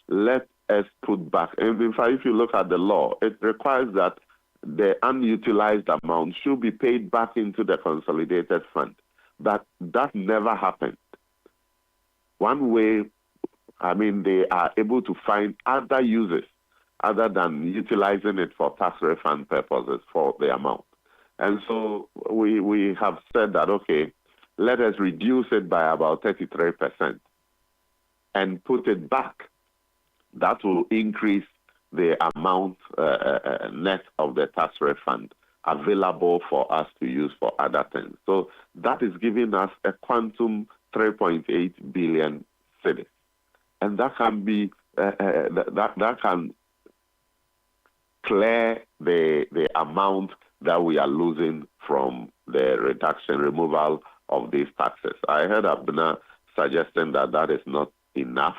let us put back. And in fact, if you look at the law, it requires that the unutilized amount should be paid back into the consolidated fund. That never happened. One way, I mean, they are able to find other uses other than utilizing it for tax refund purposes for the amount. And so we have said that, okay, let us reduce it by about 33% and put it back. That will increase the amount net of the tax refund available for us to use for other things. So that is giving us a quantum 3.8 billion cedis. And that can be, that can clear the amount that we are losing from the removal of these taxes. I heard Abner suggesting that that is not enough.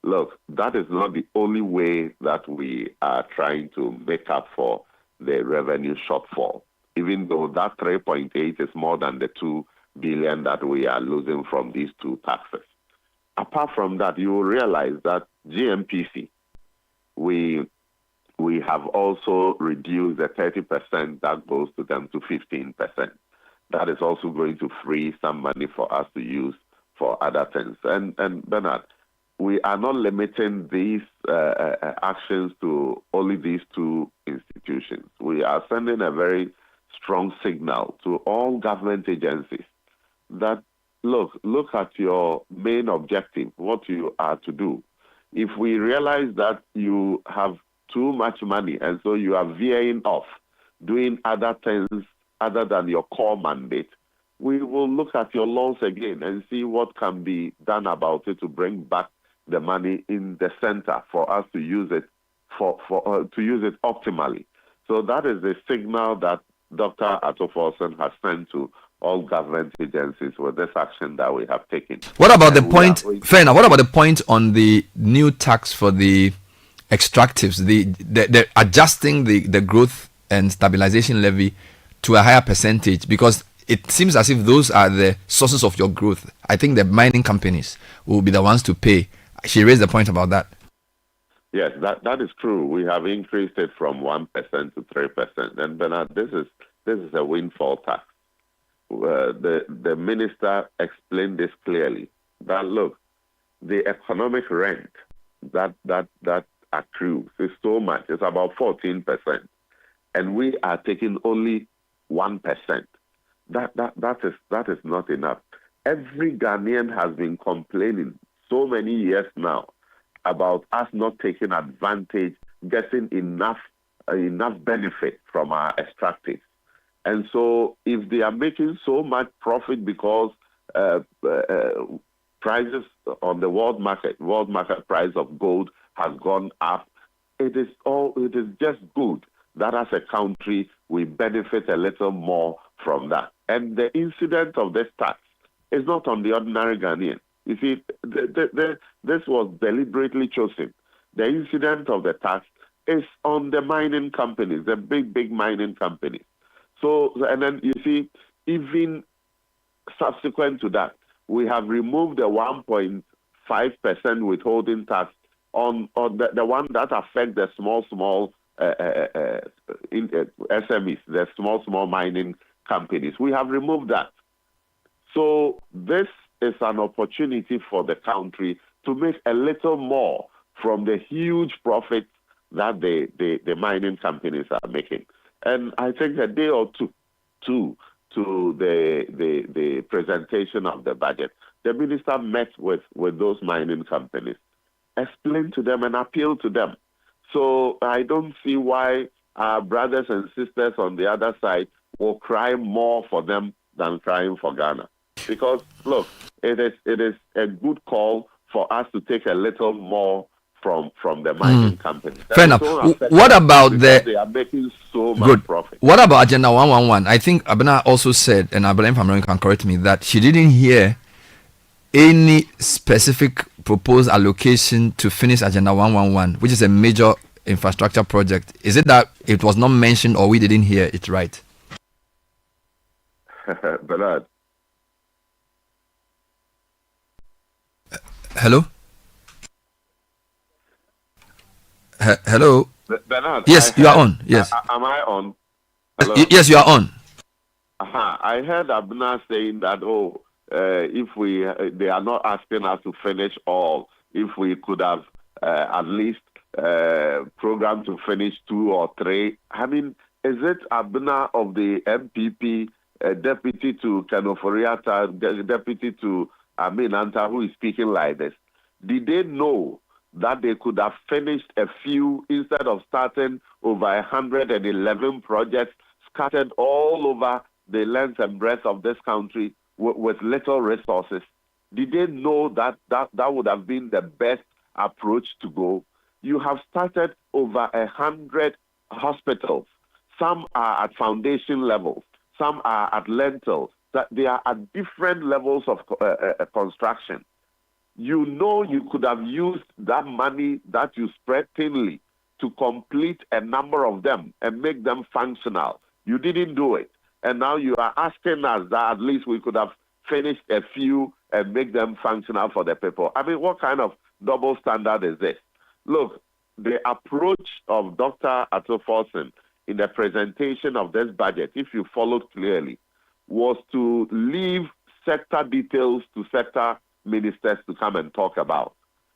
Look, that is not the only way that we are trying to make up for the revenue shortfall, even though that 3.8 is more than the 2 billion that we are losing from these two taxes. Apart from that, you will realize that GMPC, we have also reduced the 30% that goes to them to 15%. That is also going to free some money for us to use for other things. And Bernard, we are not limiting these actions to only these two institutions. We are sending a very strong signal to all government agencies that, look at your main objective, what you are to do. If we realize that you have too much money and so you are veering off, doing other things other than your core mandate, we will look at your laws again and see what can be done about it to bring back the money in the center for us to use it to use it optimally. So that is the signal that Dr. Atoforsen has sent to all government agencies with this action that we have taken. What about the point, fair enough, what about the point on the new tax for the extractives, the adjusting the growth and stabilization levy to a higher percentage? Because it seems as if those are the sources of your growth. I think the mining companies will be the ones to pay. She raised the point about that. Yes, that is true. We have increased it from 1% to 3%. And Bernard, this is a windfall tax. The minister explained this clearly. That look, the economic rent that accrues is so much. It's about 14%, and we are taking only 1%. That is not enough. Every Ghanaian has been complaining so many years now about us not taking advantage, getting enough benefit from our extractives. And so if they are making so much profit because prices on the world market price of gold has gone up. It is just good that as a country we benefit a little more from that. And the incident of this tax is not on the ordinary Ghanaian. You see, this was deliberately chosen. The incident of the tax is on the mining companies, the big mining companies. So, and then you see, even subsequent to that, we have removed the 1.5% withholding tax on the one that affects the small SMEs, the small mining companies. We have removed that. So this is an opportunity for the country to make a little more from the huge profits that the mining companies are making. And I think a day or two to the presentation of the budget, the minister met with those mining companies, explained to them and appealed to them. So I don't see why our brothers and sisters on the other side will cry more for them than crying for Ghana. Because, look, it is a good call for us to take a little more from the mining companies. Fair enough. What about they are making so much profit. What about Agenda 111? I think Abena also said, and I believe if I'm wrong, you can correct me, that she didn't hear any specific proposed allocation to finish Agenda 111, which is a major infrastructure project. Is it that it was not mentioned or we didn't hear it right? Bernard. Hello? Hello? Bernard. Yes, you are on. Yes. Am I on? Hello? Yes, you are on. I heard Abna saying that, if they are not asking us to finish all, if we could have at least programmed to finish 2 or 3. I mean, is it Abna of the MPP, deputy to Kanoforiata, deputy to Amin Anta, who is speaking like this? Did they know that they could have finished a few instead of starting over 111 projects scattered all over the length and breadth of this country with little resources? Did they know that would have been the best approach to go? You have started over 100 hospitals. Some are at foundation levels. Some are at lintels. That they are at different levels of construction. You know you could have used that money that you spread thinly to complete a number of them and make them functional. You didn't do it. And now you are asking us that at least we could have finished a few and make them functional for the people. I mean, what kind of double standard is this? Look, the approach of Dr. Atto-Forson in the presentation of this budget, if you followed clearly, was to leave sector details to sector ministers to come and talk about.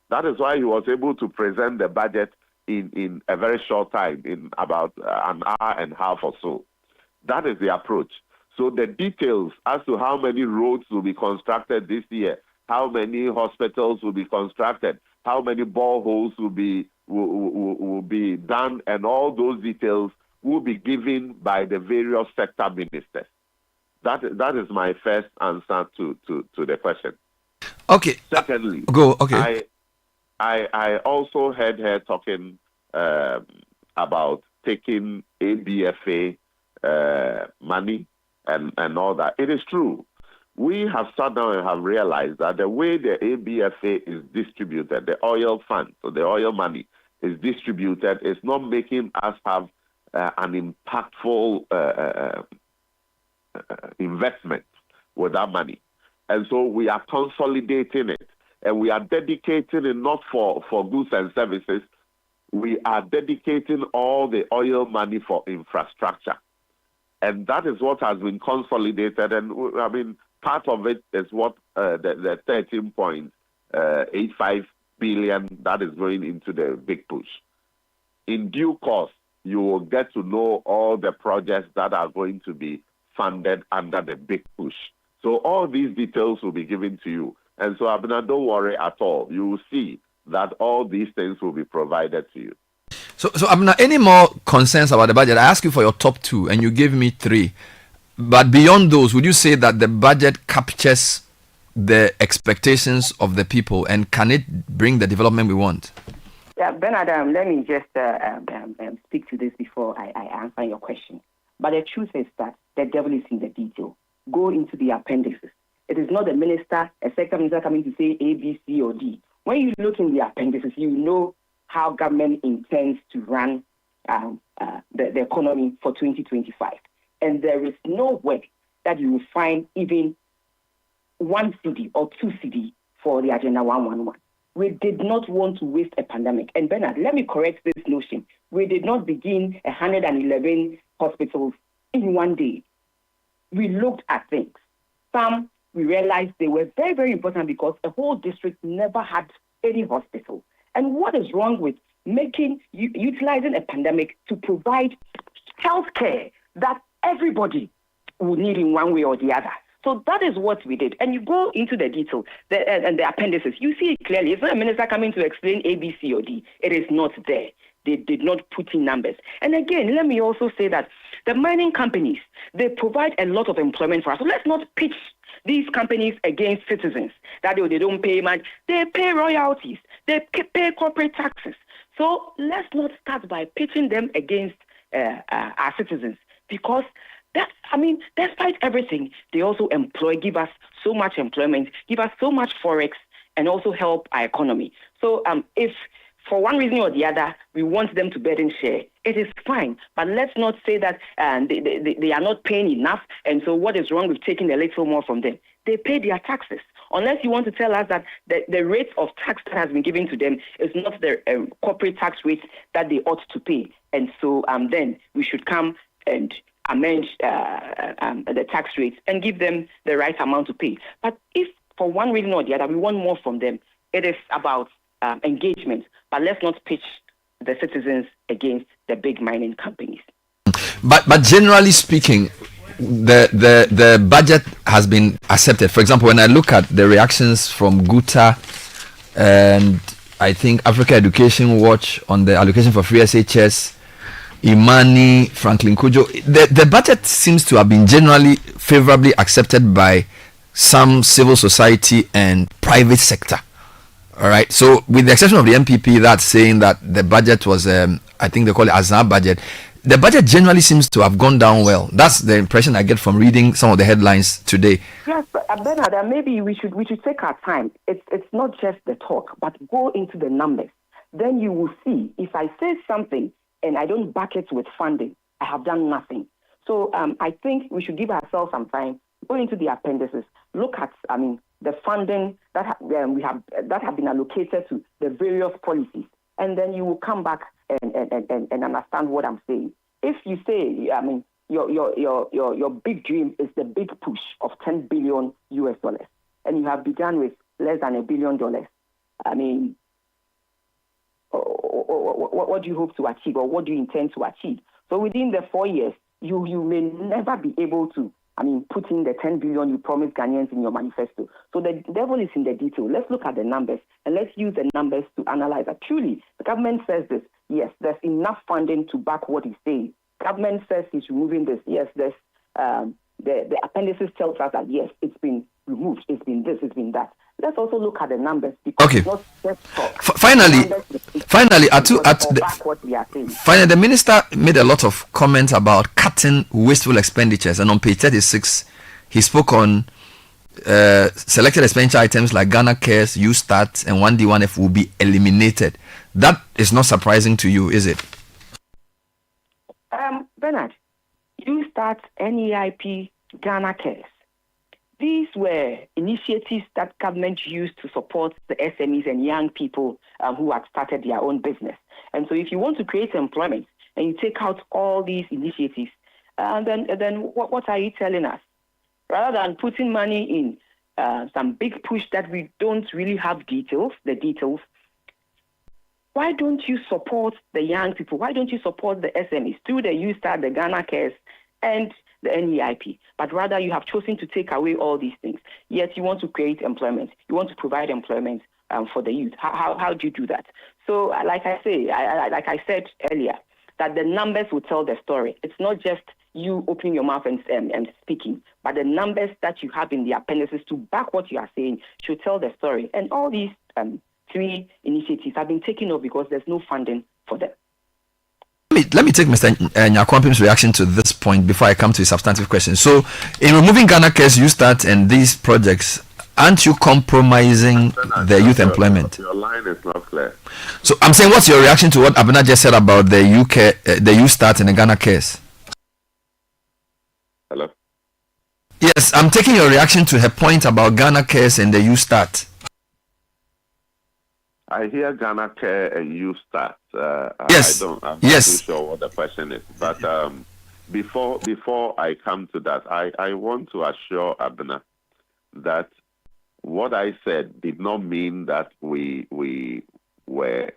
That is why he was able to present the budget in a very short time, in about an hour and a half or so. That is the approach. So the details as to how many roads will be constructed this year, how many hospitals will be constructed, how many boreholes will be done, and all those details will be given by the various sector ministers. That is my first answer to the question. Okay. Secondly, Okay. I also heard her talking about taking ABFA money and all that. It is true. We have sat down and have realized that the way the ABFA is distributed, the oil fund, so the oil money is distributed, is not making us have an impactful investment with that money. And so we are consolidating it, and we are dedicating it not for goods and services. We are dedicating all the oil money for infrastructure. And that is what has been consolidated. And I mean, part of it is what the 13.85 billion that is going into the big push. In due course, you will get to know all the projects that are going to be funded under the big push. So all these details will be given to you. And so, Abner, don't worry at all. You will see that all these things will be provided to you. So Abner, any more concerns about the budget? I asked you for your top 2 and you gave me 3. But beyond those, would you say that the budget captures the expectations of the people, and can it bring the development we want? Yeah, Bernard, let me just speak to this before I answer your question. But the truth is that the devil is in the detail. Go into the appendices. It is not the minister, a sector minister coming to say A, B, C, or D. When you look in the appendices, you know how government intends to run the economy for 2025. And there is no way that you will find even 1 cedi or 2 cedi for the Agenda 111. We did not want to waste a pandemic. And Bernard, let me correct this notion. We did not begin 111 hospitals in one day. We looked at things. Some, we realized they were very, very important because a whole district never had any hospital. And what is wrong with utilizing a pandemic to provide health care that everybody will need in one way or the other? So that is what we did. And you go into the detail and the appendices, you see it clearly. It's not a minister coming to explain A, B, C, or D. It is not there. They did not put in numbers. And again, let me also say that the mining companies, they provide a lot of employment for us. So let's not pitch these companies against citizens, that they don't pay much. They pay royalties. They pay corporate taxes. So let's not start by pitching them against our citizens, because despite everything, they also give us so much employment, give us so much forex, and also help our economy. So if for one reason or the other, we want them to burden share, it is fine. But let's not say that they are not paying enough, and so what is wrong with taking a little more from them? They pay their taxes. Unless you want to tell us that the rate of tax that has been given to them is not the corporate tax rate that they ought to pay. And so then we should come and amend the tax rates and give them the right amount to pay. But if for one reason or the other we want more from them, it is about engagement. But let's not pitch the citizens against the big mining companies. But generally speaking, the budget has been accepted. For example, when I look at the reactions from Guta and I think Africa Education Watch on the allocation for free SHS, Imani, Franklin Kujo, the budget seems to have been generally favorably accepted by some civil society and private sector. All right. So with the exception of the MPP that's saying that the budget was, I think they call it Azar budget, the budget generally seems to have gone down well. That's the impression I get from reading some of the headlines today. Yes, but Bernard, maybe we should take our time. It's not just the talk, but go into the numbers. Then you will see if I say something and I don't back it with funding, I have done nothing. So I think we should give ourselves some time, go into the appendices, look at the funding that have been allocated to the various policies, and then you will come back and understand what I'm saying. If you say, your big dream is the big push of $10 billion US, and you have begun with less than $1 billion, what do you hope to achieve, or what do you intend to achieve? So within the 4 years, you may never be able to put in the 10 billion you promised Ghanaians in your manifesto. So the devil is in the detail. Let's look at the numbers and let's use the numbers to analyze that. Truly, the government says this. Yes, there's enough funding to back what he's saying. Government says he's removing this. Yes, there's the appendices tells us that yes, it's been removed. It's been this. It's been that. Let's also look at the numbers, because it's not just talk. Finally, the minister made a lot of comments about cutting wasteful expenditures, and on page 36, he spoke on selected expenditure items like Ghana Cares, U-Start, and 1D1F will be eliminated. That is not surprising to you, is it? Bernard, U-Start, NEIP, Ghana Cares. These were initiatives that government used to support the SMEs and young people who had started their own business. And so if you want to create employment and you take out all these initiatives, then what are you telling us? Rather than putting money in some big push that we don't really have the details, why don't you support the young people? Why don't you support the SMEs through the U-Start, the Ghana Cares, and the NEIP? But rather you have chosen to take away all these things. Yet you want to create employment. You want to provide employment for the youth. How do you do that? So like I said earlier, that the numbers will tell the story. It's not just you opening your mouth and speaking, but the numbers that you have in the appendices to back what you are saying should tell the story. And all these 3 initiatives have been taken up because there's no funding for them. Let me take Mr. Nyakwampi's reaction to this point before I come to a substantive question. So, in removing Ghana Cares, you start and these projects, aren't you compromising the youth employment? Your line is not clear. So, I'm saying, what's your reaction to what Abena just said about the the youth start and the Ghana Cares? Hello? Yes, I'm taking your reaction to her point about Ghana Cares and the youth start. I hear Ghana Care and you start. Yes. I'm not Yes. too sure what the question is. But before I come to that, I want to assure Abena that what I said did not mean that we were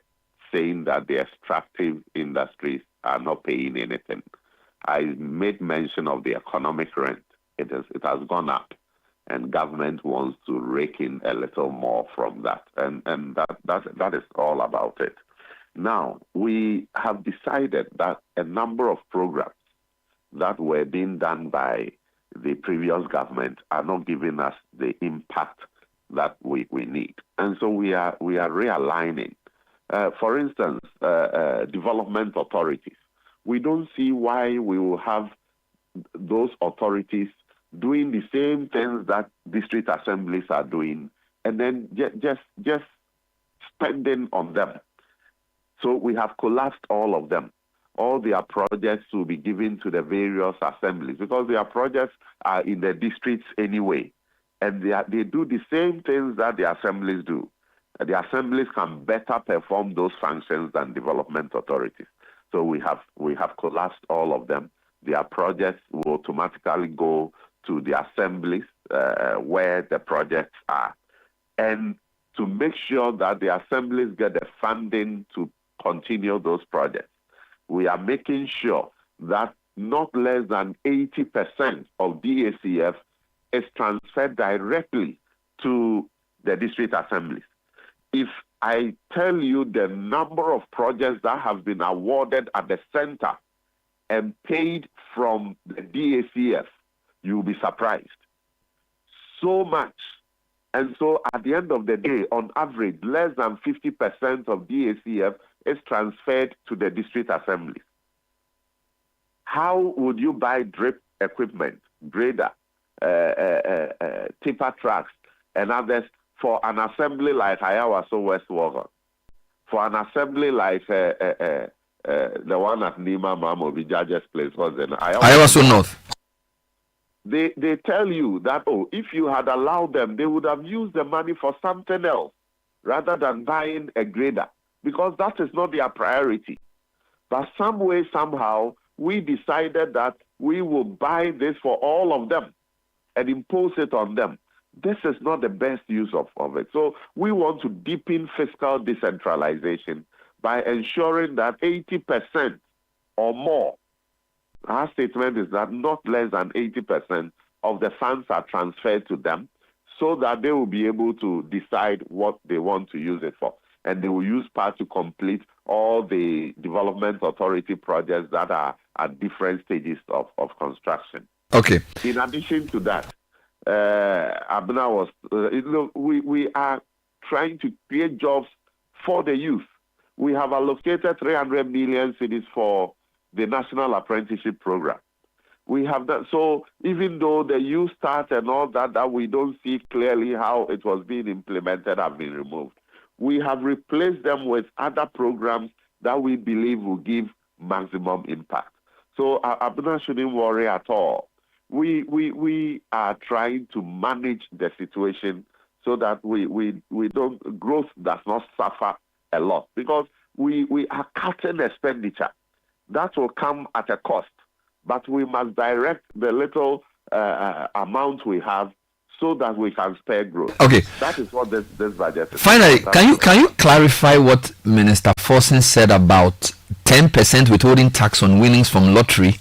saying that the extractive industries are not paying anything. I made mention of the economic rent. It has gone up, and government wants to rake in a little more from that, and that is all about it. Now, we have decided that a number of programs that were being done by the previous government are not giving us the impact that we need. And so we are realigning. For instance, development authorities. We don't see why we will have those authorities doing the same things that district assemblies are doing, and then just spending on them. So we have collapsed all of them. All their projects will be given to the various assemblies because their projects are in the districts anyway, and they do the same things that the assemblies do. The assemblies can better perform those functions than development authorities. So we have collapsed all of them. Their projects will automatically go to the assemblies where the projects are. And to make sure that the assemblies get the funding to continue those projects, we are making sure that not less than 80% of DACF is transferred directly to the district assemblies. If I tell you the number of projects that have been awarded at the center and paid from the DACF, you'll be surprised. So much. And so at the end of the day, on average, less than 50% of DACF is transferred to the district assemblies. How would you buy drip equipment, grader, tipper trucks, and others for an assembly like Ayawaso West Walker, for an assembly like the one at Nima Mamobi Judge's place, was in Ayawaso North? They tell you that, if you had allowed them, they would have used the money for something else rather than buying a grader, because that is not their priority. But some way, somehow, we decided that we will buy this for all of them and impose it on them. This is not the best use of it. So we want to deepen fiscal decentralization by ensuring that 80% or more, our statement is that not less than 80% of the funds are transferred to them so that they will be able to decide what they want to use it for. And they will use part to complete all the development authority projects that are at different stages of construction. Okay. In addition to that, Abena was, we are trying to create jobs for the youth. We have allocated 300 million cedis for the National Apprenticeship Program. We have that. So even though the youth start and all that we don't see clearly how it was being implemented have been removed, we have replaced them with other programs that we believe will give maximum impact. So Abena shouldn't worry at all. We are trying to manage the situation so that growth does not suffer a lot, because we are cutting expenditure. That will come at a cost, but we must direct the little amount we have so that we can spare growth. Okay. That is what this budget is. Finally, can you clarify what Minister Forson said about 10% withholding tax on winnings from lottery,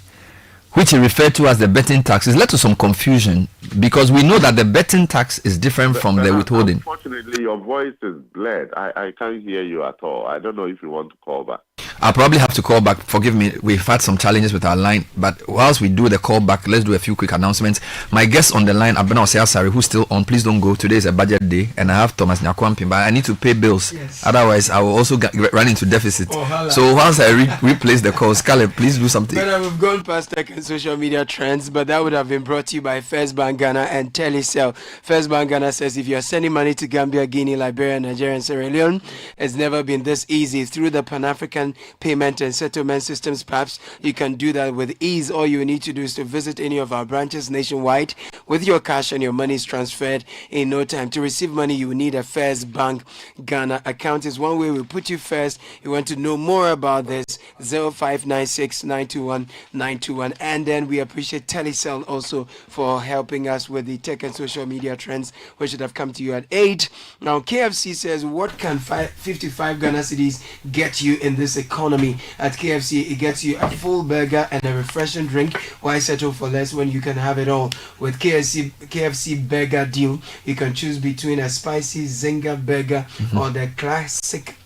which he referred to as the betting tax? It's led to some confusion. Because we know that the betting tax is different from the withholding. Unfortunately, your voice is blurred. I can't hear you at all. I don't know if you want to call back. I'll probably have to call back. Forgive me. We've had some challenges with our line. But whilst we do the call back, let's do a few quick announcements. My guest on the line, Abena Oseasari, who's still on. Please don't go. Today is a budget day. And I have Thomas Nyakwampin. But I need to pay bills. Yes. Otherwise, I will also run into deficit. So once I replace the call, Scarlett, please do something. Well, we've gone past tech and social media trends, but that would have been brought to you by First Bank Ghana and Telecel. First Bank Ghana says if you're sending money to Gambia, Guinea, Liberia, Nigeria, and Sierra Leone, it's never been this easy. Through the Pan-African Payment and Settlement Systems, perhaps you can do that with ease. All you need to do is to visit any of our branches nationwide with your cash, and your money is transferred in no time. To receive money, you will need a First Bank Ghana account. Is one way we put you first. You want to know more about this, 0596 921 921. And then we appreciate Telecel also for helping us with the tech and social media trends, which should have come to you at 8. Now, KFC says, what can 55 Ghana cedis get you in this economy? At KFC, it gets you a full burger and a refreshing drink. Why settle for less when you can have it all? With KFC burger deal, you can choose between a spicy Zinger burger or the classic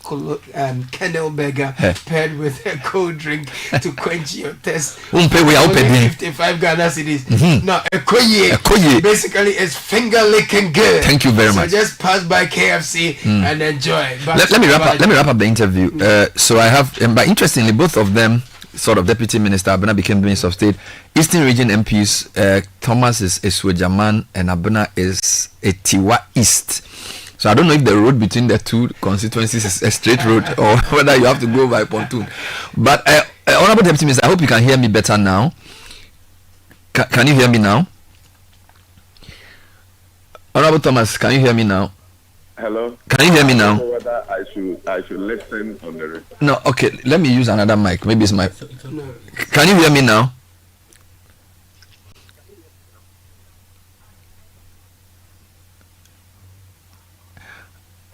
kennel burger paired with a cold drink to quench your thirst. Only 55 Ghana cedis. No, Ekoye basically is finger licking good. Thank you very much. So just pass by KFC and enjoy. Let me wrap up the interview. So I have, but interestingly, both of them, sort of Deputy Minister Abena became Minister of State. Eastern Region MPs, Thomas is Swejaman and Abena is Etiwa East. So I don't know if the road between the two constituencies is a straight road or whether you have to go by pontoon. But Honorable Deputy Minister, I hope you can hear me better now. Can you hear me now? Honorable Thomas, can you hear me now? Hello. Can you hear me now? I don't know whether I should listen on the. No. Okay. Let me use another mic. Maybe it's my. Can you hear me now?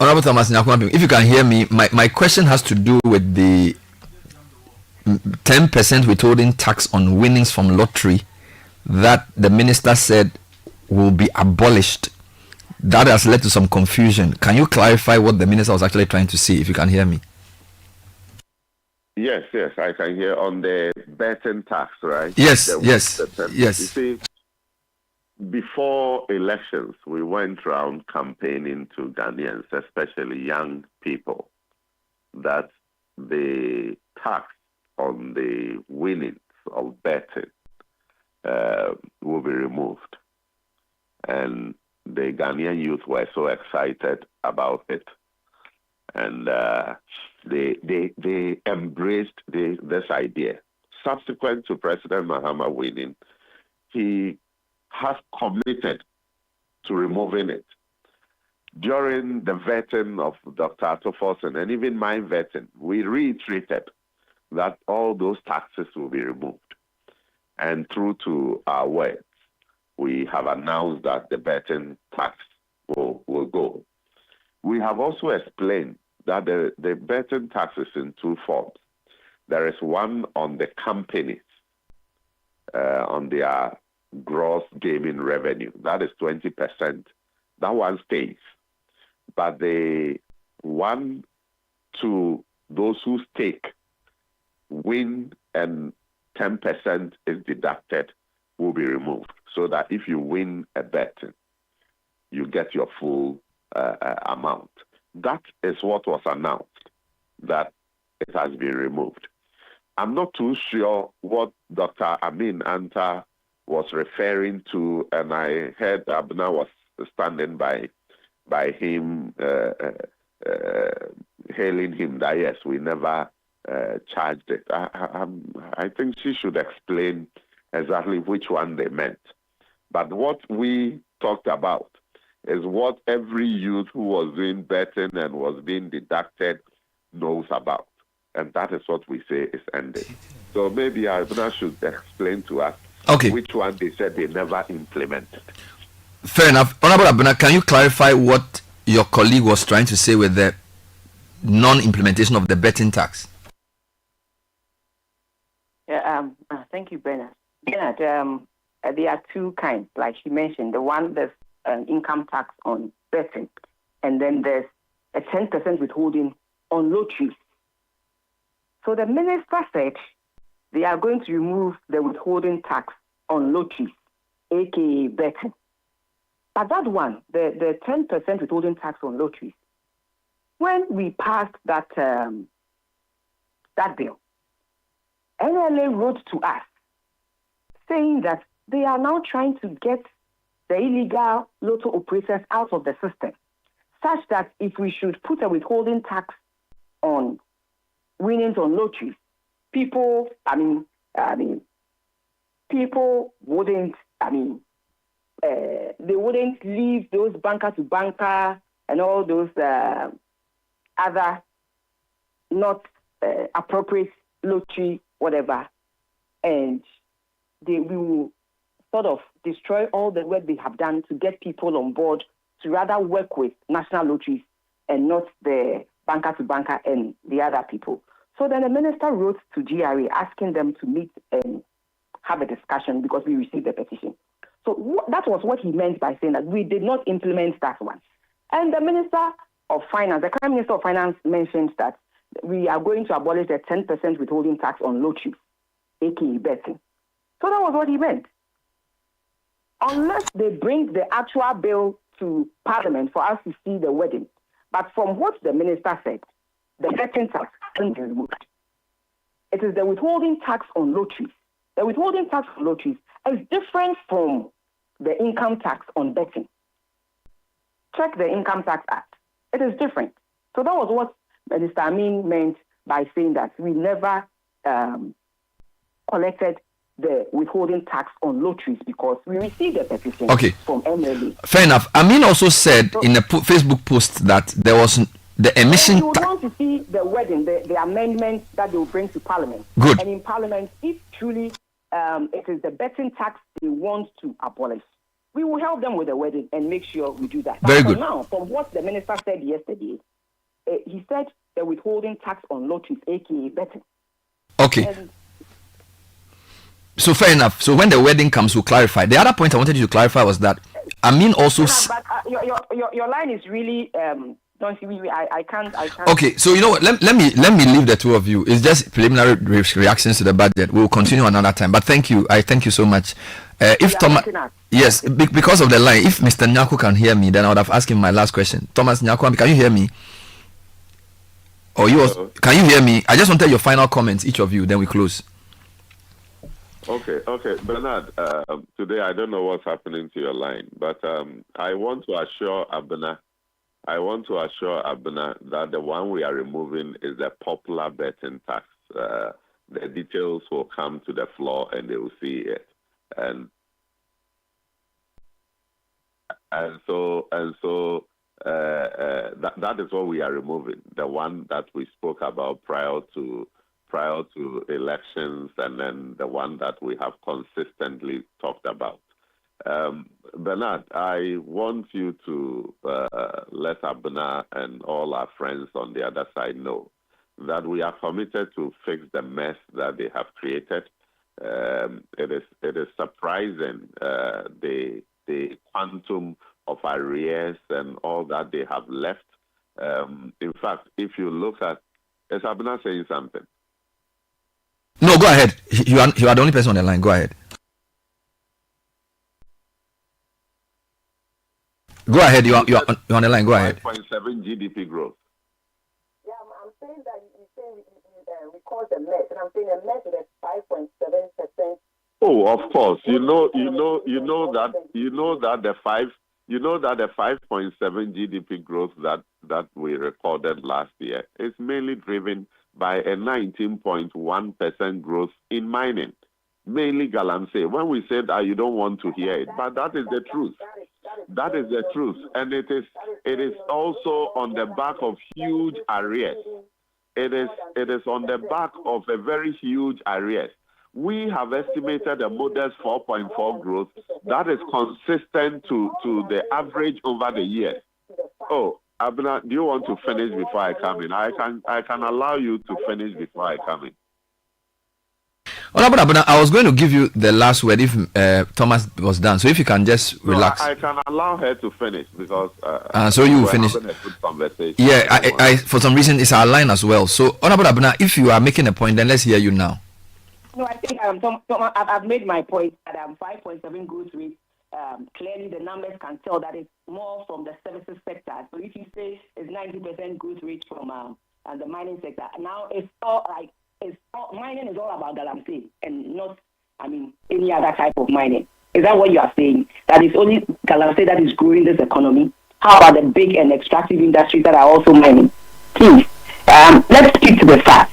Honorable Thomas Nyakwampim, if you can hear me, my question has to do with the 10% withholding tax on winnings from lottery that the minister said will be abolished. That has led to some confusion. Can you clarify what the minister was actually trying to say, if you can hear me? Yes, I can hear on the betting tax, right? Yes. You see, before elections, we went around campaigning to Ghanaians, especially young people, that the tax on the winnings of betting will be removed. And the Ghanaian youth were so excited about it. And they embraced this idea. Subsequent to President Mahama winning, he has committed to removing it. During the vetting of Dr. Atofos and even my vetting, we reiterated that all those taxes will be removed. And true to our words, we have announced that the betting tax will go. We have also explained that the betting tax is in two forms. There is one on the companies, on their gross gaming revenue. That is 20%. That one stays. But the one to those who stake, win, and 10% is deducted will be removed. So that if you win a bet, you get your full amount. That is what was announced, that it has been removed. I'm not too sure what Dr. Amin Anta was referring to, and I heard Abna was standing by him, hailing him that yes, we never charged it. I think she should explain exactly which one they meant. But what we talked about is what every youth who was doing betting and was being deducted knows about. And that is what we say is ended. So maybe Abna should explain to us which one they said they never implemented. Fair enough. Honorable Abuna, can you clarify what your colleague was trying to say with the non-implementation of the betting tax? Yeah, thank you, Bernard. Bernard, there are two kinds, like she mentioned. The one there's an income tax on betting, and then there's a 10% withholding on lotteries. So the minister said they are going to remove the withholding tax on lotteries, aka betting. But that one, the 10% withholding tax on lotteries, when we passed that bill, NLA wrote to us saying that they are now trying to get the illegal lotto operators out of the system, such that if we should put a withholding tax on winnings on lotteries, people wouldn't, they wouldn't leave those banker to banker and all those other not appropriate lottery, whatever, and we will sort of destroy all the work they have done to get people on board to rather work with national lotteries and not the banker to banker and the other people. So then the minister wrote to GRA asking them to meet and have a discussion because we received the petition. So that was what he meant by saying that we did not implement that one. And the Minister of Finance, the Prime Minister of Finance mentioned that we are going to abolish the 10% withholding tax on lotteries, aka betting. So that was what he meant. Unless they bring the actual bill to Parliament for us to see the wording. But from what the minister said, the betting tax can be removed. It is the withholding tax on lotteries. The withholding tax on lotteries is different from the income tax on betting. Check the Income Tax Act. It is different. So that was what Minister Amin meant by saying that we never collected the withholding tax on lotteries because we received a petition from MLA. Fair enough. Amin also said in a Facebook post that there was the emission. You would want to see the wording, the amendments that they will bring to Parliament. Good. And in Parliament, if truly it is the betting tax they want to abolish, we will help them with the wording and make sure we do that. Very but good. Now, from what the minister said yesterday, he said the withholding tax on lotteries, aka betting. Okay. And so fair enough. So when the wording comes, we'll clarify. The other point I wanted you to clarify was that Amin also. But your line is really don't see. I can't. Okay, so you know what? Let me leave the two of you. It's just preliminary reactions to the budget. We'll continue another time. But thank you. I thank you so much. If Thomas, yes, because of the line. If Mr. Nyako can hear me, then I would have asked him my last question. Thomas Nyako, can you hear me? Or you also, can you hear me? I just wanted your final comments, each of you. Then we close. Okay, Bernard. Today I don't know what's happening to your line, but I want to assure Abena that the one we are removing is the popular betting tax. The details will come to the floor and they will see it, and so that is what we are removing. The one that we spoke about prior to elections, and then the one that we have consistently talked about. Bernard, I want you to let Abena and all our friends on the other side know that we are committed to fix the mess that they have created. It is surprising the quantum of arrears and all that they have left. In fact, if you look at, is Abena saying something? No, go ahead. You are the only person on the line. Go ahead. Go ahead. You're on the line. Go ahead. 5.7 GDP growth. Yeah, I'm saying that you say we call the mess, and I'm saying the mess is 5.7%. Oh, of course. You know that the 5.7 GDP growth that we recorded last year is mainly driven by a 19.1% growth in mining, mainly Galamsey. When we said that, you don't want to hear it, but that is the truth. That is the truth, and it is also on the back of huge arrears. It is on the back of a very huge arrears. We have estimated a modest 4.4 growth that is consistent to the average over the years. Oh, Abena, do you want to finish before I come in? I can allow you to finish before I come in. Honorable Abuna, I was going to give you the last word if Thomas was done. So if you can just relax. I can allow her to finish because so you we're finish. having a good conversation. Yeah, I for some reason it's our line as well. So Honorable Abuna, if you are making a point, then let's hear you now. No, I think I've made my point that 5.7 growth rate. Clearly, the numbers can tell that it's more from the services sector. So if you say it's 90% growth rate from the mining sector, now mining is all about galamsey and not, any other type of mining. Is that what you are saying? That it's only galamsey that is growing this economy? How about the big and extractive industries that are also mining? Please, let's speak to the facts.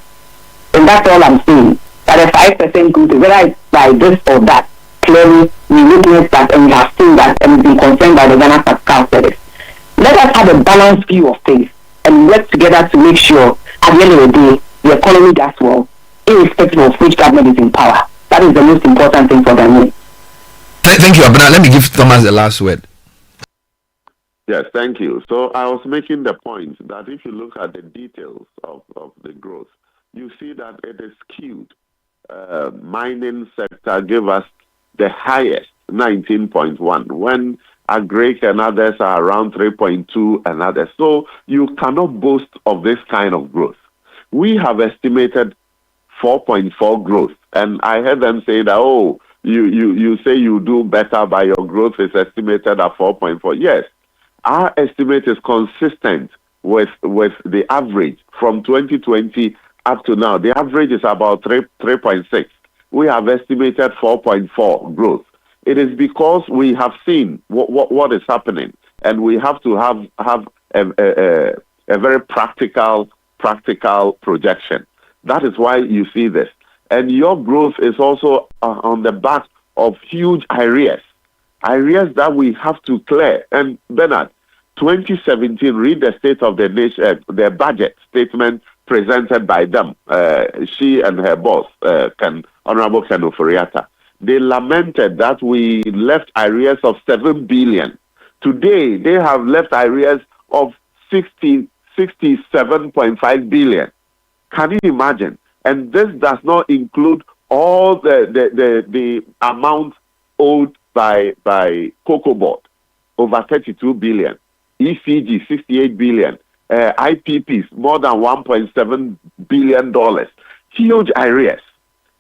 And that's all I'm saying. That a 5% growth, whether it's by this or that, clearly we witnessed that and we have seen that and been confirmed by the Ghana Statistical Service. Let us have a balanced view of things and work together to make sure at the end of the day the economy does well, irrespective of which government is in power. That is the most important thing for Ghana. Thank you, Abuna. Let me give Thomas the last word. Yes, thank you. So I was making the point that if you look at the details of the growth, you see that it is skewed. Mining sector gave us the highest, 19.1, when agric and others are around 3.2 and others. So you cannot boast of this kind of growth. We have estimated 4.4 growth, and I heard them say that, you say you do better, but your growth is estimated at 4.4. Yes, our estimate is consistent with the average from 2020 up to now. The average is about 3.6. We have estimated 4.4 growth. It is because we have seen what is happening, and we have to have a very practical projection. That is why you see this. And your growth is also on the back of huge arrears that we have to clear. And Bernard, 2017, read the State of the Nation, the budget statement presented by them, she and her boss, Honorable Ken Oforiatta. They lamented that we left arrears of 7 billion. Today, they have left arrears of 67.5 billion. Can you imagine? And this does not include all the amount owed by Cocoa Board, over 32 billion, ECG, 68 billion, IPPs, more than $1.7 billion. Huge arrears.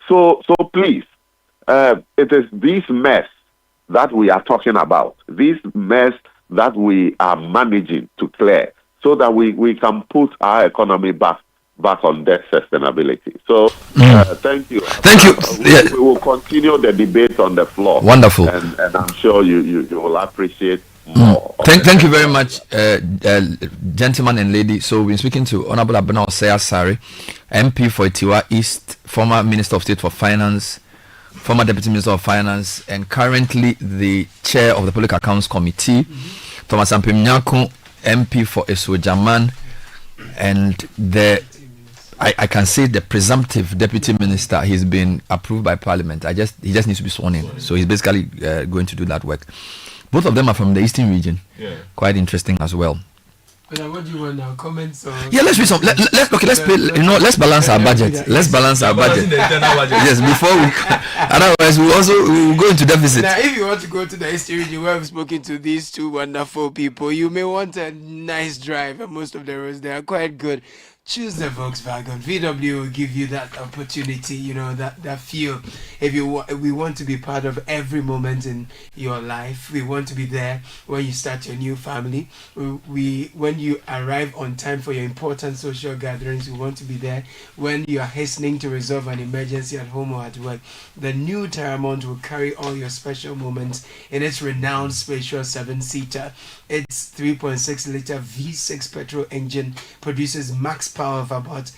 So please, it is this mess that we are talking about, this mess that we are managing to clear so that we can put our economy back on that sustainability. So thank you. Thank you. We will continue the debate on the floor. Wonderful. And I'm sure you will appreciate more. Thank you very much, gentlemen and ladies. So we're speaking to Honorable Abuna Osei Asare, MP for Itiwa East, former Minister of State for Finance, former Deputy Minister of Finance, and currently the Chair of the Public Accounts Committee, Thomas Ampemnyako, MP for Esuojaman, and I can say the presumptive Deputy Minister. He's been approved by Parliament. He just needs to be sworn in. So he's basically going to do that work. Both of them are from the Eastern region. Yeah. Quite interesting as well. But what do you want now? Comments or? Yeah, let's read some. Let's pay. Let's balance our budget. Let's balance our budget. Yes, before we. Otherwise, we will go into deficit. Now, if you want to go to the Eastern region where we've spoken to these two wonderful people, you may want a nice drive, and most of the roads they are quite good. Choose the Volkswagen. VW will give you that opportunity, that feel. If we want to be part of every moment in your life. We want to be there when you start your new family. When you arrive on time for your important social gatherings, we want to be there. When you are hastening to resolve an emergency at home or at work, the new Terramont will carry all your special moments in its renowned spacious 7-seater. Its 3.6 liter V6 petrol engine produces max power of about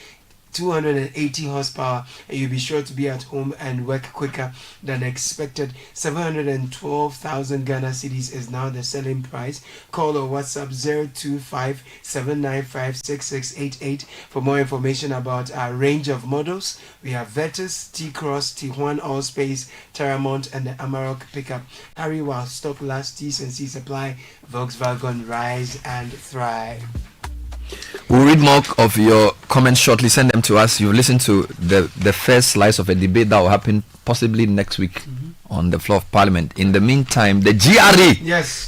280 horsepower, and you'll be sure to be at home and work quicker than expected. 712,000 Ghana cedis is now the selling price. Call or WhatsApp 025-795-6688 for more information about our range of models. We have Vetus, T-Cross, T1 Allspace, Terramont, and the Amarok pickup. Hurry while stock lasts. T's and C's apply. Volkswagen, rise and thrive. We'll read more of your comments shortly. Send them to us. You've listened to the first slice of a debate that will happen possibly next week on the floor of Parliament. In the meantime, the GRE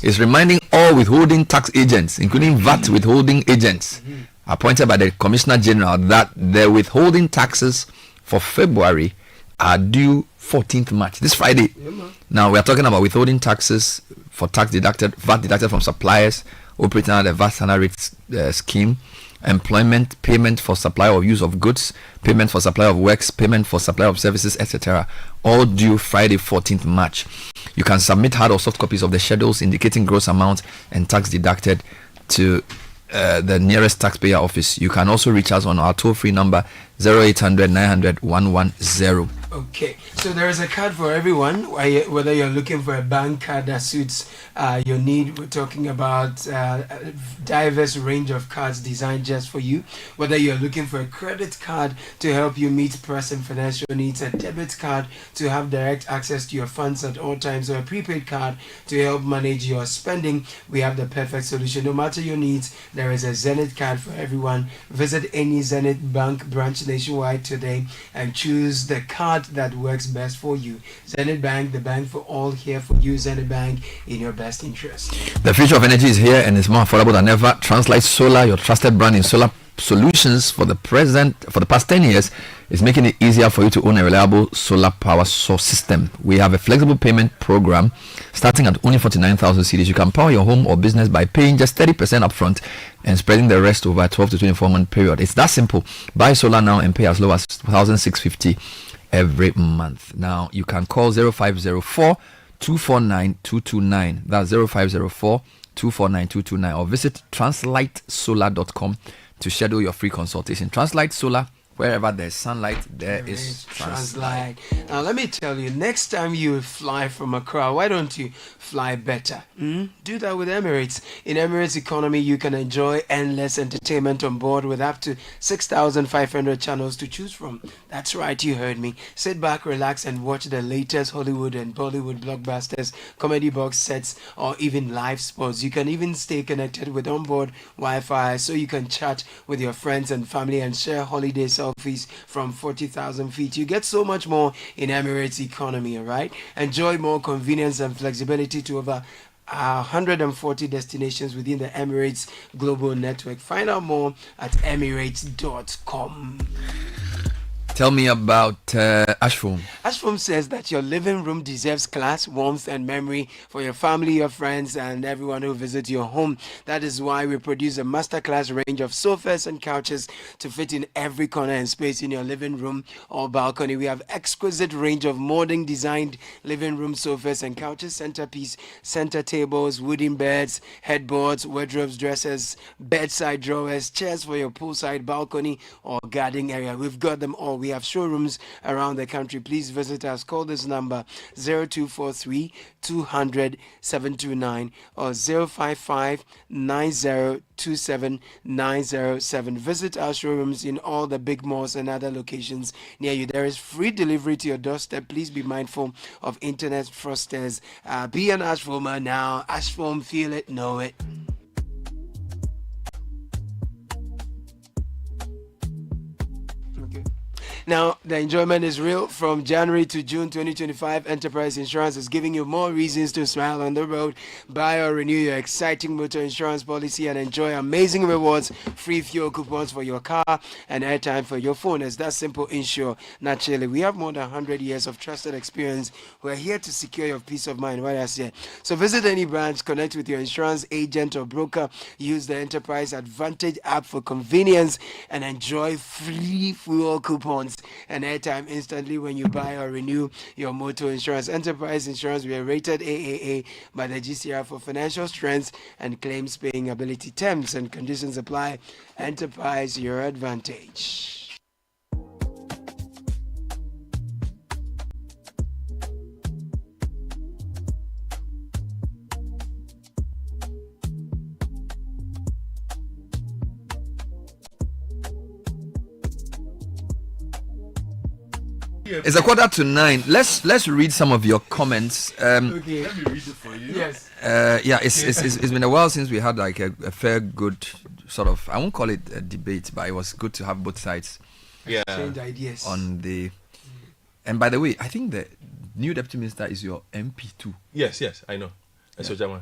is reminding all withholding tax agents, including VAT withholding agents, appointed by the Commissioner General, that the withholding taxes for February are due 14th March, this Friday. Now, we are talking about withholding taxes for VAT deducted from suppliers operating under the VAT standard rate scheme, employment, payment for supply or use of goods, payment for supply of works, payment for supply of services, etc. All due Friday, 14th March. You can submit hard or soft copies of the schedules indicating gross amount and tax deducted to the nearest taxpayer office. You can also reach us on our toll-free number 0800 900 110. Okay, so there is a card for everyone, whether you're looking for a bank card that suits your need. We're talking about a diverse range of cards designed just for you. Whether you're looking for a credit card to help you meet pressing financial needs, a debit card to have direct access to your funds at all times, or a prepaid card to help manage your spending, we have the perfect solution. No matter your needs, there is a Zenith card for everyone. Visit any Zenith Bank branch nationwide today and choose the card that works best for you. Zenith Bank, the bank for all, here for you. Zenith Bank, in your best interest. The future of energy is here and it's more affordable than ever. Translight Solar, your trusted brand in solar solutions for the past 10 years, is making it easier for you to own a reliable solar power source system. We have a flexible payment program starting at only 49,000 cedis. You can power your home or business by paying just 30% upfront and spreading the rest over a 12 to 24 month period. It's that simple. Buy solar now and pay as low as 1,650 every month. Now you can call 0504 249 229. That's 0504 249 229, or visit translightsolar.com to schedule your free consultation. Translight Solar, wherever there's sunlight, there is Translight. Now let me tell you, next time you fly from Accra, why don't you fly better? Do that with Emirates. In Emirates economy, you can enjoy endless entertainment on board with up to 6,500 channels to choose from. That's right, you heard me. Sit back, relax, and watch the latest Hollywood and Bollywood blockbusters, comedy box sets, or even live sports. You can even stay connected with onboard Wi-Fi, so you can chat with your friends and family and share holiday selfies from 40,000 feet. You get so much more in Emirates economy, alright? Enjoy more convenience and flexibility to over 140 destinations within the Emirates Global Network. Find out more at emirates.com. Tell me about Ashfoam. Ashfoam says that your living room deserves class, warmth, and memory for your family, your friends, and everyone who visits your home. That is why we produce a masterclass range of sofas and couches to fit in every corner and space in your living room or balcony. We have exquisite range of modern designed living room sofas and couches, centerpiece, center tables, wooden beds, headboards, wardrobes, dressers, bedside drawers, chairs for your poolside balcony or garden area. We've got them all. We have showrooms around the country. Please visit us. Call this number 0243 200 729 or 055 9027 907. Visit our showrooms in all the big malls and other locations near you. There is free delivery to your doorstep. Please be mindful of internet fraudsters. Be an Ashfoamer now. Ashfoam, feel it, know it. Now, the enjoyment is real. From January to June 2025, Enterprise Insurance is giving you more reasons to smile on the road. Buy or renew your exciting motor insurance policy and enjoy amazing rewards, free fuel coupons for your car, and airtime for your phone. It's that simple. Insure naturally. We have more than 100 years of trusted experience. We're here to secure your peace of mind. What I say. So visit any branch, connect with your insurance agent or broker. Use the Enterprise Advantage app for convenience and enjoy free fuel coupons and airtime instantly when you buy or renew your motor insurance. Enterprise Insurance, we are rated AAA by the GCR for financial strength and claims paying ability. Terms and conditions apply. Enterprise, your advantage. It's 8:45. Let's read some of your comments. Okay. Let me read it for you. Yes. It's been a while since we had like a fair good sort of, I won't call it a debate, but it was good to have both sides. Yeah. Change ideas. On the, and by the way, I think the new deputy minister is your MP too. Yes, I know. That's German.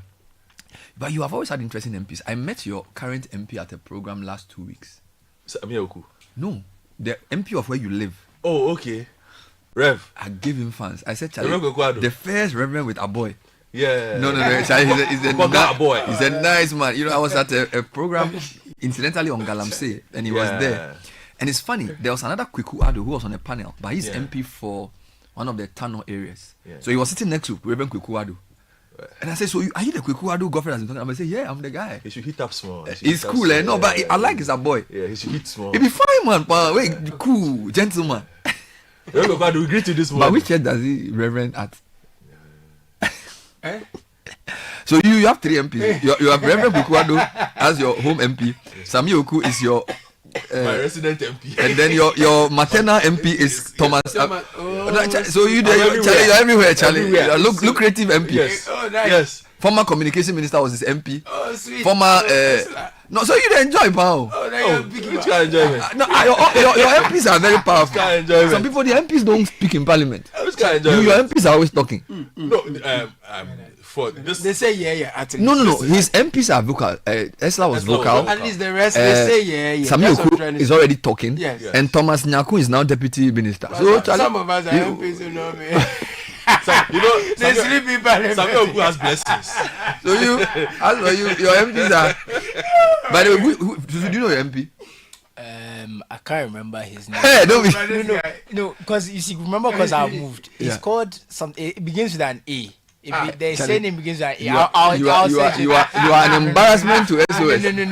But you have always had interesting MPs. I met your current MP at a program last 2 weeks. Samioku. No, the MP of where you live. Oh, okay. Rev. I gave him fans. I said, Charlie, Rev the first reverend with a boy. Yeah. No, Charlie, he's a boy. He's a nice man. You know, I was at a program, incidentally on Galamsey, and he was there. And it's funny, there was another Kweku Ado who was on a panel, but he's MP for one of the Tano areas. Yeah. So he was sitting next to Reverend Kweku Ado. And I said, so are you the Kweku Ado girlfriend that's been talking? I said, yeah, I'm the guy. He should hit up small. It's cool, eh? No, but I like he's a boy. Yeah, he should hit small. He be fine, man. But wait, cool, gentleman. Reverend Kweku Ado, we greet you this morning. But which church does he Reverend at? So you have 3 MPs. You have Reverend Bukwado as your home MP. Sami Oku is your my resident MP. And then your maternal MP is Thomas. So you're everywhere, Charlie. You're a lucrative MP. Yes. Oh, nice. Yes. Former communication minister was his MP. Oh, sweet. Former no, so you enjoy, pal. Oh, now you're big which kind of enjoyment? No, your MPs are very powerful. Some people, the MPs don't speak in parliament. Which kind of enjoyment? Your MPs are always talking. No, for this. They say yeah. No. His MPs are vocal. Esla was vocal. At least the rest they say yeah. Sami Oku is already talking. Yes. And Thomas Nyaku is now deputy minister. So some of us are MPs, you know me. So, you know, they sleep in parliament. Sami Oku has blessings. So your MPs are. By the way, do you know your MP? I can't remember his name. Hey, don't be. No, because you see, remember, because I've moved. It's called something. It begins with an A. If the surname begins with an A, you are an embarrassment to SOS. No.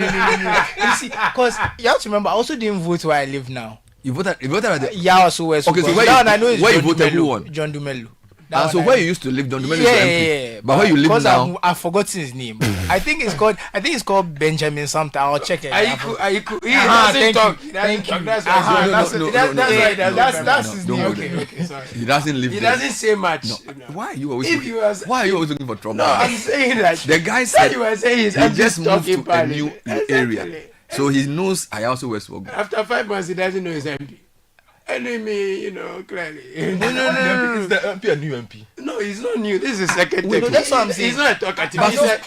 You see, because you have to remember, I also didn't vote where I live now. You voted at the SOS. Okay, so where you voted, who won? John Dumelu. So where you used to live, John Dumelu is MP. Yeah. But where you live now? I've forgotten his name. I think it's called Benjamin something. I'll check it. Are you cool? He doesn't talk. Thank you. That's his name. Okay, sorry. He doesn't live He there. doesn't say much. No. Why are you always looking for trouble? No, I'm saying that. The guy said you were saying he just moved to a new area. So he knows I also West Wog. After 5 months, he doesn't know his MP. Enemy, you know, clearly. No. Is the MP a new MP? No, he's not new. This is second No, that's what I'm saying. He's not a talkative.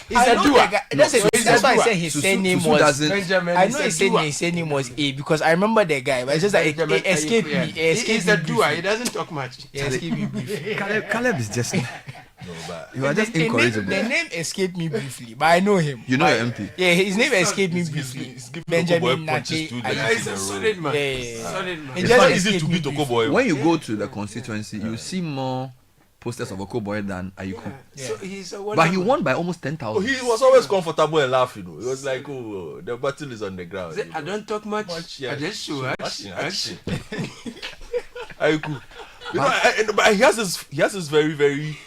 He's I a know doer. That's why I said his surname was Benjamin. I know his surname was A because I remember the guy, but it's just like it escaped me. He's a doer. He doesn't talk much. It escaped me briefly. Caleb is just. No, but You are just incorrigible. The name escaped me briefly, but I know him. You know your MP? Yeah, his name escaped me briefly. Benjamin Benjamin Nate. He's a solid man. Yeah. Solid man. It's not easy to beat Okoboy. When you go to the constituency, you see more posters of Okoboy than Ayuku. So he's a But he won by almost 10,000. He was always comfortable and laughing. It was like, oh, the battle is on the ground. I don't talk much. I just show action. Ayuku. But he has this very, very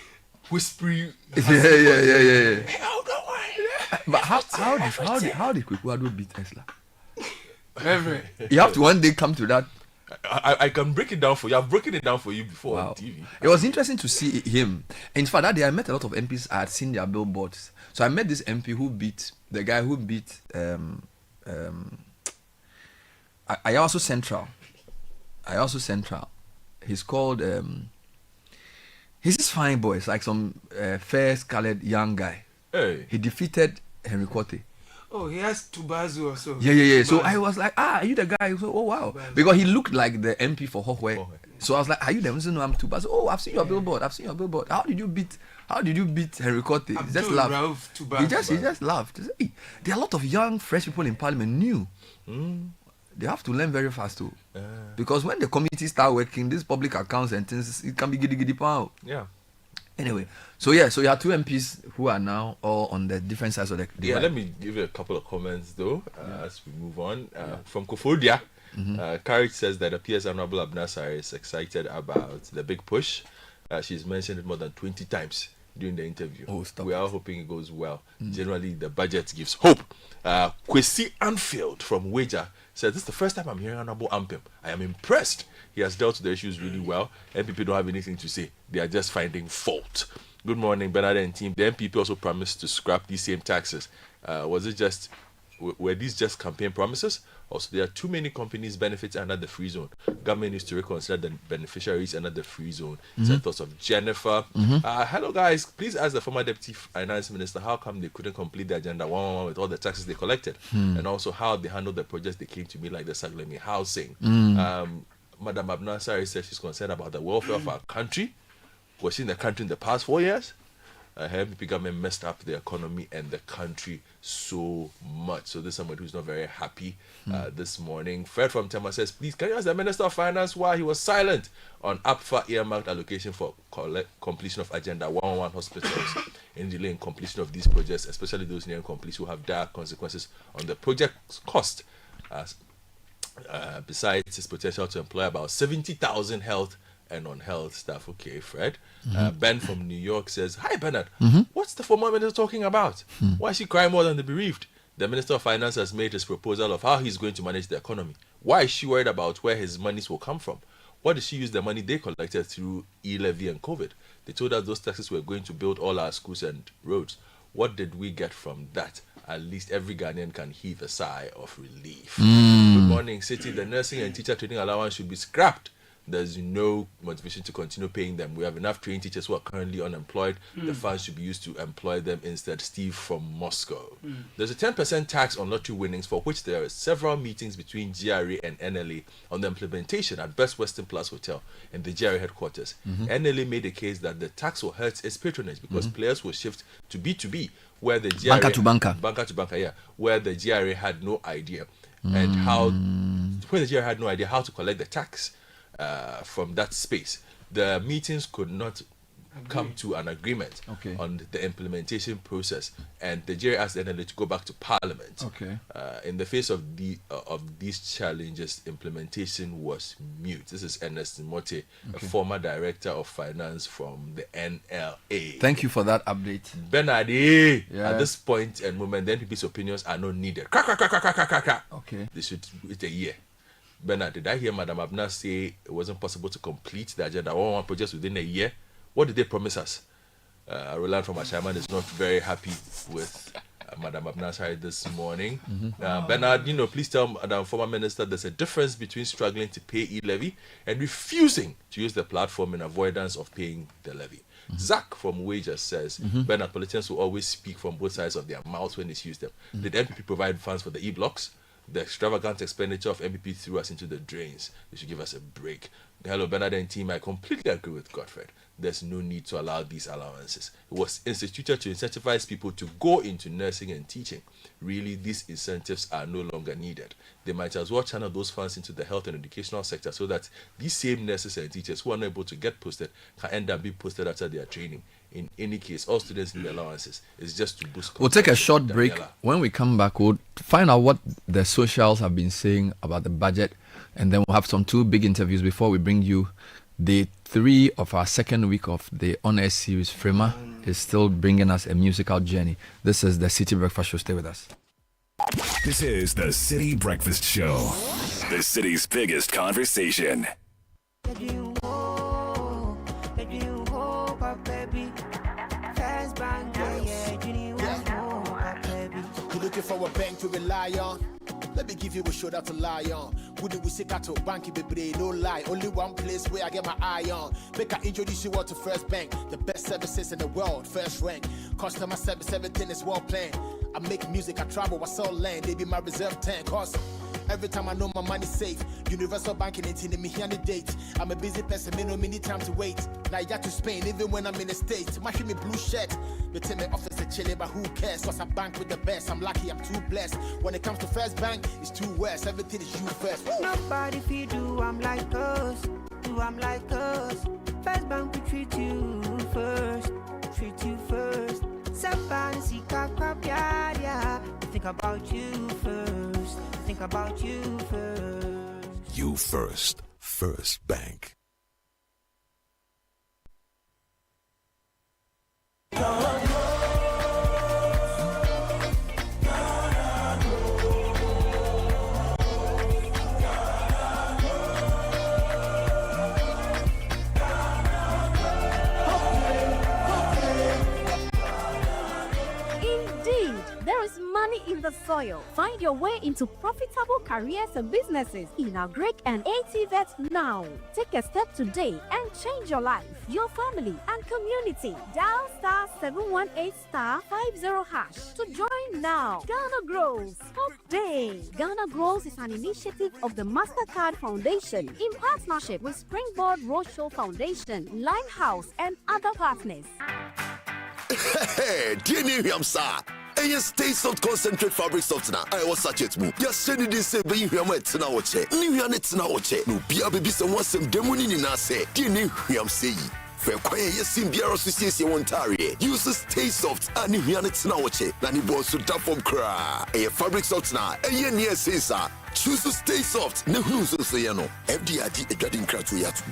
whispery. Yeah. But how did Kweku beat Esla? You have to one day come to that. I can break it down for you. I've broken it down for you before on TV. It was interesting to see him. In fact, that day I met a lot of MPs. I had seen their billboards. So I met this MP who beat the guy who beat Ayawaso Central. He's called he's this fine boy. It's like some fair-colored young guy. Hey. He defeated Henry Kote. Oh, he has Tubazu or so. Yeah. So I was like, are you the guy? So, oh wow, because he looked like the MP for Hohwe. So I was like, are you the one? So no, I'm Tubazu. Oh, I've seen your billboard. How did you beat Henry Kote? He just laughed. He just laughed. Hey, there are a lot of young, fresh people in Parliament. New. They have to learn very fast too. Because when the committees start working, these public accounts and things, it can be giddy pound. Yeah. Anyway, so you have 2 MPs who are now all on the different sides of the divide. Let me give you a couple of comments though as we move on. From Kofodia, Courage says that it appears Honorable Abnasar is excited about the big push. She's mentioned it more than 20 times during the interview. We are hoping it goes well. Generally, the budget gives hope. Kwesi Anfield from Wager said, this is the first time I'm hearing Honorable Ampem. I am impressed. He has dealt with the issues really well. MPP don't have anything to say. They are just finding fault. Good morning, Bernard and team. The MPP also promised to scrap these same taxes. Was it just were these just campaign promises? Also, there are too many companies benefits under the free zone. Government needs to reconsider the beneficiaries under the free zone. Thoughts of Jennifer. Hello guys, please ask the former deputy finance minister how come they couldn't complete the agenda 111 with all the taxes they collected, and also how they handled the projects they came to me, like the Saglemi housing. Madam Abnasari says she's concerned about the welfare of our country. We've seen the country in the past 4 years. MPP government messed up the economy and the country so much. So this is somebody who's not very happy this morning. Fred from Tema says, please, can you ask the Minister of Finance why he was silent on APFA earmarked allocation for completion of Agenda 111 hospitals in delaying completion of these projects, especially those nearing completion who have dire consequences on the project's cost. Besides its potential to employ about 70,000 health and non-health staff. Okay, Fred. Ben from New York says, hi, Bernard. What's the former minister talking about? Why is she crying more than the bereaved? The Minister of Finance has made his proposal of how he's going to manage the economy. Why is she worried about where his monies will come from? What did she use the money they collected through e-levy and COVID? They told us those taxes were going to build all our schools and roads. What did we get from that? At least every Ghanaian can heave a sigh of relief. Good morning, Citi. The nursing and teacher training allowance should be scrapped. There's no motivation to continue paying them. We have enough trained teachers who are currently unemployed. The funds should be used to employ them instead. Steve from Moscow. There's a 10% tax on lottery winnings, for which there are several meetings between GRA and NLA on the implementation at Best Western Plus Hotel in the GRA headquarters. NLA made a case that the tax will hurt its patronage because players will shift to B2B, where the GRA banker to banker, yeah, where the GRA had no idea and how to collect the tax. From that space, the meetings could not come to an agreement on the implementation process, and the jury asked the NLA to go back to Parliament. In the face of these challenges, implementation was mute. This is Ernest Mote, a former director of finance from the NLA. Thank you for that update, Bernard. At this point and moment, the NPP's opinions are not needed. They should wait a year. Bernard, did I hear Madam Abna say it wasn't possible to complete the Agenda 111 projects within a year? What did they promise us? Roland from Ashaman is not very happy with Madam Abna this morning. Bernard, please tell Madam former minister there's a difference between struggling to pay e-levy and refusing to use the platform in avoidance of paying the levy. Zach from Wages says, Bernard, politicians will always speak from both sides of their mouths when they use them. Did MPP provide funds for the e-blocks? The extravagant expenditure of MPP threw us into the drains. They should give us a break. Hello, Bernard and team. I completely agree with Godfred. There's no need to allow these allowances. It was instituted to incentivize people to go into nursing and teaching. Really, these incentives are no longer needed. They might as well channel those funds into the health and educational sector so that these same nurses and teachers who are not able to get posted can end up being posted after their training. In any case, all students need allowances. It's just to boost. We'll take a short break. When we come back, we'll find out what the socials have been saying about the budget, and then we'll have some two big interviews before we bring you day 3 of our second week of the on-air series. Frema is still bringing us a musical journey. This is the Citi Breakfast Show. Stay with us. This is the Citi Breakfast Show, the city's biggest conversation. Looking for a bank to rely on? Let me give you a shoulder to lie on. Wouldn't we seek out to bank baby? No lie, only one place where I get my eye on. Make I introduce you all to First Bank, the best services in the world, first rank. Customer service, everything is well planned. I make music, I travel, I sell land. They be my reserve tank. Cause every time I know my money's safe, universal banking ain't in me here on the date. I'm a busy person, me no need time to wait. Now I got to Spain, even when I'm in the States. My me blue shirt, they tell me office a chilly, but who cares? Cause I bank with the best. I'm lucky, I'm too blessed. When it comes to First Bank, it's too west. Everything is you first. Nobody feed do I'm like us, do I'm like us. First Bank we treat you first, treat you first. Think about you first, think about you first. You first, First Bank. Indeed, there is money in the soil. Find your way into profitable careers and businesses in our Greek and ATVET now. Take a step today and change your life, your family, and community. Dial *718*50# to join now. Ghana Grows. Hope Day. Ghana Grows is an initiative of the MasterCard Foundation in partnership with Springboard Roadshow Foundation, Limehouse, and other partners. Hey, do you know sir? And you stay soft concentrate fabric softener. I was such it move. You're sending this say be you met na oche. Ni you net na oche. No be baby someone some demoni ni na say. Do you know him say? For quiet yesim biara association Ontario. Use stay soft and you net na oche. Na ni boss to tap from cra. A fabric softener. And you near say sir. Choose to stay soft. No who so say no. FDID a garden crack to yatu.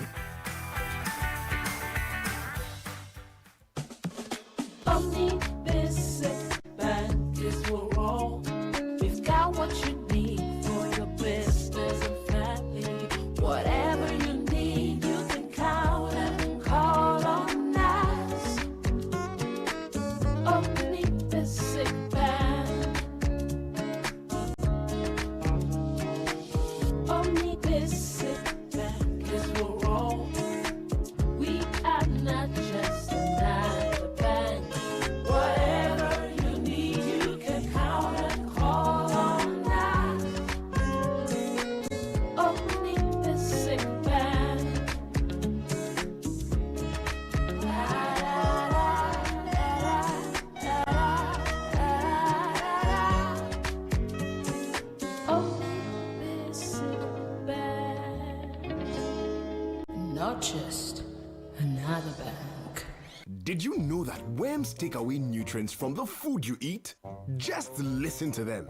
We've got what you need for your business and family. Whatever you need, you can count and call on us. Omni Basic Bank. Omni Basic Bank is we're all. We are not just another bank. Whatever you need, you can count and call on us. Omni Basic Bank. Omni Basic Bank. Not just another bank. Did you know that worms take away nutrients from the food you eat? Just listen to them.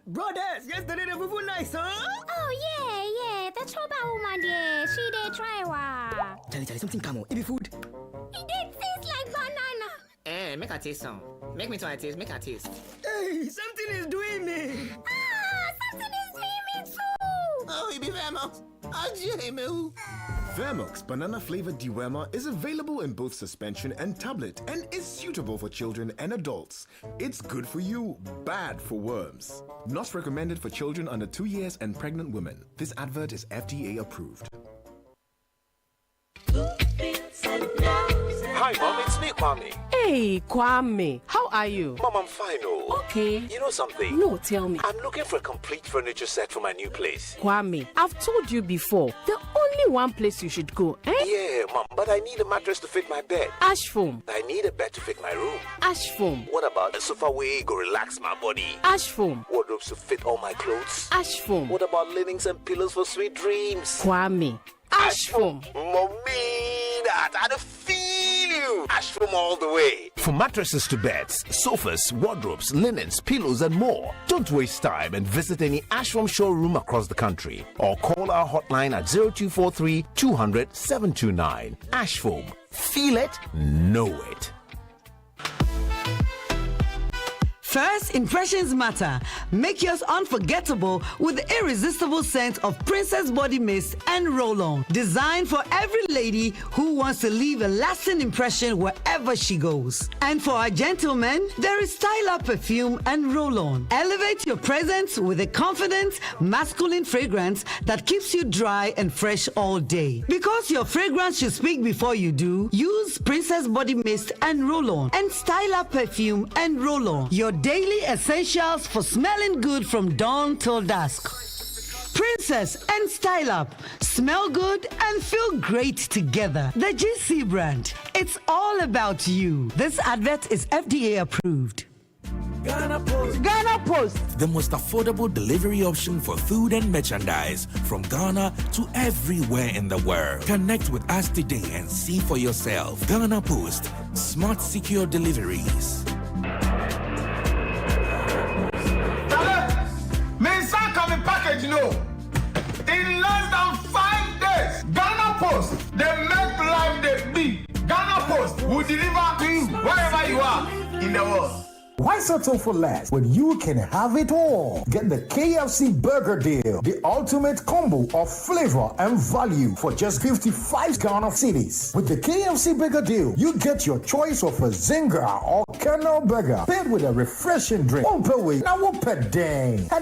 Brothers, yesterday the food nice, huh? Oh yeah, the choba woman there. She did try wa. Charlie, something come on. It be food. It did taste like banana. Eh, make a taste some. Make me try a taste, make a taste. Hey, something is doing me. Something is doing me too. Oh, it be Vermox. Vermox banana flavored dewormer is available in both suspension and tablet and is suitable for children and adults. It's good for you, bad for worms. Not recommended for children under 2 years and pregnant women. This advert is FDA approved. Hi, Mom, it's me, Kwame. Hey, Kwame. How are you? Mom, I'm fine, oh. Okay. You know something? No, tell me. I'm looking for a complete furniture set for my new place. Kwame, I've told you before, the only one place you should go, eh? Yeah, Mom, but I need a mattress to fit my bed. Ash foam. I need a bed to fit my room. Ash foam. What about a sofa where go relax my body? Ash foam. Wardrobes to fit all my clothes? Ash foam. What about linens and pillows for sweet dreams? Kwame. Ash foam. Mommy, I don't feel you. Ash foam all the way. For mattresses to beds, sofas, wardrobes, linens, pillows, and more, don't waste time and visit any Ashfoam showroom across the country or call our hotline at 0243 200 729. Ashfoam. Feel it, know it. First impressions matter. Make yours unforgettable with the irresistible scent of Princess Body Mist and Roll-On. Designed for every lady who wants to leave a lasting impression wherever she goes. And for our gentlemen, there is Style Up Perfume and Roll-On. Elevate your presence with a confident, masculine fragrance that keeps you dry and fresh all day. Because your fragrance should speak before you do, use Princess Body Mist and Roll-On and Style Up Perfume and Roll-On. Your daily essentials for smelling good from dawn till dusk. Princess and Style Up. Smell good and feel great together. The GC brand. It's all about you. This advert is FDA approved. Ghana Post. Ghana Post. The most affordable delivery option for food and merchandise from Ghana to everywhere in the world. Connect with us today and see for yourself. Ghana Post. Smart, secure deliveries. Package, no. In less than 5 days, Ghana Post, they make life the big. Ghana Post will deliver to you wherever you are in the world. Why settle for less when you can have it all? Get the KFC Burger Deal, the ultimate combo of flavor and value for just 55 Ghana cedis. With the KFC Burger Deal, you get your choice of a Zinger or Kernel Burger paired with a refreshing drink. Head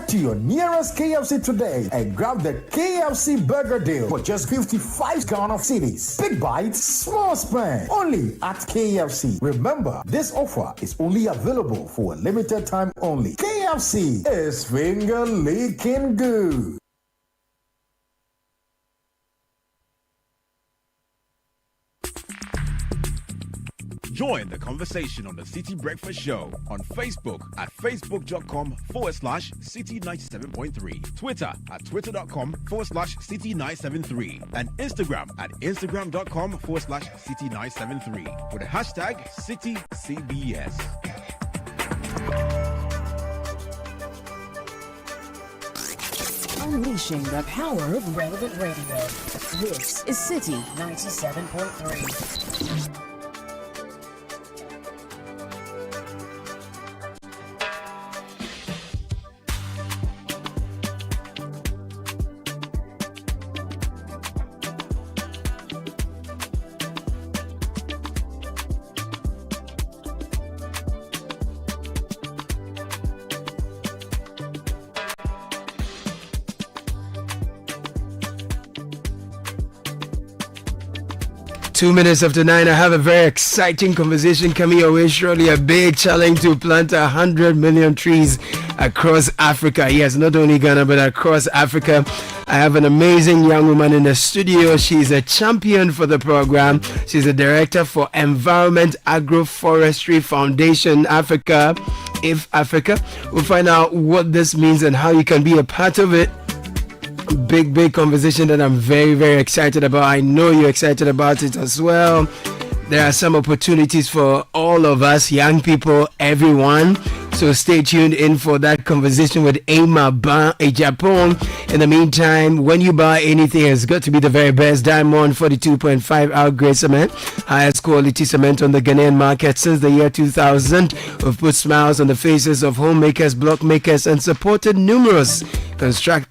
to your nearest KFC today and grab the KFC Burger Deal for just 55 Ghana cedis. Big bites, small spend. Only at KFC. Remember, this offer is only available for a limited time only. KFC is finger licking good. Join the conversation on the City Breakfast Show on Facebook at facebook.com/City97.3, Twitter at twitter.com/City973, and Instagram at instagram.com/City973 with the hashtag CityCBS. Unleashing the power of relevant radio. This is City 97.3. 2 minutes after 9, I have a very exciting conversation coming your way shortly. A big challenge to plant 100 million trees across Africa. Yes, not only Ghana, but across Africa. I have an amazing young woman in the studio. She's a champion for the program. She's a director for Environment Agroforestry Foundation Africa, if Africa. We'll find out what this means and how you can be a part of it. Big conversation that I'm very, very excited about. I know you're excited about it as well. There are some opportunities for all of us, young people, everyone. So stay tuned in for that conversation with Emma Ban Japan. In the meantime, when you buy anything, it's got to be the very best Diamond 42.5 hour grade cement, highest quality cement on the Ghanaian market since the year 2000. We've put smiles on the faces of homemakers, block makers, and supported numerous constructors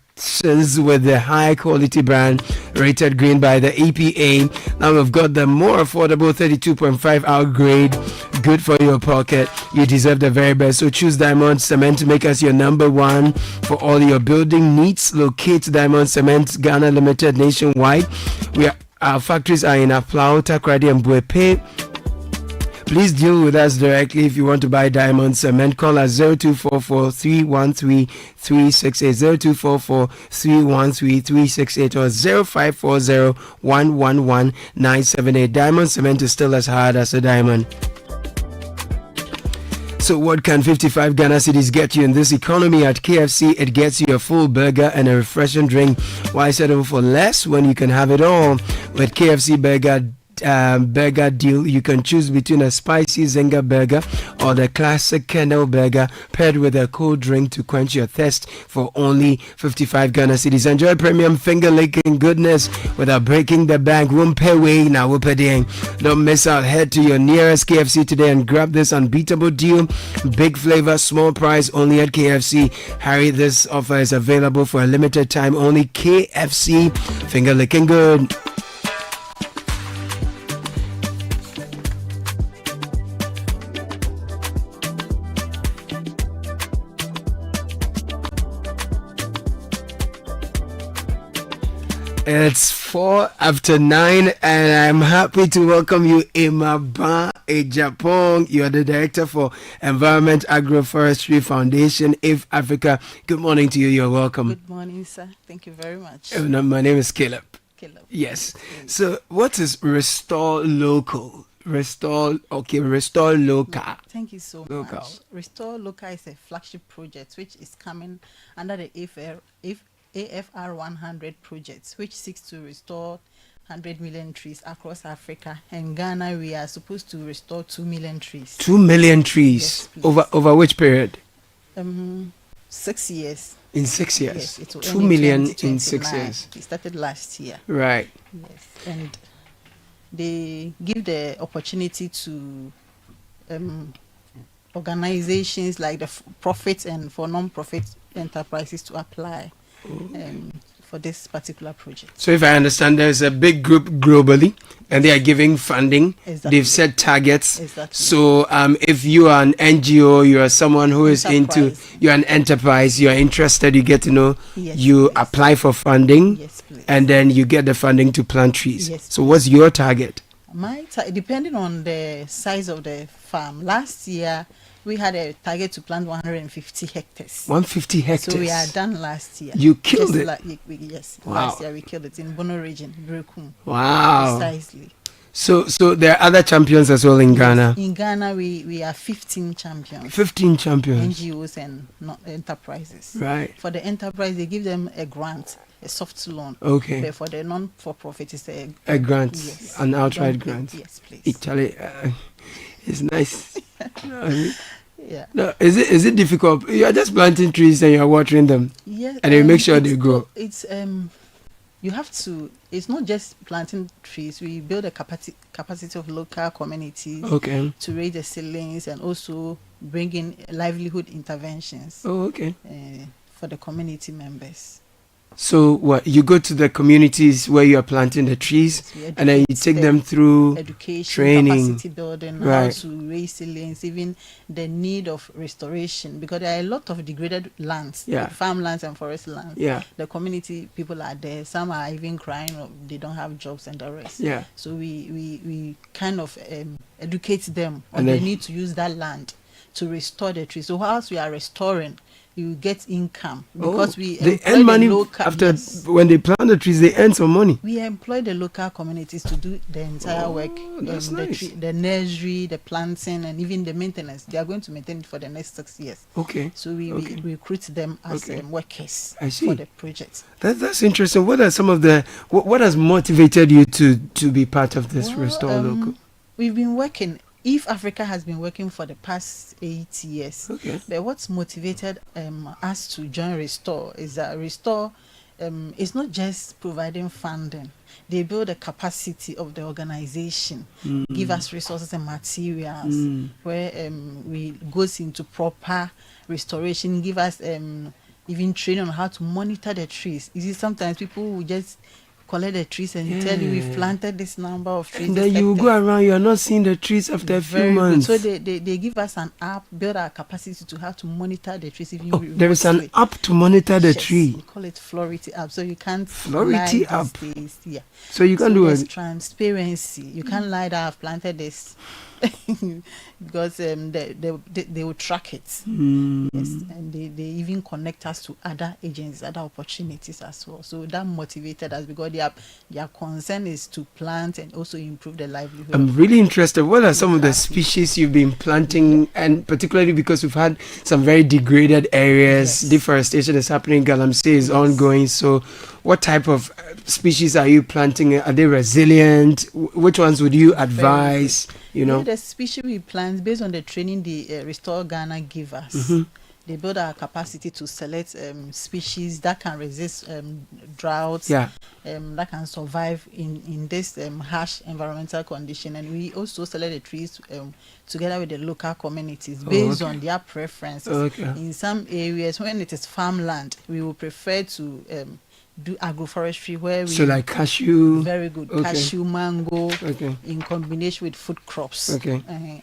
with the high quality brand rated green by the EPA. Now we've got the more affordable 32.5 hour grade, good for your pocket. You deserve the very best, so choose Diamond Cement to make us your number one for all your building needs. Locate Diamond Cement Ghana Limited nationwide. Our factories are in Aflao, Takoradi and Buepe. Please deal with us directly if you want to buy Diamond Cement. Call us 0244-313-368, 0244-313-368 or 0540-111-978. Diamond Cement is still as hard as a diamond. So what can 55 Ghana cedis get you in this economy? At KFC, it gets you a full burger and a refreshing drink. Why settle for less when you can have it all? With KFC burger deal, you can choose between a spicy Zinger burger or the classic Kernel burger paired with a cold drink to quench your thirst for only 55 Ghana cedis. Enjoy premium finger licking goodness without breaking the bank. Won't pay way now. Don't miss out. Head to your nearest KFC today and grab this unbeatable deal. Big flavor, small price, only at KFC. Hurry, this offer is available for a limited time only. KFC, finger licking good. It's 4 after 9 and I'm happy to welcome you, Emma Ban Japan. You are the director for Environment Agroforestry Foundation, if Africa. Good morning to you. You're welcome. Good morning, sir. Thank you very much. My name is Caleb. Caleb. Yes. So what is Restore Local? Restore Local. Thank you so much. Restore Local is a flagship project which is coming under the AFR 100 projects, which seeks to restore 100 million trees across Africa. And Ghana, we are supposed to restore 2 million trees. 2 million trees? Yes, over which period? 6 years. In 6 years? Yes, it will 2 million in 6 years. It started last year. Right. Yes, and they give the opportunity to organizations like the profit and for non-profit enterprises to apply for this particular project. So if I understand, there's a big group globally and they are giving funding. Exactly. They've set targets. Exactly. So if you are an NGO, you are someone who is you're an enterprise, you are interested, you get to know, you apply for funding, and then you get the funding to plant trees. So what's your target? Depending on the size of the farm, last year we had a target to plant 150 hectares. 150 hectares. So we are done last year. You killed it. Yes. Wow. Last year we killed it in Bono region, Brekum. Wow. Precisely. So there are other champions as well in Ghana. In Ghana, we are 15 champions. 15 champions. NGOs and enterprises. Right. For the enterprise, they give them a grant, a soft loan. Okay. But for the non-for-profit, it's a grant, yes, an outright grant. Yes, please. Actually, it's nice. You know what I mean? Yeah. No, is it difficult? You are just planting trees and you are watering them. Yeah. And you make sure they grow. It's you have to. It's not just planting trees. We build a capacity of local communities. Okay. To raise the ceilings and also bring in livelihood interventions. Oh, okay. For the community members. So what, you go to the communities where you are planting the trees, and then you take them through education, training, capacity building, right, how to raise ceilings, even the need of restoration, because there are a lot of degraded lands, like farmlands and forest lands. Yeah. The community people are there. Some are even crying they don't have jobs and the rest. Yeah. So we kind of educate them on the need to use that land to restore the trees. So whilst we are restoring, you get income because they earn money after when they plant the trees. They earn some money. We employ the local communities to do the entire work. That's nice. The nursery, the planting, and even the maintenance. They are going to maintain it for the next 6 years. Okay. So we recruit them as workers for the project. That's interesting. What are some of the what has motivated you to be part of this Restore Local? We've been working. If Africa has been working for the past 8 years, but what's motivated us to join Restore is that Restore is not just providing funding. They build the capacity of the organization, give us resources and materials, where we goes into proper restoration, give us even training on how to monitor the trees. You see, sometimes people will just collect the trees and tell you we've planted this number of trees. And then you go around, you are not seeing the trees after a few months. So they give us an app, build our capacity to how to monitor the trees. If you there is an app to monitor the tree. We call it Flority app. So you can't Flority app. Yeah. So you can do it. Transparency. You can't lie that I've planted this. Because they will track it. Yes, and they even connect us to other agencies, other opportunities as well. So that motivated us because their concern is to plant and also improve the livelihood. I'm really interested. What are some of the species you've been planting, and particularly because we've had some very degraded areas, deforestation is happening, Galamsey is ongoing. So what type of species are you planting? Are they resilient? Which ones would you advise? You know, the species we plant based on the training the Restore Ghana give us. They build our capacity to select species that can resist droughts, that can survive in this harsh environmental condition. And we also select the trees together with the local communities based on their preferences. In some areas, when it is farmland, we will prefer to do agroforestry where we like cashew, very good cashew, mango, in combination with food crops,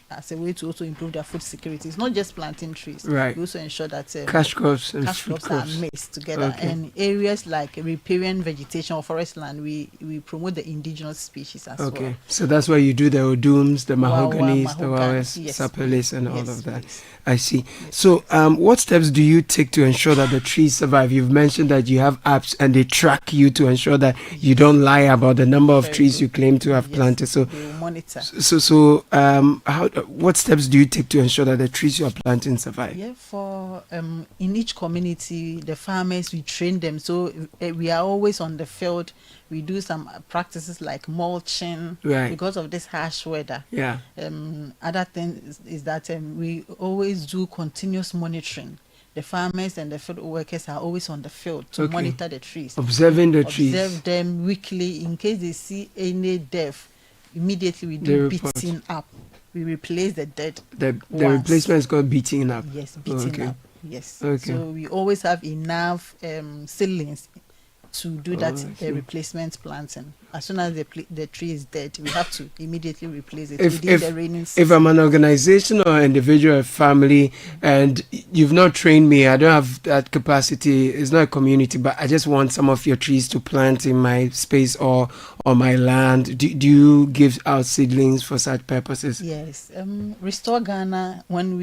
as a way to also improve their food security. It's not just planting trees, right? We also ensure that cash crops and cash food crops are mixed together. And areas like riparian vegetation or forest land, we promote the indigenous species as well. So that's why you do the odums, the mahoganies, the wawes, sapelis, and all of that. I see. So what steps do you take to ensure that the trees survive? You've mentioned that you have apps and they track you to ensure that you don't lie about the number of trees you claim to have planted. So they monitor. What steps do you take to ensure that the trees you are planting survive? For in each community, the farmers, we train them. So we are always on the field. We do some practices like mulching because of this harsh weather. Other thing is that we always do continuous monitoring. The farmers and the field workers are always on the field to monitor the trees. Observe them weekly. In case they see any death, immediately we do beating up. we replace the dead. The ones. replacement is called beating up. Yes, beating okay. up. Yes. Okay. So we always have enough seedlings to do that replacement planting. As soon as the tree is dead, we have to immediately replace it within the raining season. If I'm an organization or individual or family and you've not trained me, I don't have that capacity. It's not a community, but I just want some of your trees to plant in my space or on my land. Do you give out seedlings for such purposes? Yes. Restore Ghana, when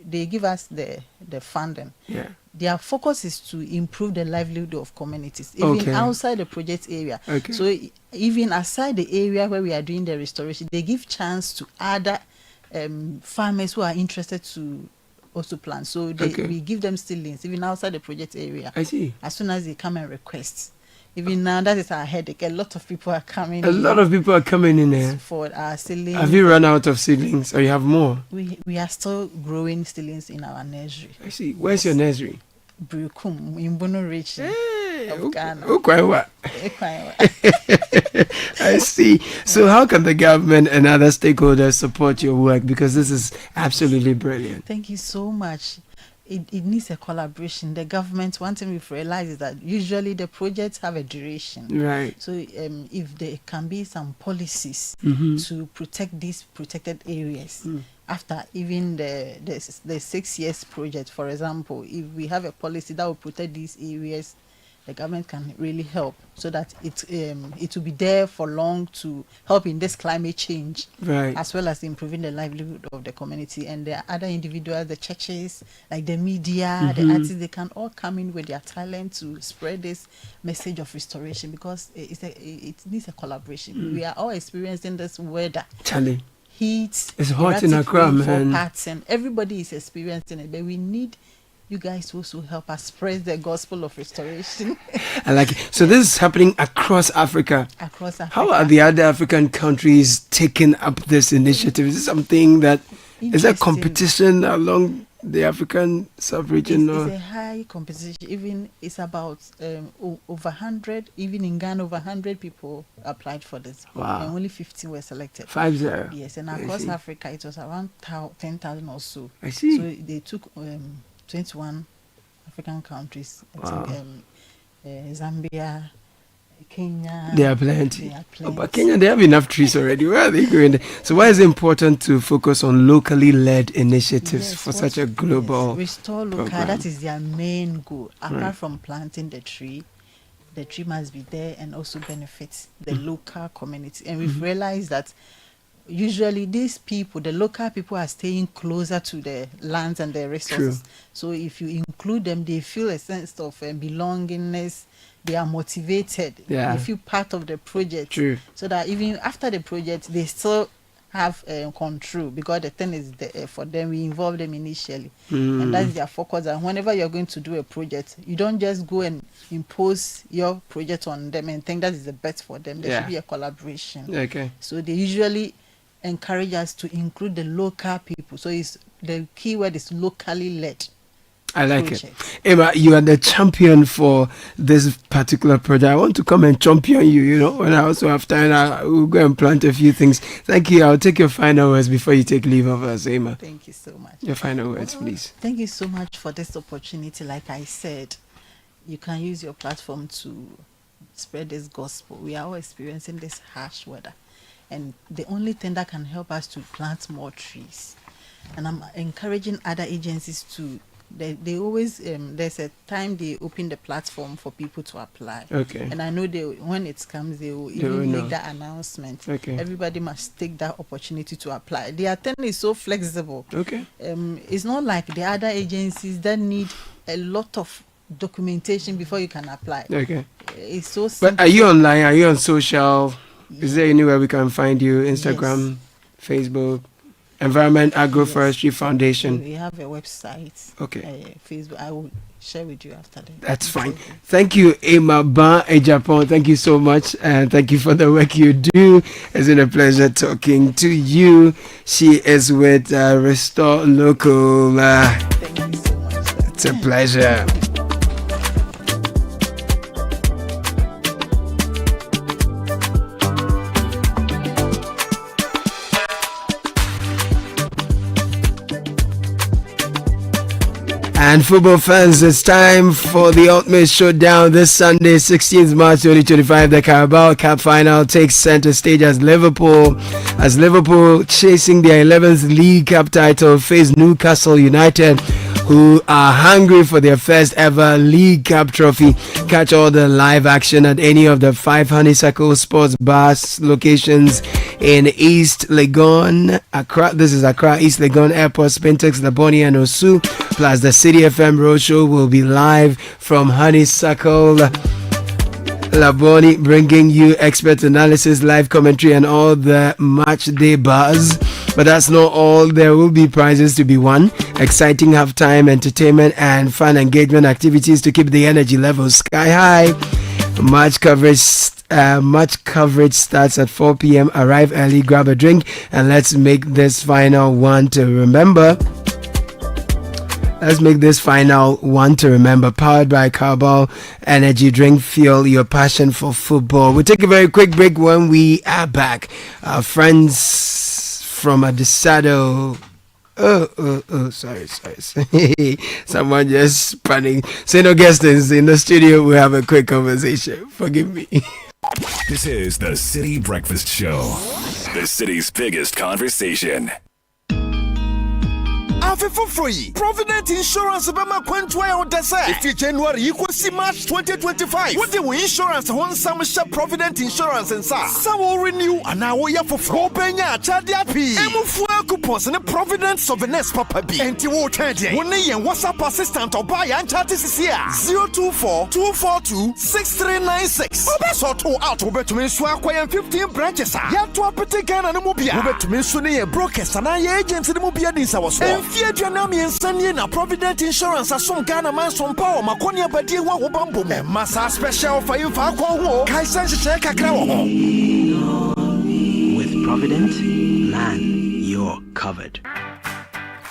they give us the funding. Yeah. Their focus is to improve the livelihood of communities, even outside the project area. Okay. So even aside the area where we are doing the restoration, they give chance to other farmers who are interested to also plant. So we give them seedlings, even outside the project area. I see. As soon as they come and request. Even now, that is our headache. A lot of people are coming. A lot of people are coming in here for our seedlings. Have you run out of seedlings, or you have more? We are still growing seedlings in our nursery. I see. Where's your nursery? Brukum in Bono region of Ghana. I see. So how can the government and other stakeholders support your work? Because this is absolutely brilliant. Thank you so much. It needs a collaboration. The government, one thing we've realized is that usually the projects have a duration. Right. So if there can be some policies to protect these protected areas, after even the 6 years project, for example, if we have a policy that will protect these areas, the government can really help so that it will be there for long to help in this climate change, right, as well as improving the livelihood of the community. And the other individuals, the churches, like the media, the artists, they can all come in with their talent to spread this message of restoration, because it needs a collaboration. We are all experiencing this weather. Charlie. Heat. It's hot in Accra, man. And everybody is experiencing it, but we need you guys also help us spread the gospel of restoration. I like it. So this is happening across Africa. Across Africa. How are the other African countries taking up this initiative? Is it something that is there competition along the African sub-region? It's a high competition. Even it's about over 100. Even in Ghana, over 100 people applied for this. Wow. And only 15 were selected. 50. Yes, and across Africa it was around 10,000 or so. I see. So they took 21 African countries. Wow. I think, Zambia, Kenya. There are plenty. But Kenya, they have enough trees already. Where are they going? So why is it important to focus on locally led initiatives for such a global Restore local, program? that is their main goal. Apart from planting the tree must be there and also benefit the local community. And we've realized that usually these people, the local people, are staying closer to the lands and the resources. True. So if you include them, they feel a sense of belongingness. They are motivated. Yeah. They feel part of the project. True. So that even after the project, they still have control, because the thing is there for them. We involve them initially, and that's their focus. And whenever you're going to do a project, you don't just go and impose your project on them and think that is the best for them. There should be a collaboration. Okay. So they usually encourage us to include the local people. So it's the key word is locally led. I like it. Emma, you are the champion for this particular project. I want to come and champion you, you know, when I also have time. I will go and plant a few things. Thank you. I'll take your final words before you take leave of us, Emma. Thank you so much. Your final words, please. Thank you so much for this opportunity. Like I said, you can use your platform to spread this gospel. We are all experiencing this harsh weather, and the only thing that can help us to plant more trees. And I'm encouraging other agencies to. They always there's a time they open the platform for people to apply. Okay. And I know when it comes, they will even make that announcement. Okay. Everybody must take that opportunity to apply. Their thing is so flexible. Okay. It's not like the other agencies that need a lot of documentation before you can apply. Okay. It's so simple. But are you online? Are you on social? Is there anywhere we can find you? Instagram, Facebook? Environment Agroforestry Foundation. We have a website. Okay. Facebook. I will share with you after that. That's fine. Thank you, Emma Ban Japan. Thank you so much, and thank you for the work you do. It's been a pleasure talking to you. She is with Restore Local. Thank you so much. It's a pleasure. And football fans, it's time for the ultimate showdown this Sunday, 16th March 2025. The Carabao Cup final takes center stage as Liverpool chasing their 11th League Cup title face Newcastle United, who are hungry for their first ever League Cup trophy. Catch all the live action at any of the 5 Honeysuckle Sports Bars locations in East Legon, Accra. This is Accra, East Legon Airport, Spintex, Laboni, and Osu. Plus, the City FM Roadshow will be live from Honeysuckle Laboni, bringing you expert analysis, live commentary, and all the match day buzz. But that's not all. There will be prizes to be won, exciting halftime entertainment, and fun engagement activities to keep the energy levels sky high. Match coverage starts at 4 p.m. Arrive early, grab a drink, and let's make this final one to remember. Powered by Carabao Energy Drink. Fuel your passion for football. We'll take a very quick break. When we are back, our friends from Adesado. Sorry. Someone just panicked. St. Augustine's in the studio. We have a quick conversation. Forgive me. This is the City Breakfast Show, the city's biggest conversation. For free. Provident Insurance Bema Quentway on Dessa. If you January equal see March 2025. What the insurance on some shop Provident Insurance and sa. Some will renew and now we have for Penya Chadiapi. Emufua coupons and a Provident Sovereigns Papa B. And you change. One year WhatsApp assistant or buy and chat is here. 024-242-6396. Obeso to out over to me swag 15 branches. Yet to a petigan and a mobile. Over to me soon brokers and I agents in the mobile this our swag. Nami and Sunny na Provident Insurance as some Ghana man some power Maconia Badi wa Wabambo Massa special for you for Kaisan Shaka With Provident, man, you're covered.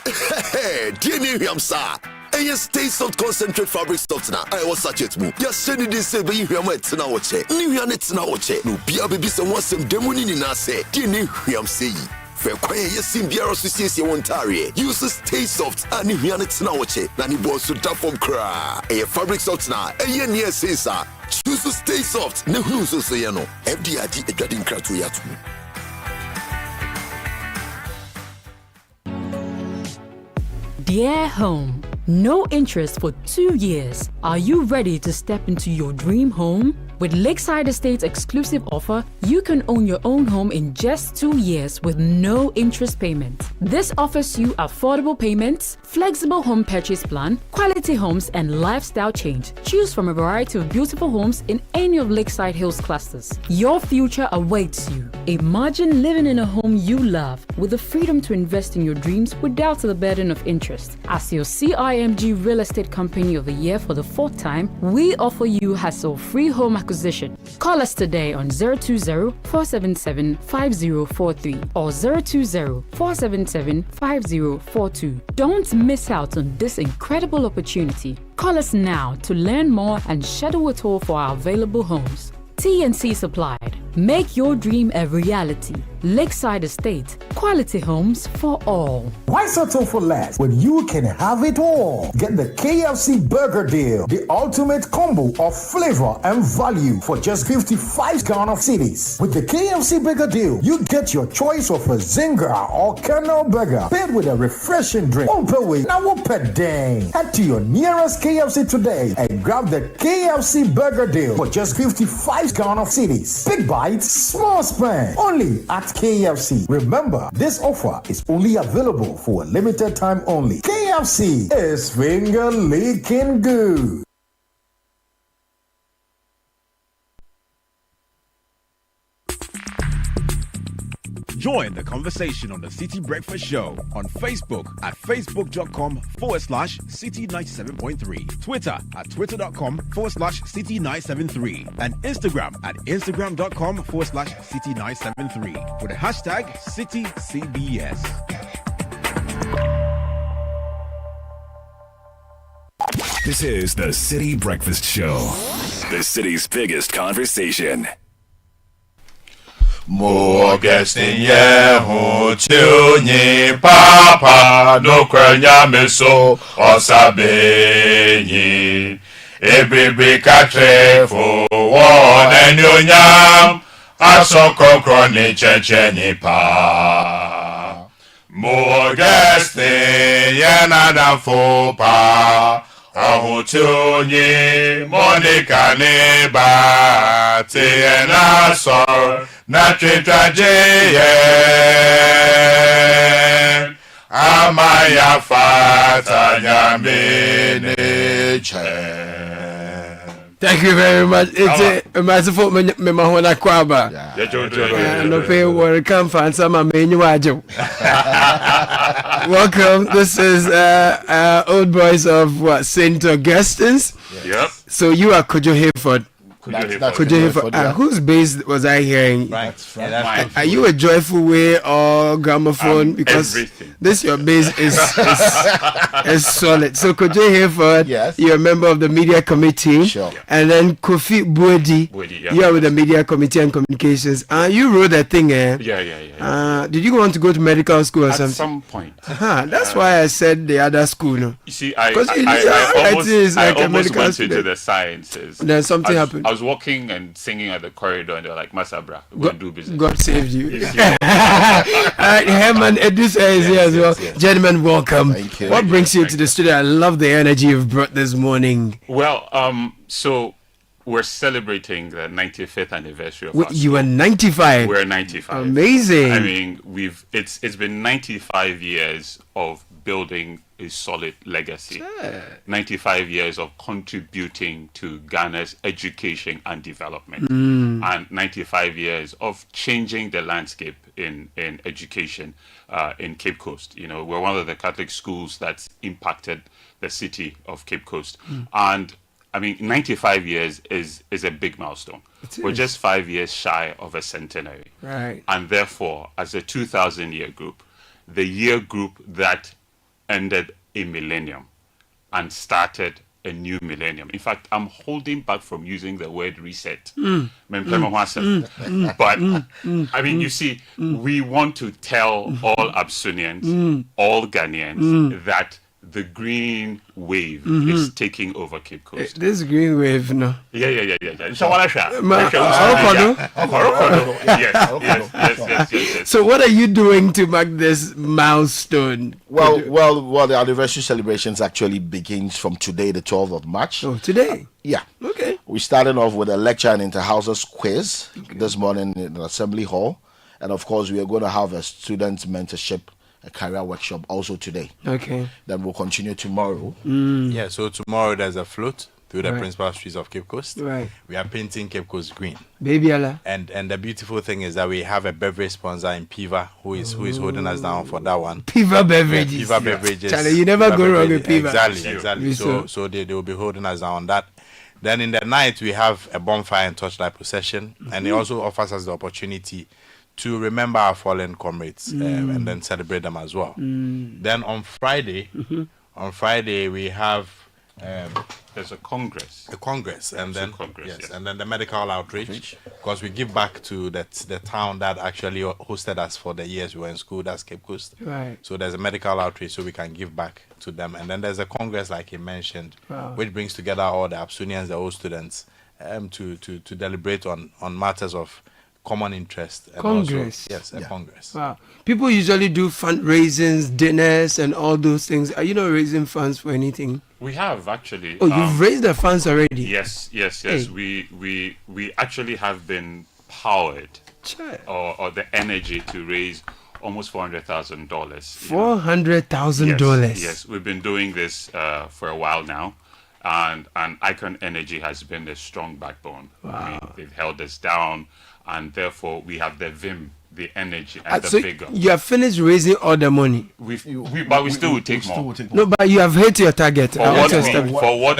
Hey, dear Niham sir. And you stay salt concentrate fabric softs now. I was such it move. You're sending this say, but you hear my tina watch. New Yanets now watch. No, be a baby someone some demoni in us say. Dear Niham say. For quiet, you seem Biara Association Ontario. Use Stay Soft and you hear it now. Nani boss to tap from cry. A fabric softs now. A year near say, sir. Choose to Stay Soft. No who's so say, no. FDID a getting crack to yatu. Dear home, no interest for 2 years. Are you ready to step into your dream home? With Lakeside Estate's exclusive offer, you can own your own home in just 2 years with no interest payment. This offers you affordable payments, flexible home purchase plan, quality homes, and lifestyle change. Choose from a variety of beautiful homes in any of Lakeside Hills clusters. Your future awaits you. Imagine living in a home you love with the freedom to invest in your dreams without the burden of interest. As your CIMG Real Estate Company of the Year for the 4th time, we offer you hassle-free home acquisition. Call us today on 020-477-5043 or 020-477-5042. Don't miss out on this incredible opportunity. Call us now to learn more and schedule a tour for our available homes. T&C supplied. Make your dream a reality. Lakeside Estate. Quality homes for all. Why settle for less when you can have it all? Get the KFC Burger Deal, the ultimate combo of flavor and value for just 55 Ghana cedis. With the KFC Burger Deal, you get your choice of a Zinger or Kernel Burger paired with a refreshing drink. Head to your nearest KFC today and grab the KFC Burger Deal for just 55 Ghana cedis. Big bites, small spend. Only at KFC. Remember, this offer is only available for a limited time only. KFC is finger licking good. Join the conversation on the City Breakfast Show on Facebook at facebook.com/City97.3, Twitter at twitter.com/City973, and Instagram at instagram.com/City973 with the hashtag CityCBS. This is the City Breakfast Show, the city's biggest conversation. Mo guesting ye ho chuni papa no kwanya meso osabenyi. Ebribi katre fo won enyonyam asoko kroni cheche nipa. Mo guesting ye nada fo pa. Ahutuni Monica Neba Tiena Sor Natritraje Amaya Fata Yamine. Thank you very much. It's a massive for me, Mahona Kwaba. No pay where come from some menu wajo. Welcome. This is Old Boys of what, St. Augustine's. Yep. So you are Kojo Hayford. Kojo Hayford. Whose bass was I hearing? Right. Are you a Joyful Way or gramophone? Because everything. This your bass is solid. So Kojo Hayford, yes, you're a member of the media committee. Sure. And then Kofi Buedi, yeah. you are with the media committee and communications. You wrote that thing, eh? Yeah. Did you want to go to medical school or At something? some point. That's why I said the other school. No? You see, I medical almost went student. into the sciences. Then something happened. I was walking and singing at the corridor, and they were like, "Masabra, we're going to do business." God saved you. Herman Edus is here as well. Yes. Gentlemen, welcome. Thank you. What brings you to the studio? I love the energy you've brought this morning. Well, so we're celebrating the 95th anniversary of our You were 95. We're 95. Amazing. I mean, it's been 95 years of building a solid legacy. Sure. 95 years of contributing to Ghana's education and development. And 95 years of changing the landscape in education in Cape Coast. You know, we're one of the Catholic schools that's impacted the city of Cape Coast. And I mean, 95 years is a big milestone. We're just 5 years shy of a centenary. Right. And therefore, as a 2,000-year group, the year group that ended a millennium and started a new millennium. In fact, I'm holding back from using the word reset. But I mean, you see, we want to tell all Absonians, all Ghanaians, that the green wave is taking over Cape Coast. This green wave, no. Yeah. Yes. So what are you doing to mark this milestone? Well, the anniversary celebrations actually begins from today, the 12th of March. Oh, today? Yeah. Okay. We started off with a lecture and inter-houses quiz this morning in the Assembly Hall. And of course, we are going to have a student mentorship, a career workshop also today. Okay. Then we'll continue tomorrow. Yeah, so tomorrow there's a float through the Right. principal streets of Cape Coast. Right. We are painting Cape Coast green. Baby Allah. And the beautiful thing is that we have a beverage sponsor in Piva who is holding us down for that one. Piva Beverages. Yeah, Piva Beverages. Charlie, you never go wrong with Piva. Exactly. So they will be holding us down on that. Then in the night we have a bonfire and torchlight procession, and it also offers us the opportunity to remember our fallen comrades and then celebrate them as well. Then on Friday, we have there's a congress. And then and then the medical outreach, because we give back to the town that actually hosted us for the years we were in school. That's Cape Coast. Right. So there's a medical outreach, so we can give back to them. And then there's a congress, like he mentioned, which brings together all the Absonians, the old students, to deliberate on matters of common interest. And Congress. Also, yes, a congress. Wow. People usually do fundraisings, dinners, and all those things. Are you not raising funds for anything? We have actually. Oh, you've raised the funds already? Yes. Hey. We actually have been powered or the energy to raise almost $400,000. $400,000. Yes, we've been doing this for a while now. And Icon Energy has been a strong backbone. Wow. I mean, they've held us down, and therefore we have the vim, the energy, and the So vigor. you have finished raising all the money. But we still will take more. No, but you have hit your target. For what we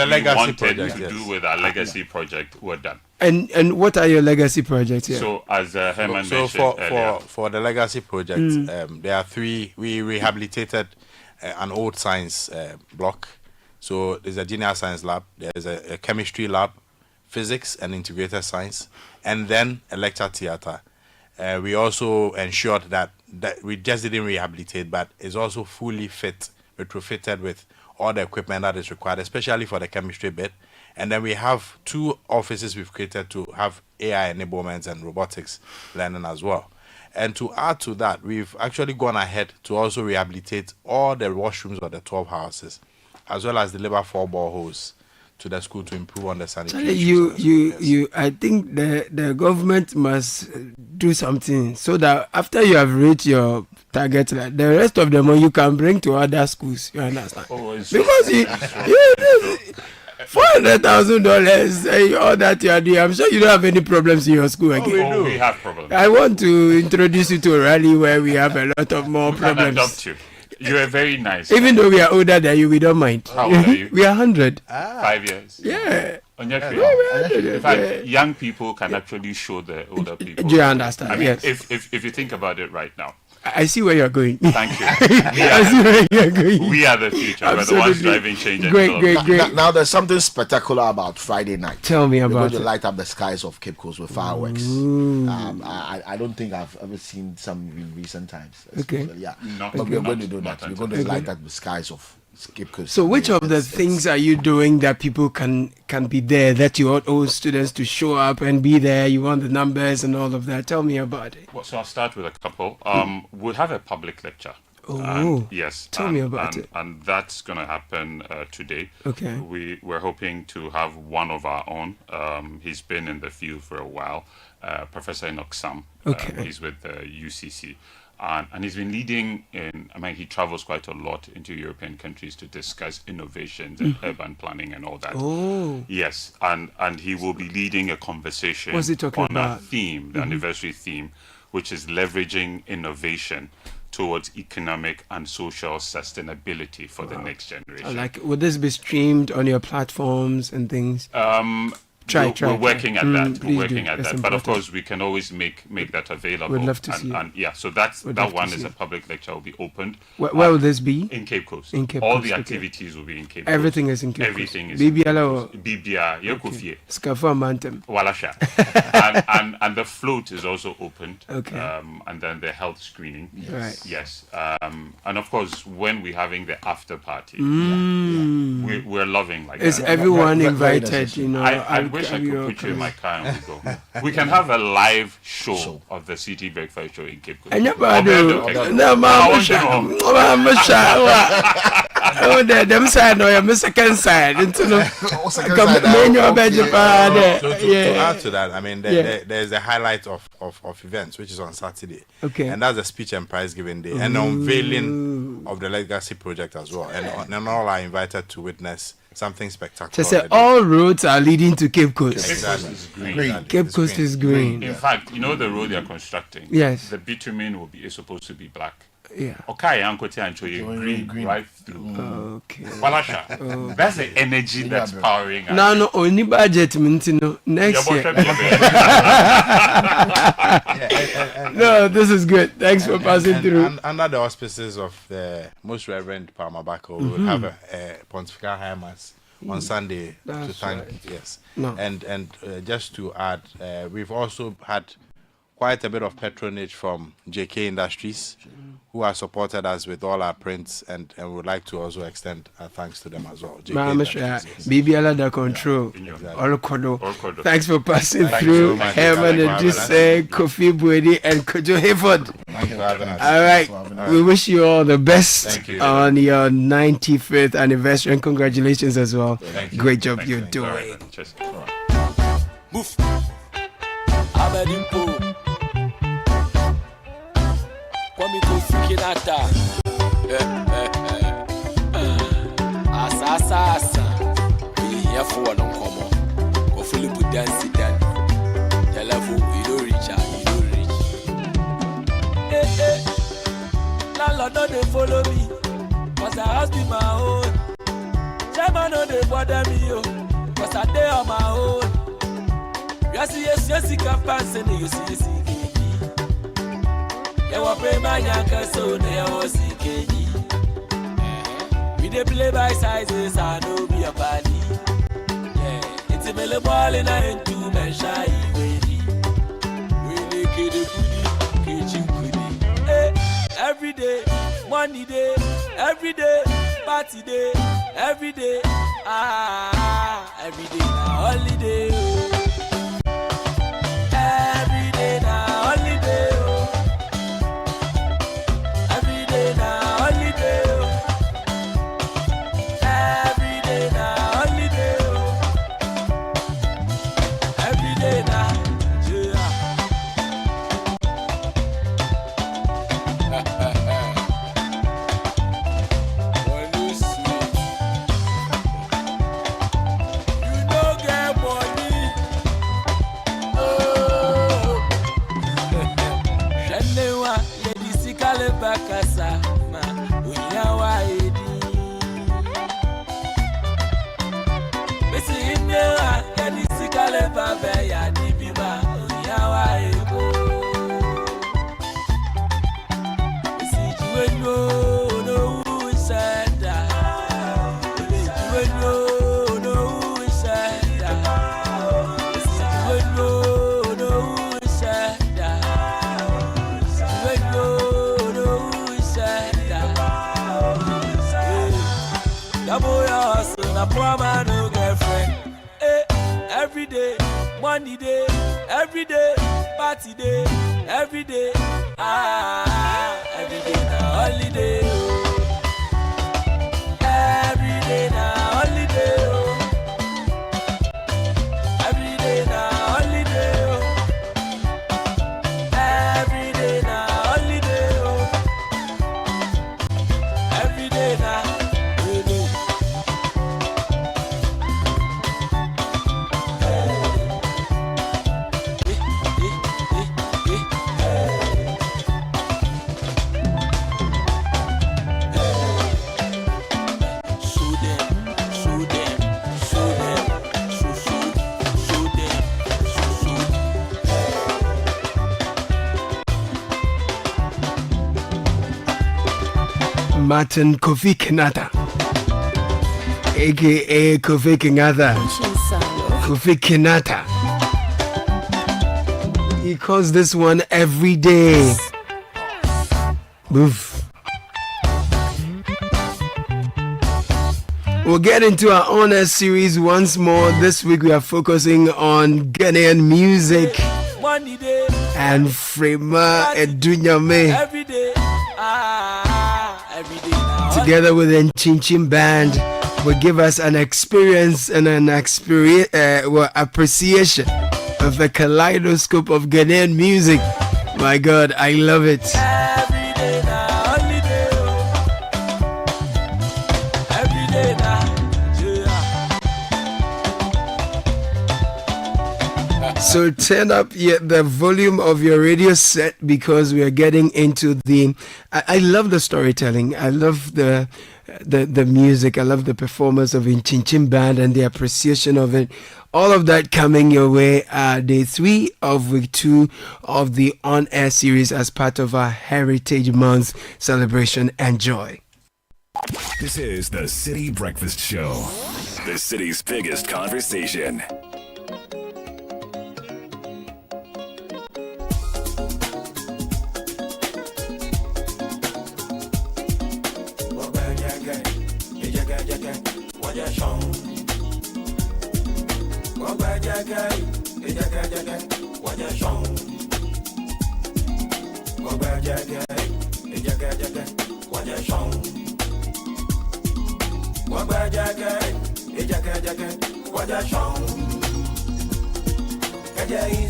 legacy wanted project, to do with our legacy project, we're done. And what are your legacy projects here? So as Herman So mentioned earlier, for the legacy project, there are three. We rehabilitated an old science block. So there's a junior science lab, there's a chemistry lab, physics and integrated science, and then a lecture theater. We also ensured that we just didn't rehabilitate, but it's also fully retrofitted with all the equipment that is required, especially for the chemistry bit. And then we have 2 offices we've created to have AI enablement and robotics learning as well. And to add to that, we've actually gone ahead to also rehabilitate all the washrooms of the 12 houses, as well as deliver 4 boreholes to the school to improve on the sanitation. I think the government must do something so that after you have reached your target, the rest of the money you can bring to other schools. You understand? Because you $400,000, all that you are doing, I'm sure you don't have any problems in your school again. We have problems. I want to introduce you to a rally where we have a lot of more problems. Adopt you. You are very nice. Even though we are older than you, we don't mind. How old are you? We are 100. 5 years. Yeah. In fact, young people can actually show the older people. Do you understand? I mean, Yes. if you think about it right now. I see where you're going. Thank you. I see where you're going. We are the future. We're the ones driving change. Great. Now there's something spectacular about Friday night. Tell me We're about going to it. light up the skies of Cape Coast with fireworks. I don't think I've ever seen some in recent times. Okay. Yeah. No, But we're okay. going to do that. We're going to Okay. light up the skies of Cape Coast. So which of the things are you doing that people can be there, that you want all students to show up and be there, you want the numbers and all of that? Tell me about it. Well, so I'll start with a couple. We'll have a public lecture. Oh, yes. Tell me about it. And that's going to happen today. Okay. We're hoping to have one of our own. He's been in the field for a while. Professor Enoch Sam. Okay. He's with the UCC. And he's been leading he travels quite a lot into European countries to discuss innovations and urban planning and all that. Oh. Yes, and he will be leading a conversation What's he talking on about? a theme, the anniversary theme, which is leveraging innovation towards economic and social sustainability for the next generation. Like, would this be streamed on your platforms and things? We're working at that. Please We're working do. at That's that. But of important. course, we can always make that available. We'd love to see it. And yeah, so that We'd love to one see is a it. public lecture, will be opened. Where will this be? In Cape Coast. In Cape All Coast, the okay. activities will be in Cape Everything Coast. is in Cape Coast. Everything is BBL or BBR, Yekufie. Skafa Mountain. Walasha. and the float is also opened. Okay. And then the health screening. Yes. Right. Yes. And of course, when we're having the after party, we're loving like Is that. everyone invited? You know, I wish I could put you in my car and we go. We can have a live show of the City Breakfast Show in Cape Coast. Oh, them side no, your second side. To add to that, I mean, there's a highlight of events, which is on Saturday. Okay. And that's the speech and prize giving day, and the unveiling of the legacy project as well. And all are invited to witness something spectacular. Just say all roads are leading to Cape Coast. Exactly. Is green. Cape Coast is green. In fact, you know the road they're constructing? Yes. The bitumen is supposed to be black. Yeah. Okay, Uncle Tiancho, you green right through. Okay. Walasha. That's the energy that's powering us. No, only budget no next year. No, this is good. Thanks for passing through. And under the auspices of the Most Reverend Palmer Bako, we will have a Pontifical High Mass on Sunday to thank. Right. Yes. No. And just to add, we've also had quite a bit of patronage from JK Industries, who have supported us with all our prints, and would like to also extend our thanks to them as well. BBL under control. All Kodo. Thanks for passing Thank through. you so much. Herman and Jose, Kofi Buedi, and Kojo Hayford. Thank you for having us. All right. We wish you all the best Thank you. on your 95th anniversary, and congratulations as well. Thank you. Great job Thank you're you. doing. All right. Cheers. Move. Abedimpo. Kwame Kofi Kinata. Asa. We here for no come. Go Philip dance dan. Telephone you don't reach. Landlord no dey follow me. Cause I house be my own. Chairman no dey bother me yo. Cause I dey on my own. Yes, campaign you see. You want pay my yanka so they was CKG. We dey play by sizes, I know be a body. Yeah, it's a ball in a 2 men shy ready. We make it a goodie. every day, party day, every day, every day na holiday. Every day na holiday. Every day na holiday. Every day na holiday. Every day na bakasa ma unyawa edi besi inera yani sikale baba ya dibiba unyawa ego besi juwenyo no usenda besi juwenyo no usenda besi juwenyo no usenda juwenyo double your hustle, na poor man no girlfriend. Every day, money day, every day, party day, every day, every day na holiday. Every day na holiday. Every day na holiday. Every day na holiday. Every day na Martin Kofi Kenyatta, aka Kofi Kenyatta. Kofi Kenyatta. He calls this one every day. Oof. We'll get into our honor series once more. This week we are focusing on Ghanaian music and Frema Edunyame. every day, Together with the Chinchin Band, will give us an experience and an appreciation of the kaleidoscope of Ghanaian music. My God, I love it. every day na holiday. Every day na So turn up the volume of your radio set because we are getting into the. I love the storytelling. I love the music. I love the performance of Chinchin Band and the appreciation of it. All of that coming your way. Day 3 of week 2 of the on-air series as part of our Heritage Month celebration. Enjoy. This is the City Breakfast Show, the city's biggest conversation.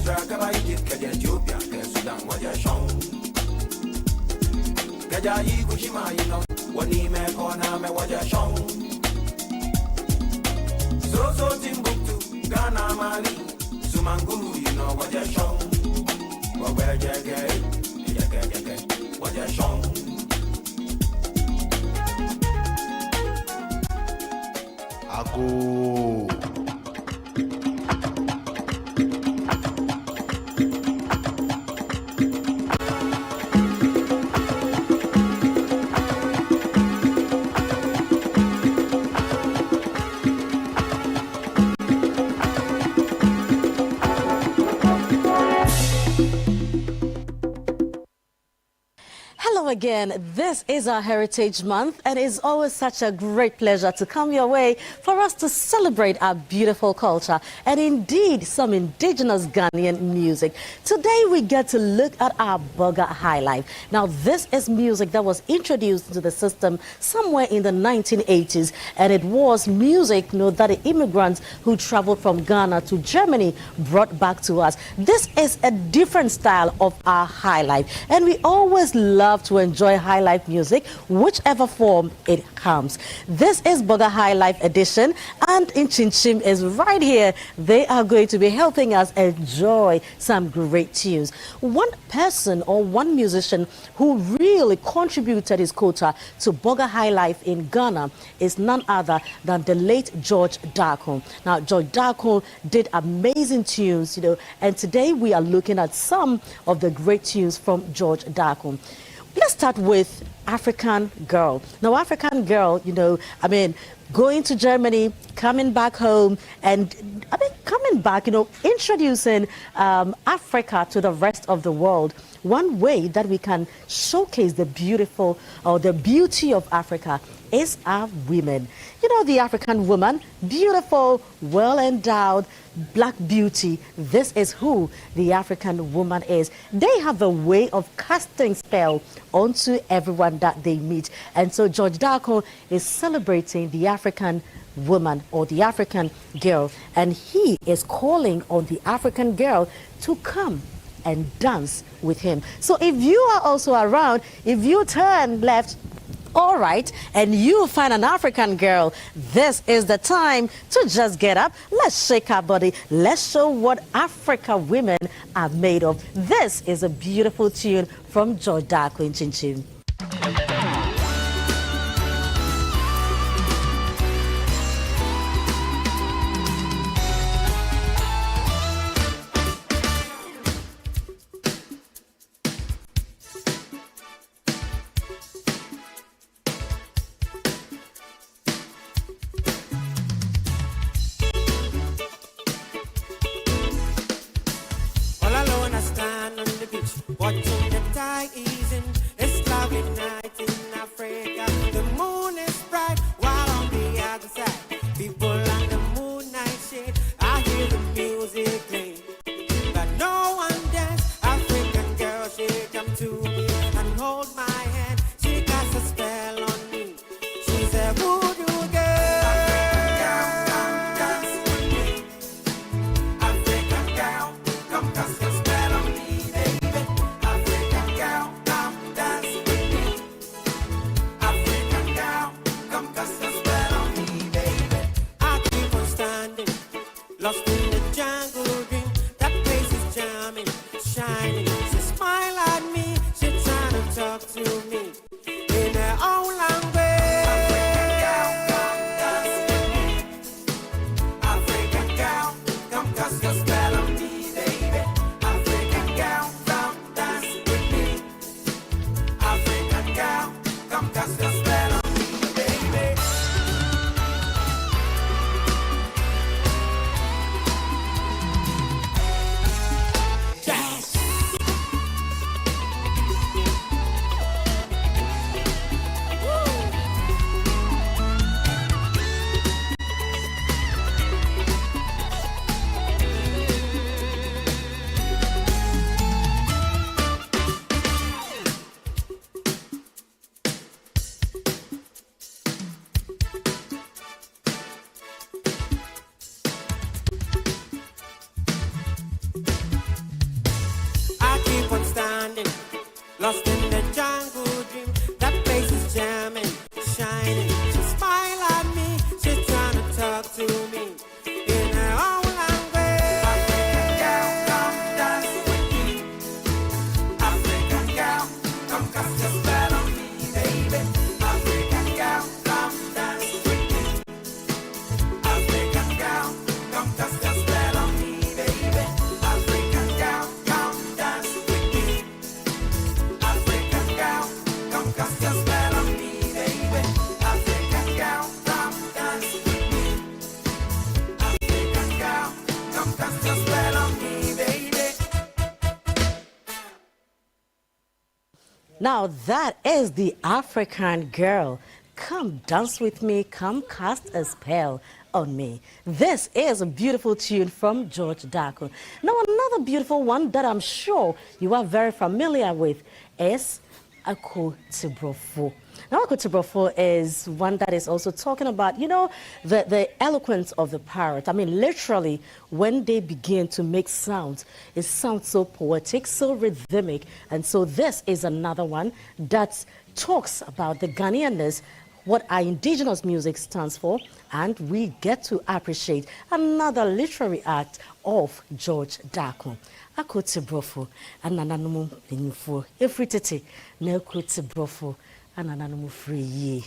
Israel, kama Egypt, kaja Ethiopia, kaja Sudan, waja Shong. Kaja Ikushima, wani me kona me waja Shong. So Timbuktu, Ghana, Mali, Sumanguru, waja Shong. Waja waja Shong. Ako. again. This is our Heritage Month, and it's always such a great pleasure to come your way for us to celebrate our beautiful culture and indeed some indigenous Ghanaian music. Today we get to look at our Burger High Life. Now this is music that was introduced into the system somewhere in the 1980s, and it was music that the immigrants who traveled from Ghana to Germany brought back to us. This is a different style of our high life, and we always love to enjoy high life music, whichever form it comes. This is Burger High Life edition, and in Chinchim is right here. They are going to be helping us enjoy some great tunes. One person or one musician who really contributed his quota to Burger High Life in Ghana is none other than the late George Darko. Now, George Darko did amazing tunes, and today we are looking at some of the great tunes from George Darko. Let's start with African Girl. Now, African Girl, going to Germany, coming back home, and coming back, introducing Africa to the rest of the world. One way that we can showcase the beautiful or the beauty of Africa is our women. The African woman, beautiful, well-endowed, black beauty. This is who the African woman is. They have a way of casting spell onto everyone that they meet. And so George Darko is celebrating the African woman or the African girl. And he is calling on the African girl to come and dance with him. So if you are also around, if you turn left, all right, and you find an African girl, this is the time to just get up. Let's shake our body. Let's show what Africa women are made of. This is a beautiful tune from George Darko in Chinchim. Watching the tide easing, it's lovely night in Africa. The moon is bright while on the other side, people on the moonlight shade. I hear the music play, but no one dance. African girl, she come to me and hold my hand. She casts a spell on me. She's a voodoo girl. African girl, come dance with me. African girl, come cast a spell on me. Lost in the jungle dream, that place is charming, shining. She smile at me, she trying to talk to me in her own language. African girl, come cast your spell on me, baby. African girl, come dance with me. African girl, come cast your spell on me, baby. Lost in the jungle dream, that place is jamming, shining. She smile at me, she's trying to talk to me in her own language. African girl, come dance with me. African girl, come cast your spell on me, baby. African girl, come dance with me. African girl, come cast your spell on me, baby. African girl, come dance with me. African girl, come cast your spell on me, baby. African girl, come dance with me. Now that is the African girl. Come dance with me, come cast a spell on me. This is a beautiful tune from George Daku. Now another beautiful one that I'm sure you are very familiar with is Ako Tibrofo. Now, Ako Tibrofo is one that is also talking about, you know, the eloquence of the parrot. I mean, literally, when they begin to make sounds, it sounds so poetic, so rhythmic. And so this is another one that talks about the Ghanaianness, what our indigenous music stands for, and we get to appreciate another literary act of George Daku. Ako Tibrofo, anananumu penyufo, efritete, na Ako Tibrofo, anananumu free ye.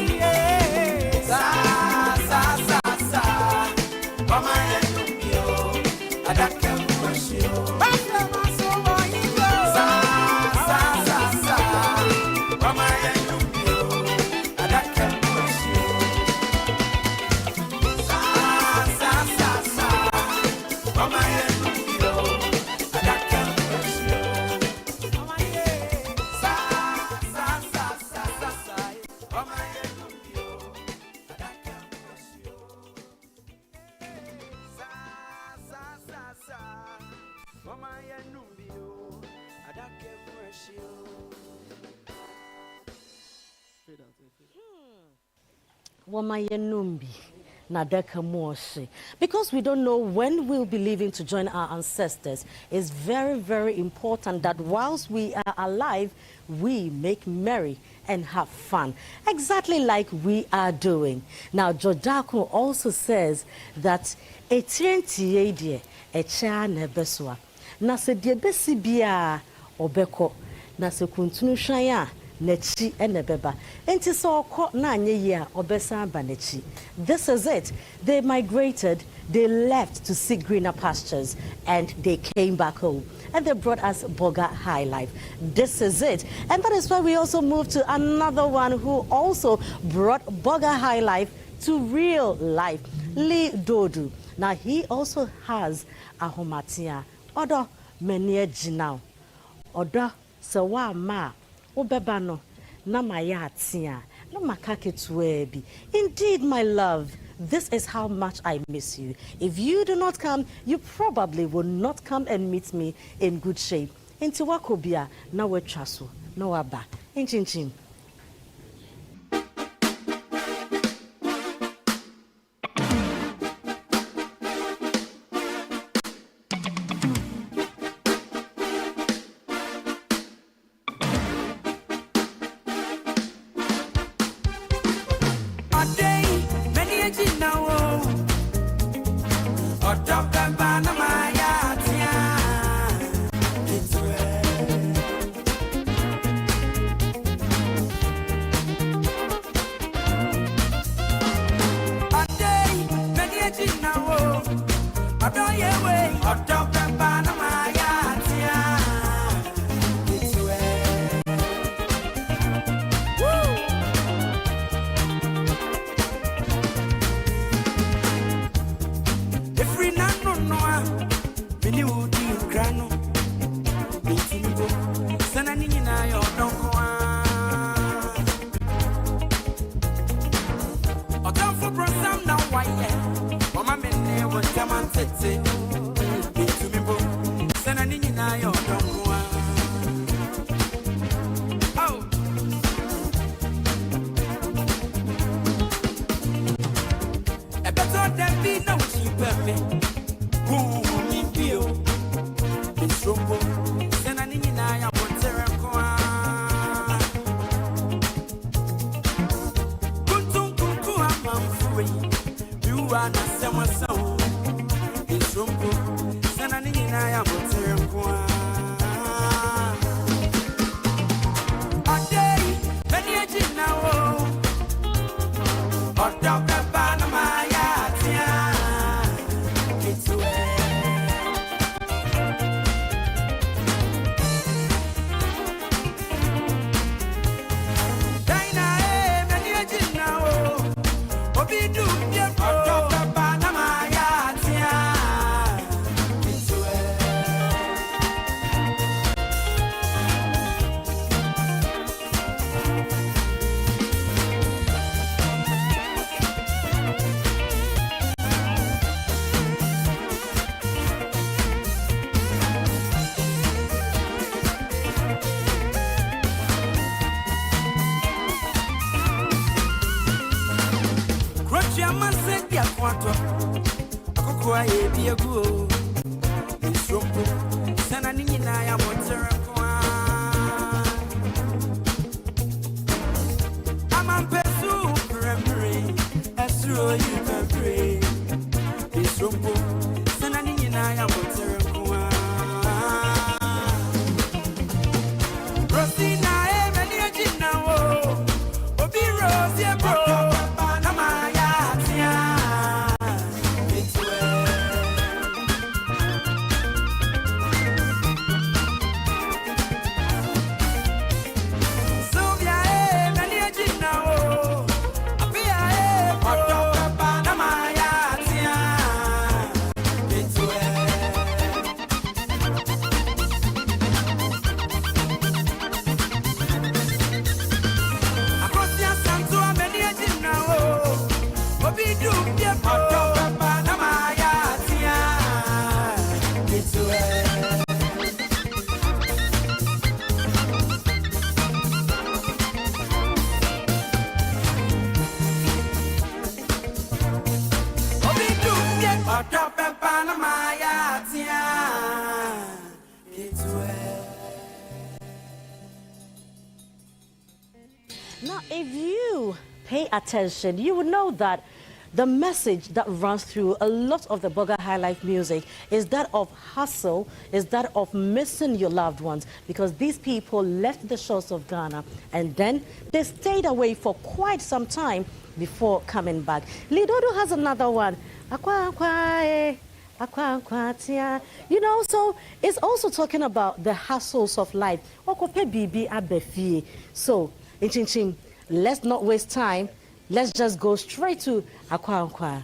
Yeah. Because we don't know when we'll be leaving to join our ancestors, it's very, very important that whilst we are alive, we make merry and have fun, exactly like we are doing. Now, Jodako also says that a TNT a cha nebeswa. Na se diebesi bia obeko na se kuntunu shaya nechi enebeba. Enti so ko na anye ye obesa ba nechi. This is it. They migrated, they left to seek greener pastures, and they came back home. And they brought us Boga High Life. This is it. And that is why we also moved to another one who also brought Boga High Life to real life, Lee Dodu. Now he also has a homatia. Odo menye jinao. Odo sewa ma obebano na mayatia na makake tuebi. Indeed, my love, this is how much I miss you. If you do not come, you probably will not come and meet me in good shape. Inti wakobia na we traso na waba. Inchin. Now, if you pay attention, you will know that the message that runs through a lot of the Burger High Life music is that of hustle, is that of missing your loved ones, because these people left the shores of Ghana and then they stayed away for quite some time before coming back. Lidodo has another one. You know, so it's also talking about the hassles of life. So, let's not waste time. Let's just go straight to Akwa.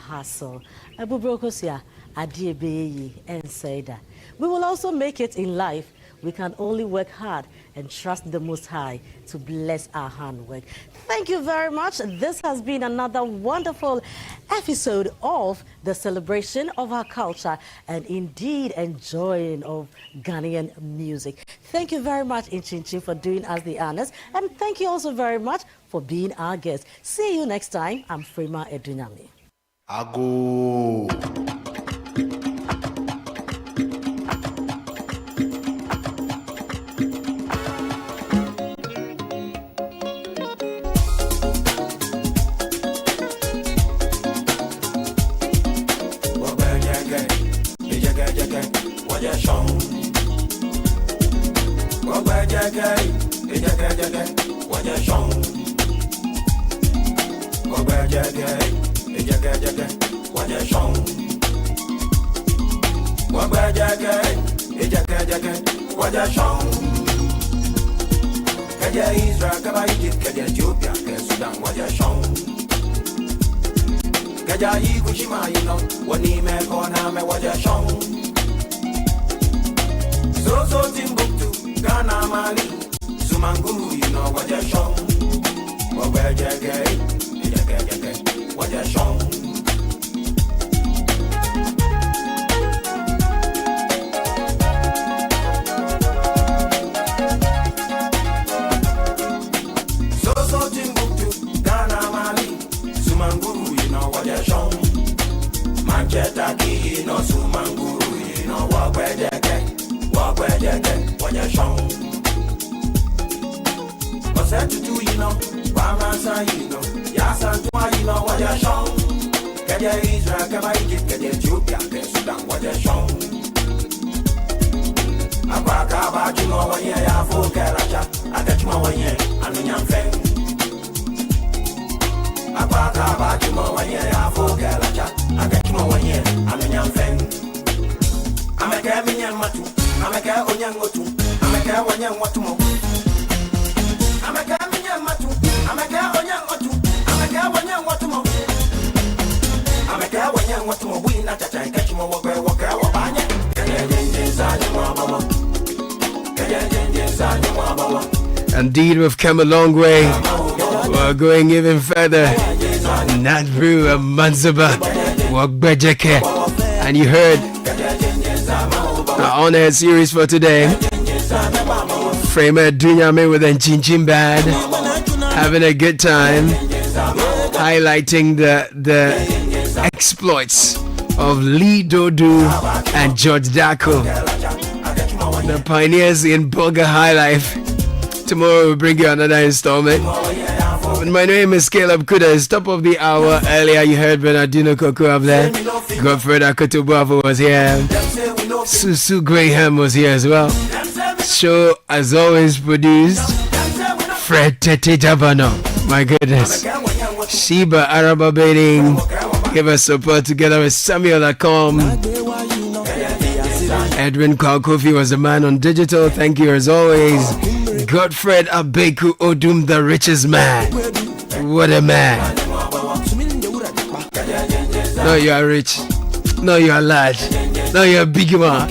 Hustle. And say that we will also make it in life. We can only work hard and trust the Most High to bless our handwork. Thank you very much. This has been another wonderful episode of the celebration of our culture and indeed enjoying of Ghanaian music. Thank you very much, Inchinchi, for doing us the honors. And thank you also very much for being our guest. See you next time. I'm Frema Edunyami. Ago. Kaja Israel, Kaba Egypt, Kaja Ethiopia, Kaja Sudan, Waja Shong. Kaja Ikushima, you know, Wanime Kona, me Waja Shong. So Timbuktu, Ghana, Mali, Sumanguru, you know, Waja Shong. Waja Jagay, Waja Shong. Manchester, you know, Sumanguru, you know, walk where what you show. What's that to do, you know, Bamasa, you know, Yasan, you know, what you show. Kaja Israel, Kaba Egypt, Kaja Ethiopia, Kaja Sudan, what you show. Abaka, you know, what you have for Karacha, I got you one year, and in your friend. Abaka, you know, what you have for Karacha, I got you one year, and in your friend. I'm a Gamian Matu, I'm a Gaonyangotu, I'm a Gawanyan Watumo. I'm a Gamian Matu, I'm a Gaonyangotu, I'm a Gawanyan Watumo. I'm a Gawanyan Watumo, we not a tank, catch more walker, Wabanya. Indeed, we've come a long way. We're going even further. Nadru and Manzaba, Wagbejeke, and you heard our honor series for today. Framer Dunyame with a Chinchin Bad, having a good time, highlighting the exploits of Lee Dodu and George Dako, the pioneers in Boga High Life. Tomorrow we'll bring you another installment. My name is Caleb Kuda. Top of the hour. Earlier you heard Bernardino Coco up there. Godfred Akotobuafo was here. Susu Graham was here as well. Show as always produced Fred Tete Jabano. My goodness. Sheba Araba Baiting gave us support together with Samuel Akom. Edwin Kofi was the man on digital. Thank you as always. Godfred Abeku Odum, the richest man. What a man. No, you are rich. No, you are large. No, you are big man.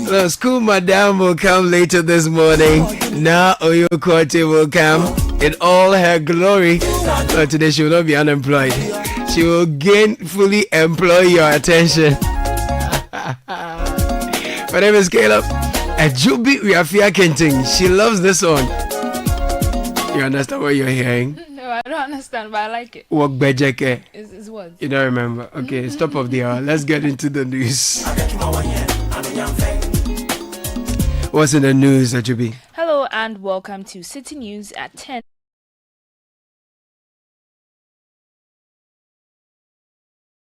No, school madam will come later this morning. Now Oyo Kote will come in all her glory. So today she will not be unemployed. She will gainfully employ your attention. My name is Caleb. Ajubi Riafia Kenting. She loves this one. You understand what you're hearing? No, I don't understand, but I like it. Walk Bejeke. It's what? You don't remember? Okay, it's top of the hour. Let's get into the news. What's in the news, Ajubi? Hello and welcome to Citi News at 10.